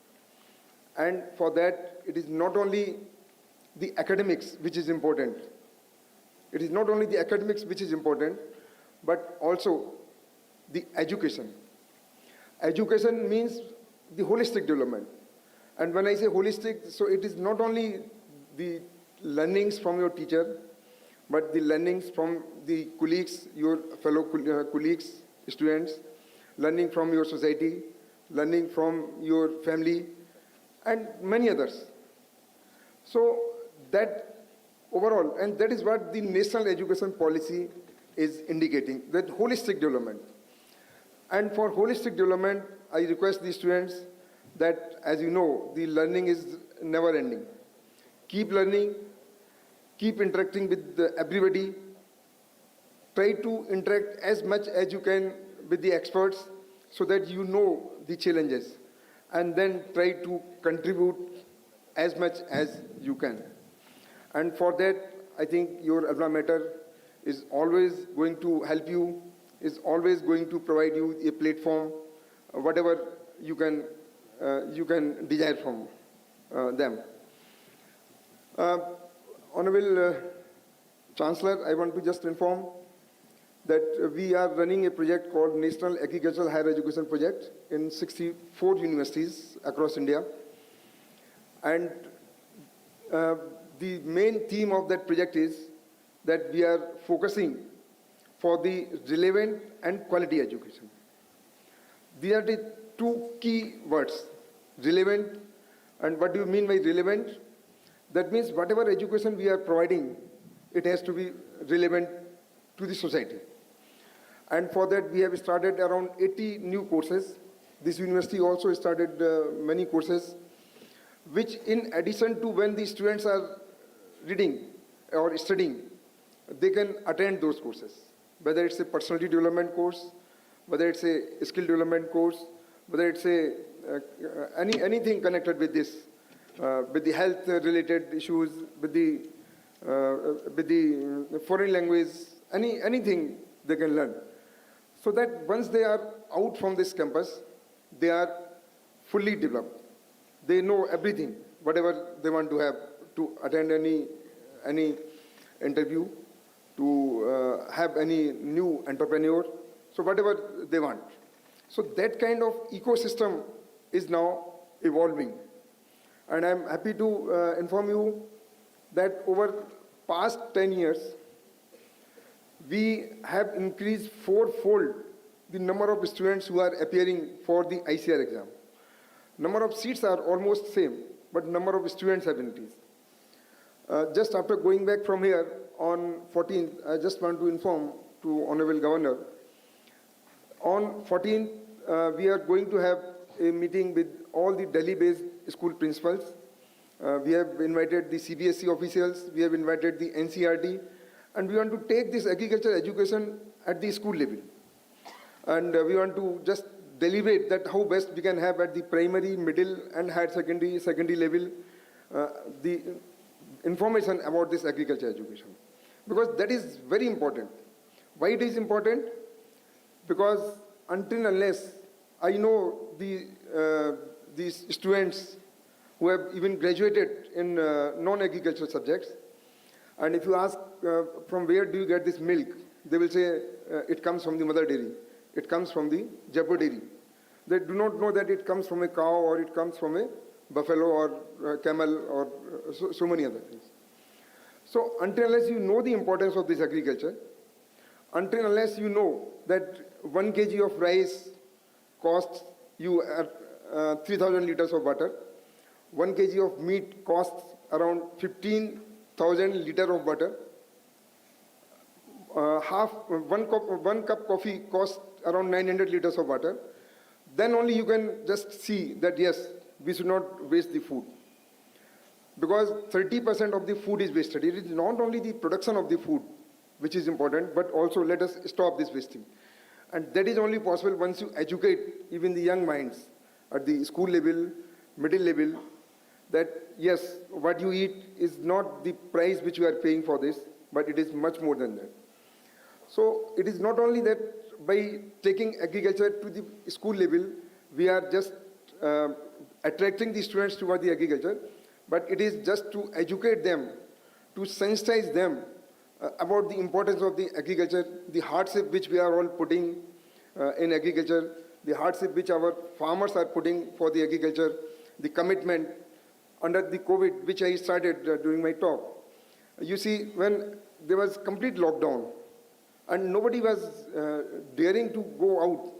And for that, it is not only the academics which is important. It is not only the academics which is important, but also the education. Education means the holistic development. And when I say holistic, so it is not only the learnings from your teacher, but the learnings from the colleagues, your fellow colleagues, students, learning from your society, learning from your family, and many others. So that overall, and that is what the national education policy is indicating, that holistic development. And for holistic development, I request the students that, as you know, the learning is never ending. Keep learning, keep interacting with everybody, try to interact as much as you can with the experts so that you know the challenges, and then try to contribute as much as you can. And for that, I think your alma mater is always going to help you, is always going to provide you a platform, whatever you can desire from them. Honorable Chancellor, I want to just inform that we are running a project called National Agricultural Higher Education Project in 64 universities across India. And the main theme of that project is that we are focusing for the relevant and quality education. These are the two key words, relevant. And what do you mean by relevant? That means whatever education we are providing, it has to be relevant to the society. And for that, we have started around 80 new courses. This university also started many courses, which in addition to when the students are reading or studying, they can attend those courses, whether it's a personality development course, whether it's a skill development course, whether it's anything connected with this, with the health-related issues, with the foreign language, anything they can learn. So that once they are out from this campus, they are fully developed. They know everything, whatever they want to have, to attend any interview, to have any new entrepreneur, so whatever they want. So that kind of ecosystem is now evolving. And I'm happy to inform you that over past 10 years, we have increased fourfold the number of students who are appearing for the ICR exam. Number of seats are almost same, but number of students have increased. Just after going back from here on 14th, I just want to inform to Honorable Governor, on 14th, we are going to have a meeting with all the Delhi-based school principals. We have invited the CBSE officials, we have invited the NCRT, and we want to take this agriculture education at the school level. And we want to just deliberate that how best we can have at the primary, middle, and higher secondary level the information about this agriculture education. Because that is very important. Why it is important? Because until unless I know these students who have even graduated in non-agricultural subjects, and if you ask from where do you get this milk, they will say it comes from the mother dairy, it comes from the Jaipur dairy. They do not know that it comes from a cow or it comes from a buffalo or camel or so many other things. So until unless you know the importance of this agriculture, until unless you know that 1 kg of rice costs you 3,000 liters of water, 1 kg of meat costs around 15,000 liters of butter, one cup coffee costs around 900 liters of water, then only you can just see that yes, we should not waste the food. Because 30% of the food is wasted. It is not only the production of the food which is important, but also let us stop this wasting. And that is only possible once you educate even the young minds at the school level, middle level, that yes, what you eat is not the price which you are paying for this, but it is much more than that. So it is not only that by taking agriculture to the school level, we are just attracting the students toward the agriculture, but it is just to educate them, to sensitize them about the importance of the agriculture, the hardship which we are all putting in agriculture, the hardship which our farmers are putting for the agriculture, the commitment under the COVID, which I started during my talk. You see, when there was complete lockdown and nobody was daring to go out,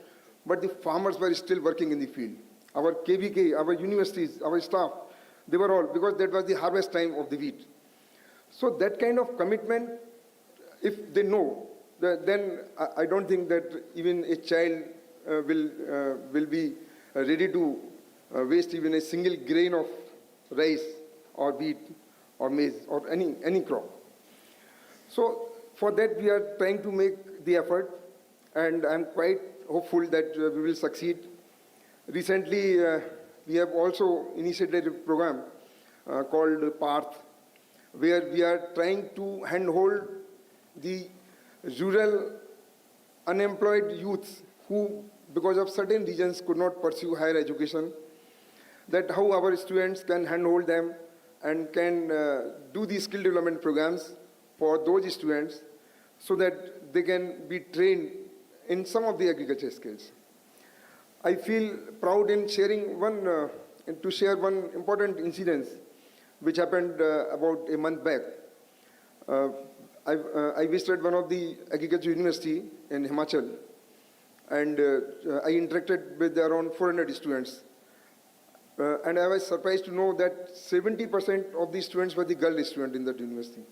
but the farmers were still working in the field. Our KVK, our universities, our staff, they were all, because that was the harvest time of the wheat. So that kind of commitment, if they know, then I don't think that even a child will be ready to waste even a single grain of rice or wheat or maize or any crop. So for that we are trying to make the effort, and I'm quite hopeful that we will succeed. Recently, we have also initiated a program called PARTH, where we are trying to handhold the rural unemployed youths who, because of certain reasons, could not pursue higher education, that how our students can handhold them and can do the skill development programs for those students so that they can be trained in some of the agriculture skills. I feel proud in sharing to share one important incident which happened about a month back. I visited one of the agriculture university in Himachal, and I interacted with around 400 students. And I was surprised to know that 70% of the students were the girl students in that university.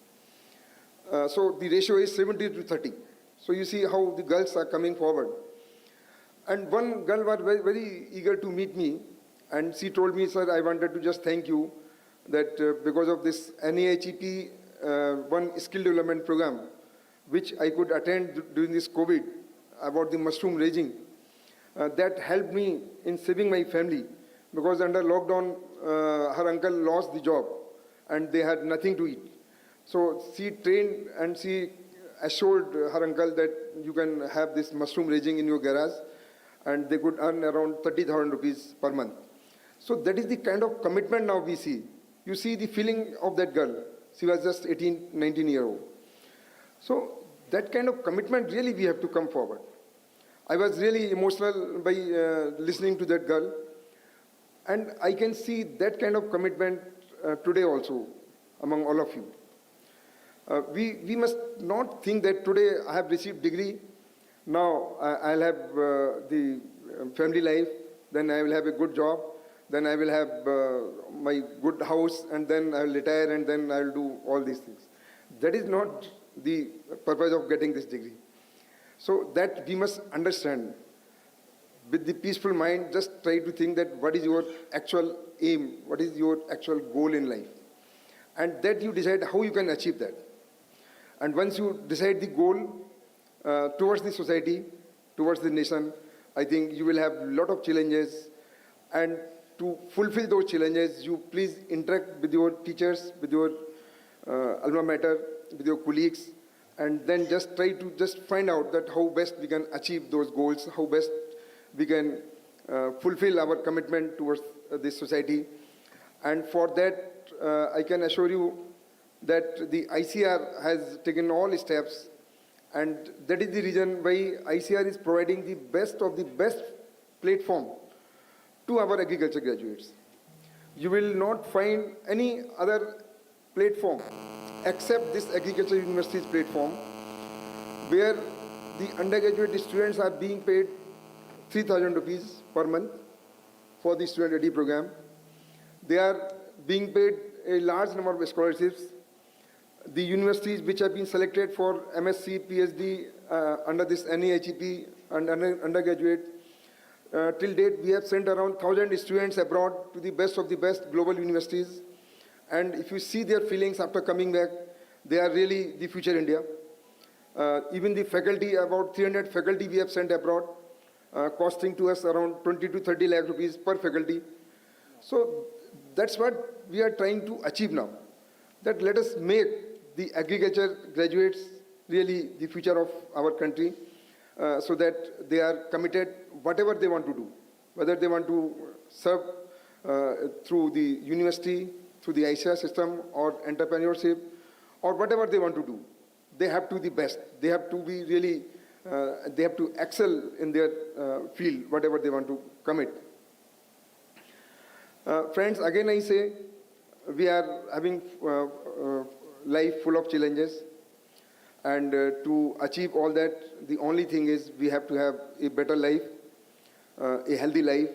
So the ratio is 70 to 30. So you see how the girls are coming forward. And one girl was very, very eager to meet me, and she told me, "Sir, I wanted to just thank you that because of this NAHEP one skill development program, which I could attend during this COVID about the mushroom raising, that helped me in saving my family, because under lockdown, her uncle lost the job and they had nothing to eat. So she trained and she assured her uncle that you can have this mushroom raising in your garage, and they could earn around 30,000 rupees per month. So that is the kind of commitment now we see. You see the feeling of that girl. She was just 18, 19-year-old. So that kind of commitment, really we have to come forward. I was really emotional by listening to that girl. And I can see that kind of commitment today also among all of you. We must not think that today I have received degree, now I'll have the family life, then I will have a good job, then I will have my good house, and then I will retire, and then I will do all these things. That is not the purpose of getting this degree. So that we must understand. With the peaceful mind, just try to think that what is your actual aim, what is your actual goal in life. And that you decide how you can achieve that. And once you decide the goal towards the society, towards the nation, I think you will have a lot of challenges. And to fulfill those challenges, you please interact with your teachers, with your alma mater, with your colleagues, and then just try to just find out that how best we can achieve those goals, how best we can fulfill our commitment towards this society. And for that, I can assure you that the ICR has taken all steps, and that is the reason why ICR is providing the best of the best platform to our agriculture graduates. You will not find any other platform except this agriculture university's platform, where the undergraduate students are being paid 3,000 rupees per month for the student ready program. They are being paid a large number of scholarships. The universities which have been selected for MSc, PhD under this NAHEP and undergraduate, till date we have sent around 1,000 students abroad to the best of the best global universities. And if you see their feelings after coming back, they are really the future India. Even the faculty, about 300 faculty we have sent abroad, costing to us around 20 to 30 lakh rupees per faculty. So that's what we are trying to achieve now. That let us make the agriculture graduates really the future of our country, so that they are committed whatever they want to do, whether they want to serve through the university, through the ICR system or entrepreneurship, or whatever they want to do. They have to be the best. They have to be really, they have to excel in their field, whatever they want to commit. Friends, again I say, we are having life full of challenges, and to achieve all that, the only thing is we have to have a better life, a healthy life.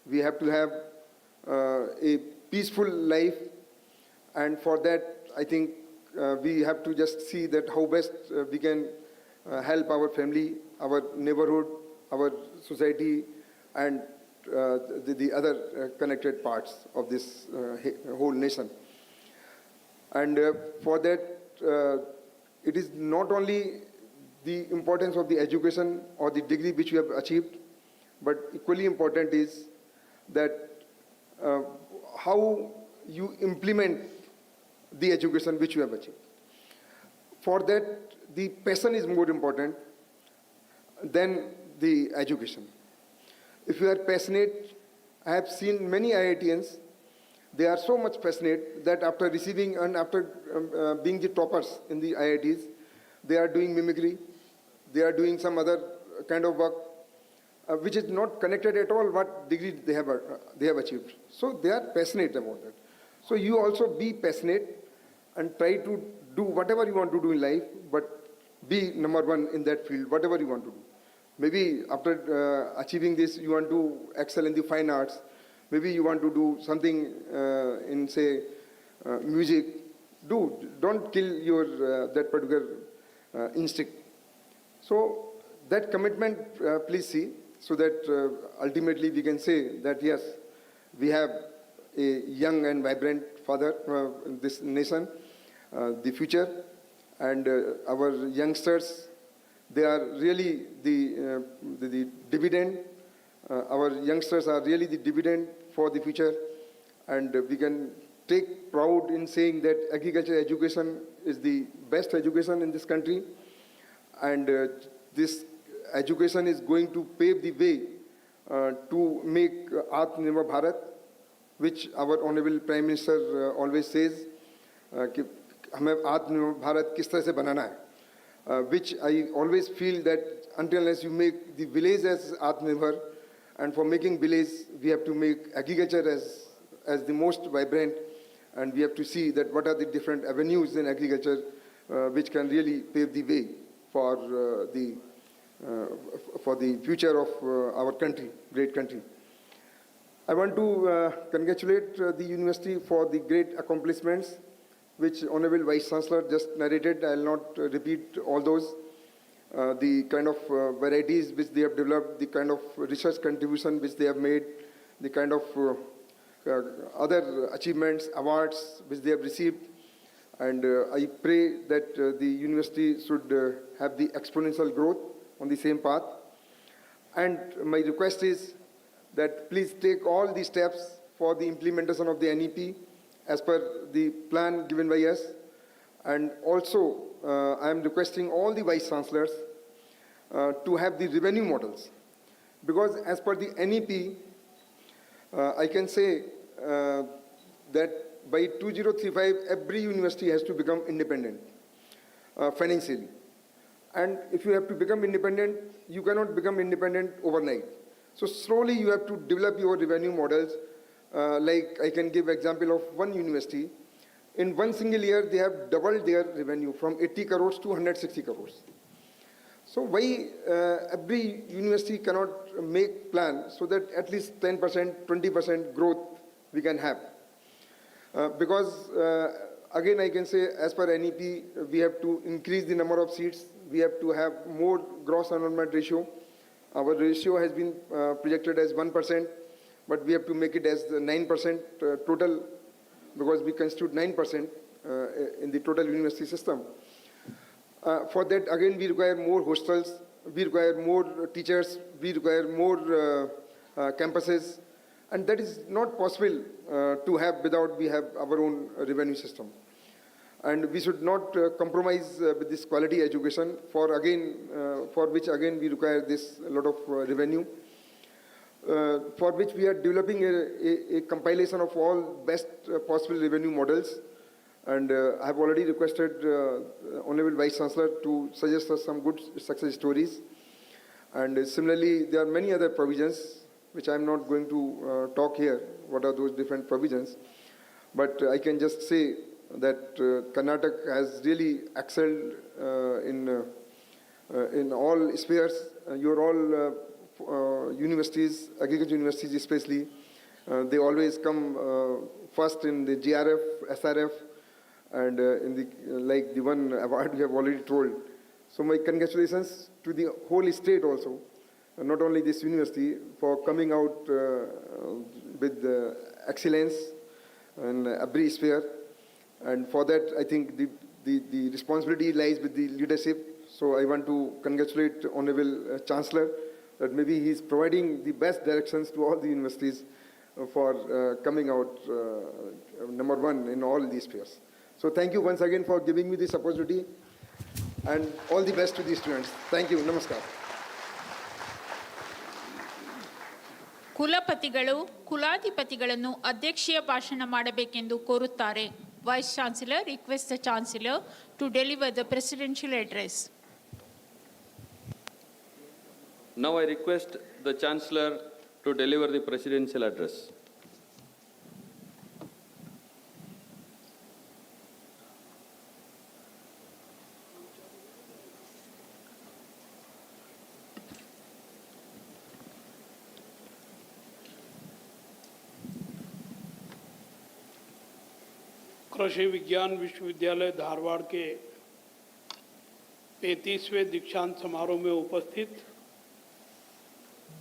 We have to have a peaceful life, and for that, I think we have to just see that how best we can help our family, our neighborhood, our society, and the other connected parts of this whole nation. And for that, it is not only the importance of the education or the degree which you have achieved, but equally important is that how you implement the education which you have achieved. For that, the passion is more important than the education. If you are passionate, I have seen many IITians, they are so much passionate that after receiving and after being the toppers in the IITs, they are doing mimicry, they are doing some other kind of work, which is not connected at all what degree they have achieved. So they are passionate about that. So you also be passionate and try to do whatever you want to do in life, but be number one in that field, whatever you want to do. Maybe after achieving this, you want to excel in the fine arts. Maybe you want to do something in, say, music. Don't kill your that particular instinct. So that commitment, please see, so that ultimately we can say that yes, we have a young and vibrant father in this nation, the future, and our youngsters, they are really the dividend. Our youngsters are really the dividend for the future, and we can take proud in saying that agriculture education is the best education in this country, and this education is going to pave the way to make Atmanirbhar Bharat, which our Honorable Prime Minister always says, कि हमें आत्मनिर्भर भारत किस तरह से बनाना है, which I always feel that until unless you make the village as Atmanirbhar, and for making village, we have to make agriculture as the most vibrant, and we have to see that what are the different avenues in agriculture which can really pave the way for the future of our country, great country. I want to congratulate the university for the great accomplishments which Honorable Vice Chancellor just narrated. I will not repeat all those. The kind of varieties which they have developed, the kind of research contribution which they have made, the kind of other achievements, awards which they have received. And I pray that the university should have the exponential growth on the same path. And my request is that please take all the steps for the implementation of the NEP as per the plan given by us. And also, I am requesting all the Vice Chancellors to have the revenue models. Because as per the NEP, I can say that by 2035, every university has to become independent financially. And if you have to become independent, you cannot become independent overnight. So slowly you have to develop your revenue models. Like I can give example of one university. In one single year, they have doubled their revenue from 80 crores to 160 crores. So why every university cannot make plan so that at least 10%, 20% growth we can have? Because again, I can say as per NEP, we have to increase the number of seats. We have to have more gross enrollment ratio. Our ratio has been projected as 1%, but we have to make it as 9% total, because we constitute 9% in the total university system. For that, again, we require more hostels, we require more teachers, we require more campuses, and that is not possible to have without we have our own revenue system. And we should not compromise with this quality education for which again we require this lot of revenue. For which we are developing a compilation of all best possible revenue models. And I have already requested Honorable Vice Chancellor to suggest us some good success stories. And similarly, there are many other provisions which I am not going to talk here. What are those different provisions? But I can just say that Karnataka has really excelled in all spheres. You're all universities, agriculture universities especially, they always come first in the GRF, SRF, and in the like the one award we have already told. So my congratulations to the whole state also, not only this university, for coming out with excellence in every sphere. And for that, I think the responsibility lies with the leadership. So I want to congratulate Honorable Chancellor that maybe he's providing the best directions to all the universities for coming out number one in all these spheres. So thank you once again for giving me this opportunity, and all the best to the students. Thank you. Namaskar. ಕುಲಪತಿಗಳು ಕುಲಾಧಿಪತಿಗಳನ್ನು ಅಧ್ಯಕ್ಷೀಯ ಭಾಷಣ ಮಾಡಬೇಕೆಂದು ಕೋರುತ್ತಾರೆ. Vice chancellor request the chancellor to deliver the presidential address. Now I request the Chancellor to deliver the presidential address. कृषि विज्ञान विश्वविद्यालय धारवाड़ के 35वें दीक्षांत समारोह में उपस्थित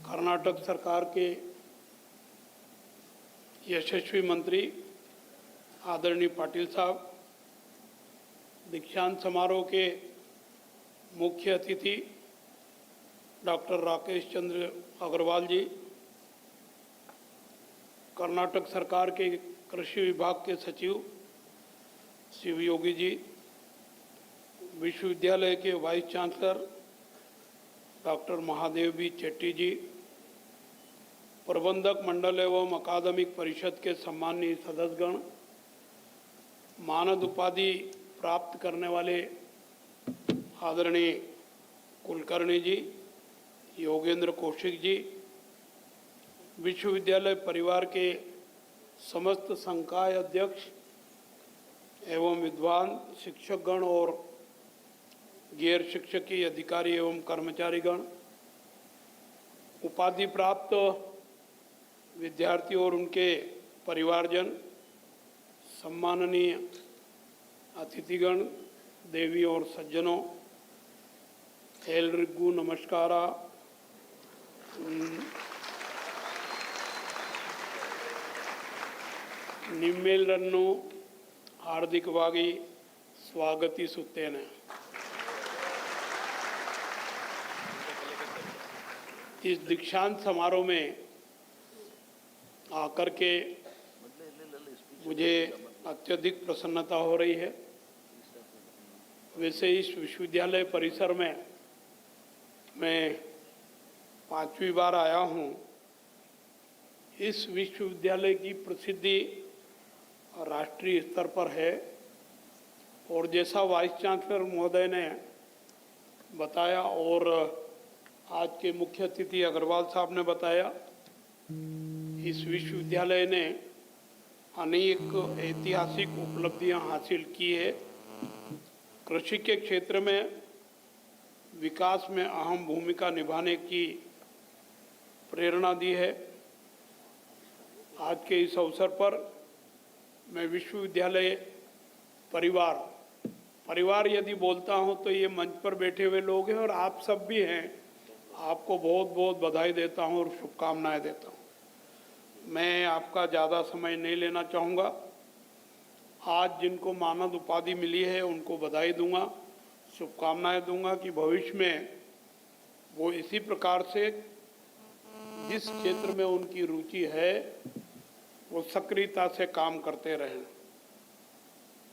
कर्नाटक सरकार के यशस्वी मंत्री आदरणीय पाटिल साहब, दीक्षांत समारोह के मुख्य अतिथि डॉक्टर राकेश चंद्र अग्रवाल जी, कर्नाटक सरकार के कृषि विभाग के सचिव शिव योगी जी, विश्वविद्यालय के vice chancellor doctor Mahadev B Chetty ji, प्रबंधक मंडल एवं अकादमिक परिषद के सम्मानीय सदस्यगण, मानद उपाधि प्राप्त करने वाले आदरणीय कुलकर्णी जी, योगेंद्र कौशिक जी, विश्वविद्यालय परिवार के समस्त संकाय अध्यक्ष एवं विद्वान शिक्षकगण और गैर शिक्षकीय अधिकारी एवं कर्मचारीगण, उपाधि प्राप्त विद्यार्थी और उनके परिवारजन, सम्माननीय अतिथिगण, देवी और सज्जनों, एलरिगू नमस्कारा. ನಿಮ್ಮೆಲ್ಲರನ್ನು हार्दिकವಾಗಿ ಸ್ವಾಗತಿಸುತ್ತೇನೆ. इस दीक्षांत समारोह में आकर के मुझे अत्यधिक प्रसन्नता हो रही है. वैसे इस विश्वविद्यालय परिसर में मैं 5वीं बार आया हूँ. इस विश्वविद्यालय की प्रसिद्धि राष्ट्रीय स्तर पर है और जैसा वाइस चांसलर महोदय ने बताया और आज के मुख्य अतिथि अग्रवाल साहब ने बताया, इस विश्वविद्यालय ने अनेक ऐतिहासिक उपलब्धियां हासिल की है. कृषि के क्षेत्र में विकास में अहम भूमिका निभाने की प्रेरणा दी है. आज के इस अवसर पर मैं विश्वविद्यालय परिवार यदि बोलता हूं तो ये मंच पर बैठे हुए लोग हैं और आप सब भी हैं. आपको बहुत बहुत बधाई देता हूं और शुभकामनाएं देता हूं. मैं आपका ज़्यादा समय नहीं लेना चाहूँगा. आज जिनको मानद उपाधि मिली है उनको बधाई दूंगा, शुभकामनाएं दूंगा कि भविष्य में वो इसी प्रकार से जिस क्षेत्र में उनकी रुचि है वो सक्रियता से काम करते रहें.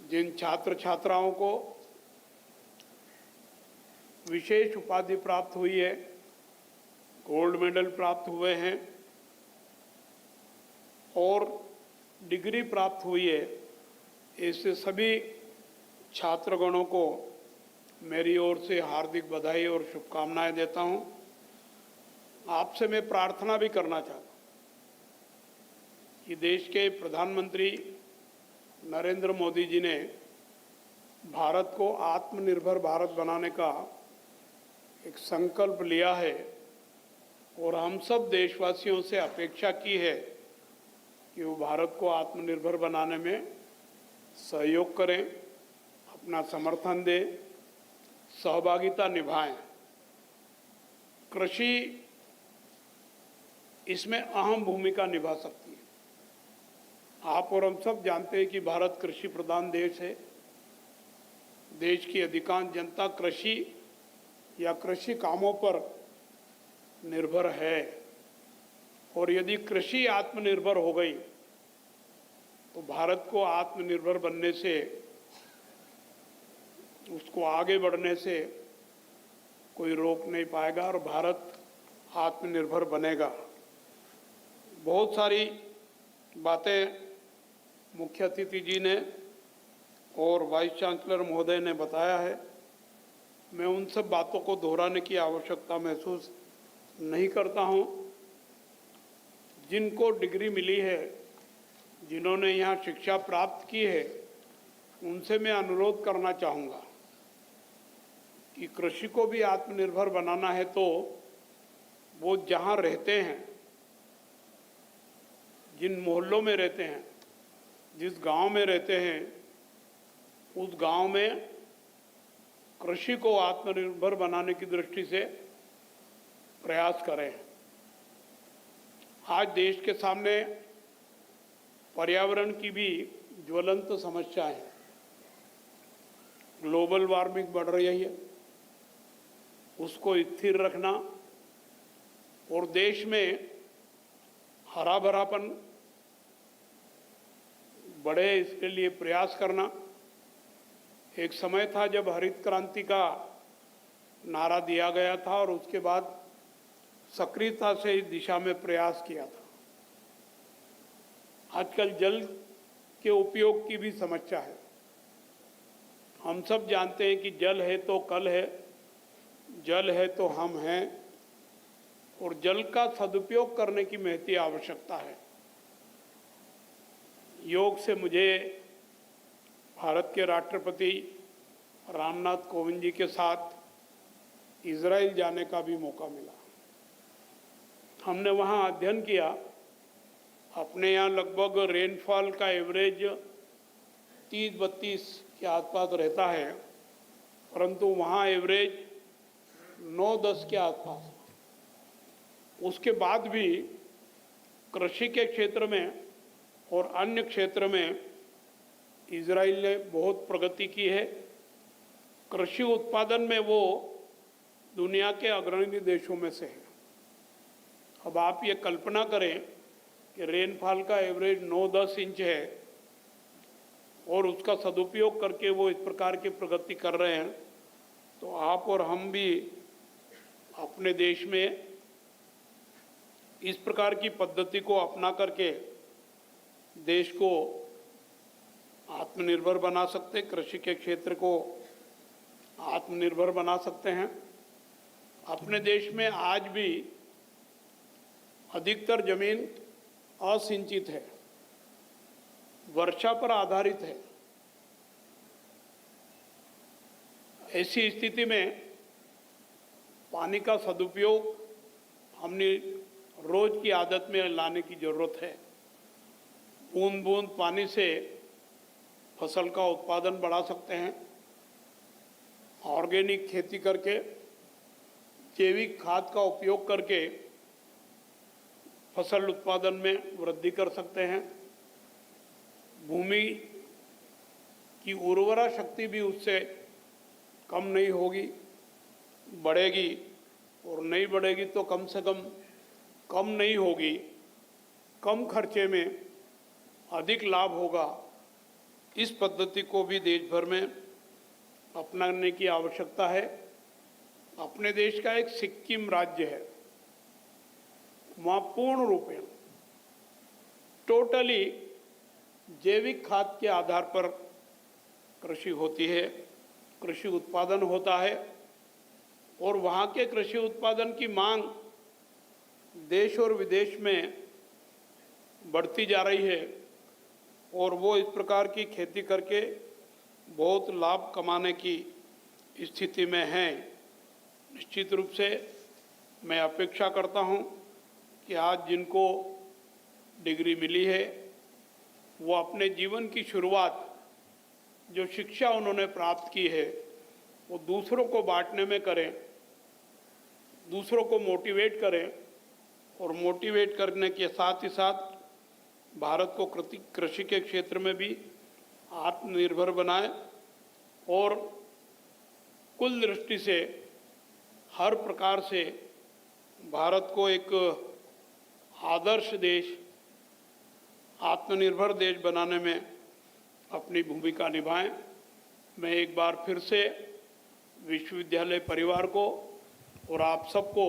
जिन छात्र छात्राओं को विशेष उपाधि प्राप्त हुई है, गोल्ड मेडल प्राप्त हुए हैं और डिग्री प्राप्त हुई है, ऐसे सभी छात्रगणों को मेरी ओर से हार्दिक बधाई और शुभकामनाएं देता हूं. आपसे मैं प्रार्थना भी करना चाहता हूं कि देश के प्रधानमंत्री नरेंद्र मोदी जी ने भारत को आत्मनिर्भर भारत बनाने का एक संकल्प लिया है और हम सब देशवासियों से अपेक्षा की है कि वो भारत को आत्मनिर्भर बनाने में सहयोग करें, अपना समर्थन दें, सहभागिता निभाएं. कृषि इसमें अहम भूमिका निभा सकती है। आप और हम सब जानते हैं कि भारत कृषि प्रधान देश है। देश की अधिकांश जनता कृषि या कृषि कामों पर निर्भर है, और यदि कृषि आत्मनिर्भर हो गई तो भारत को आत्मनिर्भर बनने से, उसको आगे बढ़ने से कोई रोक नहीं पाएगा और भारत आत्मनिर्भर बनेगा। बहुत सारी बातें मुख्य अतिथि जी ने और वाइस चांसलर महोदय ने बताया है। मैं उन सब बातों को दोहराने की आवश्यकता महसूस नहीं करता हूं। जिनको डिग्री मिली है, जिन्होंने यहाँ शिक्षा प्राप्त की है, उनसे मैं अनुरोध करना चाहूँगा कि कृषि को भी आत्मनिर्भर बनाना है तो वो जहाँ रहते हैं, जिन मोहल्लों में रहते हैं, जिस गांव में रहते हैं, उस गांव में कृषि को आत्मनिर्भर बनाने की दृष्टि से प्रयास करें। आज देश के सामने पर्यावरण की भी ज्वलंत समस्या है। ग्लोबल वार्मिंग बढ़ रही है, उसको स्थिर रखना और देश में हरा भरापन बढ़े, इसके लिए प्रयास करना। एक समय था जब हरित क्रांति का नारा दिया गया था और उसके बाद सक्रियता से इस दिशा में प्रयास किया था। आजकल जल के उपयोग की भी समस्या है। हम सब जानते हैं कि जल है तो कल है, जल है तो हम हैं, और जल का सदुपयोग करने की महती आवश्यकता है। योग से मुझे भारत के राष्ट्रपति रामनाथ कोविंद जी के साथ इजराइल जाने का भी मौका मिला। हमने वहाँ अध्ययन किया। अपने यहाँ लगभग रेनफॉल का एवरेज 30-32 के आसपास रहता है, परंतु वहाँ एवरेज 9-10 के आसपास। उसके बाद भी कृषि के क्षेत्र में और अन्य क्षेत्र में इजराइल ने बहुत प्रगति की है। कृषि उत्पादन में वो दुनिया के अग्रणी देशों में से है। अब आप ये कल्पना करें कि रेनफॉल का एवरेज 9-10 इंच है और उसका सदुपयोग करके वो इस प्रकार की प्रगति कर रहे हैं, तो आप और हम भी अपने देश में इस प्रकार की पद्धति को अपना करके देश को आत्मनिर्भर बना सकते, कृषि के क्षेत्र को आत्मनिर्भर बना सकते हैं। अपने देश में आज भी अधिकतर जमीन असिंचित है, वर्षा पर आधारित है। ऐसी स्थिति में पानी का सदुपयोग हमने रोज की आदत में लाने की जरूरत है। बूंद बूंद पानी से फसल का उत्पादन बढ़ा सकते हैं। ऑर्गेनिक खेती करके, जैविक खाद का उपयोग करके फसल उत्पादन में वृद्धि कर सकते हैं। भूमि की उर्वरा शक्ति भी उससे कम नहीं होगी, बढ़ेगी, और नहीं बढ़ेगी तो कम से कम नहीं होगी। कम खर्चे में अधिक लाभ होगा। इस पद्धति को भी देश भर में अपनाने की आवश्यकता है। अपने देश का एक सिक्किम राज्य है, वहाँ पूर्ण रूपेण टोटली जैविक खाद के आधार पर कृषि होती है, कृषि उत्पादन होता है, और वहाँ के कृषि उत्पादन की मांग देश और विदेश में बढ़ती जा रही है, और वो इस प्रकार की खेती करके बहुत लाभ कमाने की स्थिति में हैं। निश्चित रूप से मैं अपेक्षा करता हूँ कि आज जिनको डिग्री मिली है वो अपने जीवन की शुरुआत, जो शिक्षा उन्होंने प्राप्त की है, वो दूसरों को बांटने में करें, दूसरों को मोटिवेट करें और मोटिवेट करने के साथ ही साथ भारत को कृषि के क्षेत्र में भी आत्मनिर्भर बनाए और कुल दृष्टि से हर प्रकार से भारत को एक आदर्श देश, आत्मनिर्भर देश बनाने में अपनी भूमिका निभाएं। मैं एक बार फिर से विश्वविद्यालय परिवार को और आप सबको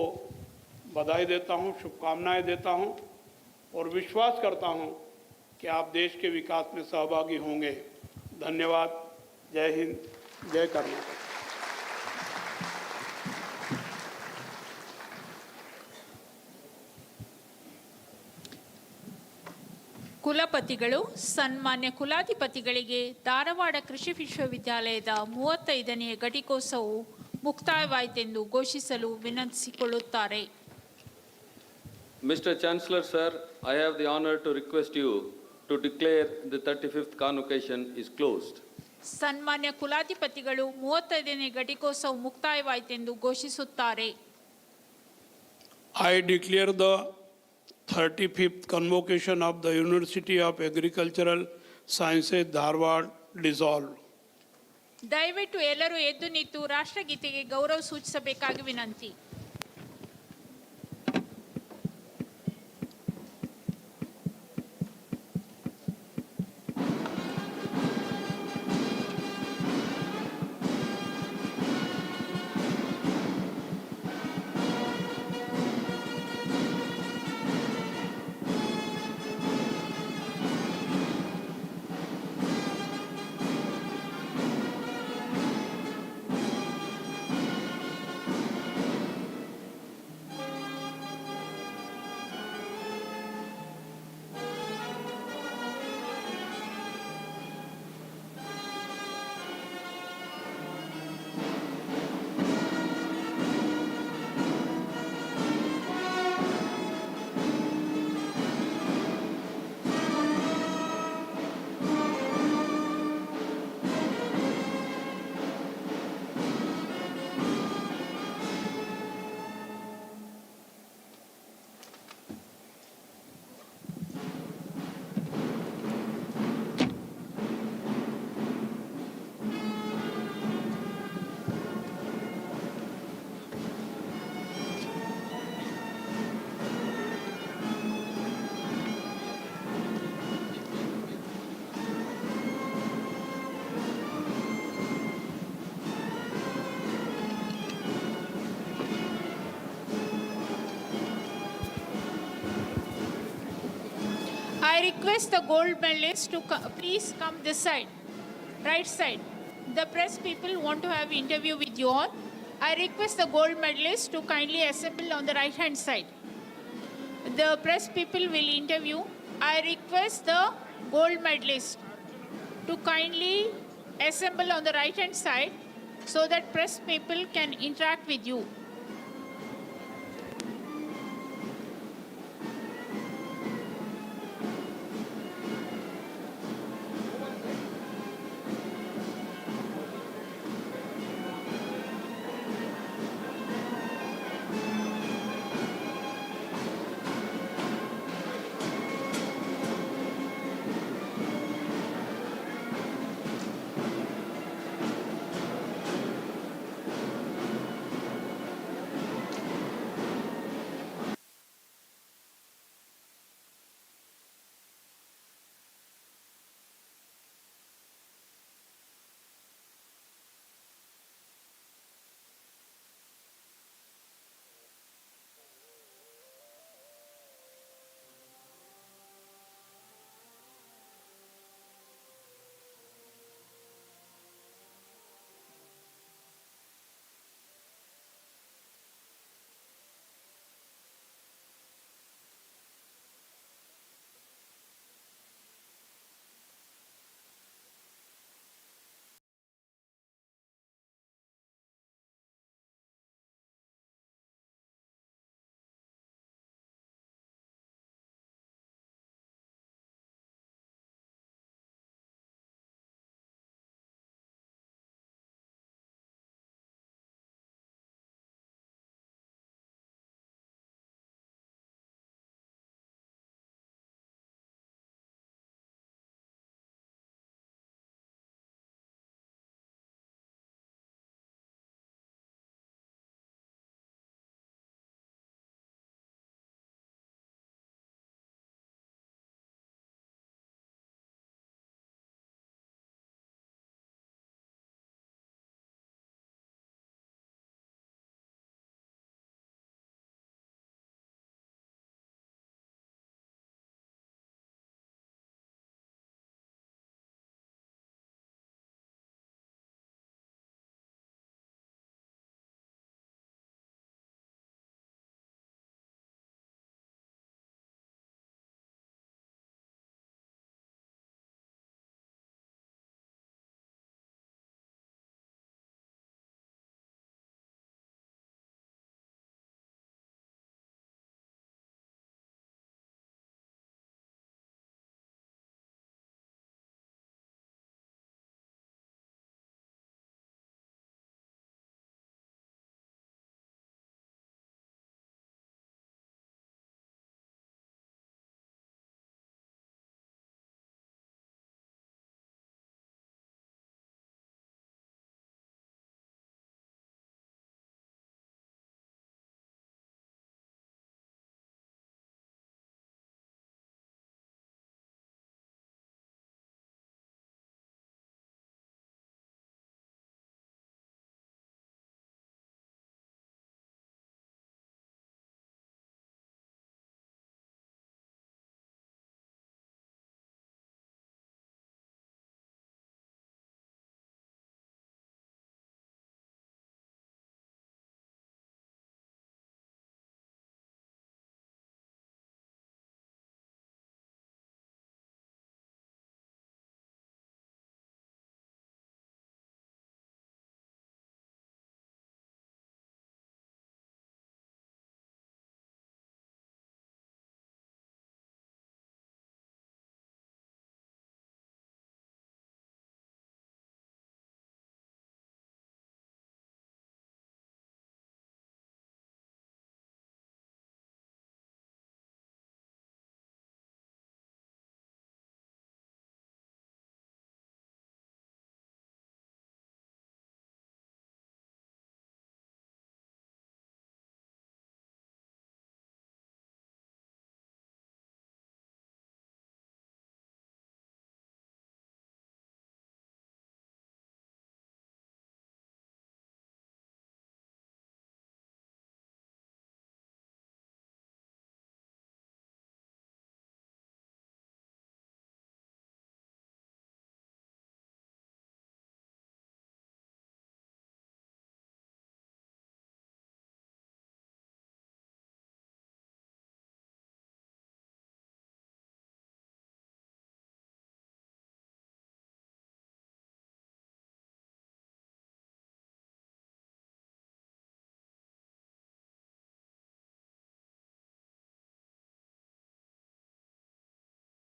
बधाई देता हूं, शुभकामनाएं देता हूं और विश्वास करता हूं कि आप देश के विकास में सहभागी होंगे। धन्यवाद। जय हिंद, जय कर्नाटक। ಕುಲಪತಿಗಳು ಸನ್ಮಾನ್ಯ ಕುಲಾಧಿಪತಿಗಳಿಗೆ ಧಾರವಾಡ ಕೃಷಿ ವಿಶ್ವವಿದ್ಯಾಲಯದ 35ನೇ ಘಟಿಕೋತ್ಸವವು ಮುಕ್ತಾಯವಾಯಿತೆಂದು ಘೋಷಿಸಲು ವಿನಂತಿಸಿಕೊಳ್ಳುತ್ತಾರೆ. Mr. Chancellor, sir, I have the honor to request you to declare the 35th Convocation is closed. ಸನ್ಮಾನ್ಯ ಕುಲಾಧಿಪತಿಗಳು 35ನೇ ಘಟಿಕೋತ್ಸವ ಮುಕ್ತಾಯವಾಯಿತೆಂದು ಘೋಷಿಸುತ್ತಾರೆ. I declare the 35th Convocation of the University of Agricultural Sciences, Dharwad, dissolved. ದಯವಿಟ್ಟು ಎಲ್ಲರೂ ಎದ್ದು ನಿಂತು ರಾಷ್ಟ್ರಗೀತೆಗೆ ಗೌರವ ಸೂಚಿಸಬೇಕಾಗಿ ವಿನಂತಿ. I request the gold medalists to please come this side, right side. The press people want to have interview with you all. I request the gold medalists to kindly assemble on the right hand side. The press people will interview. I request the gold medalists to kindly assemble on the right hand side so that press people can interact with you.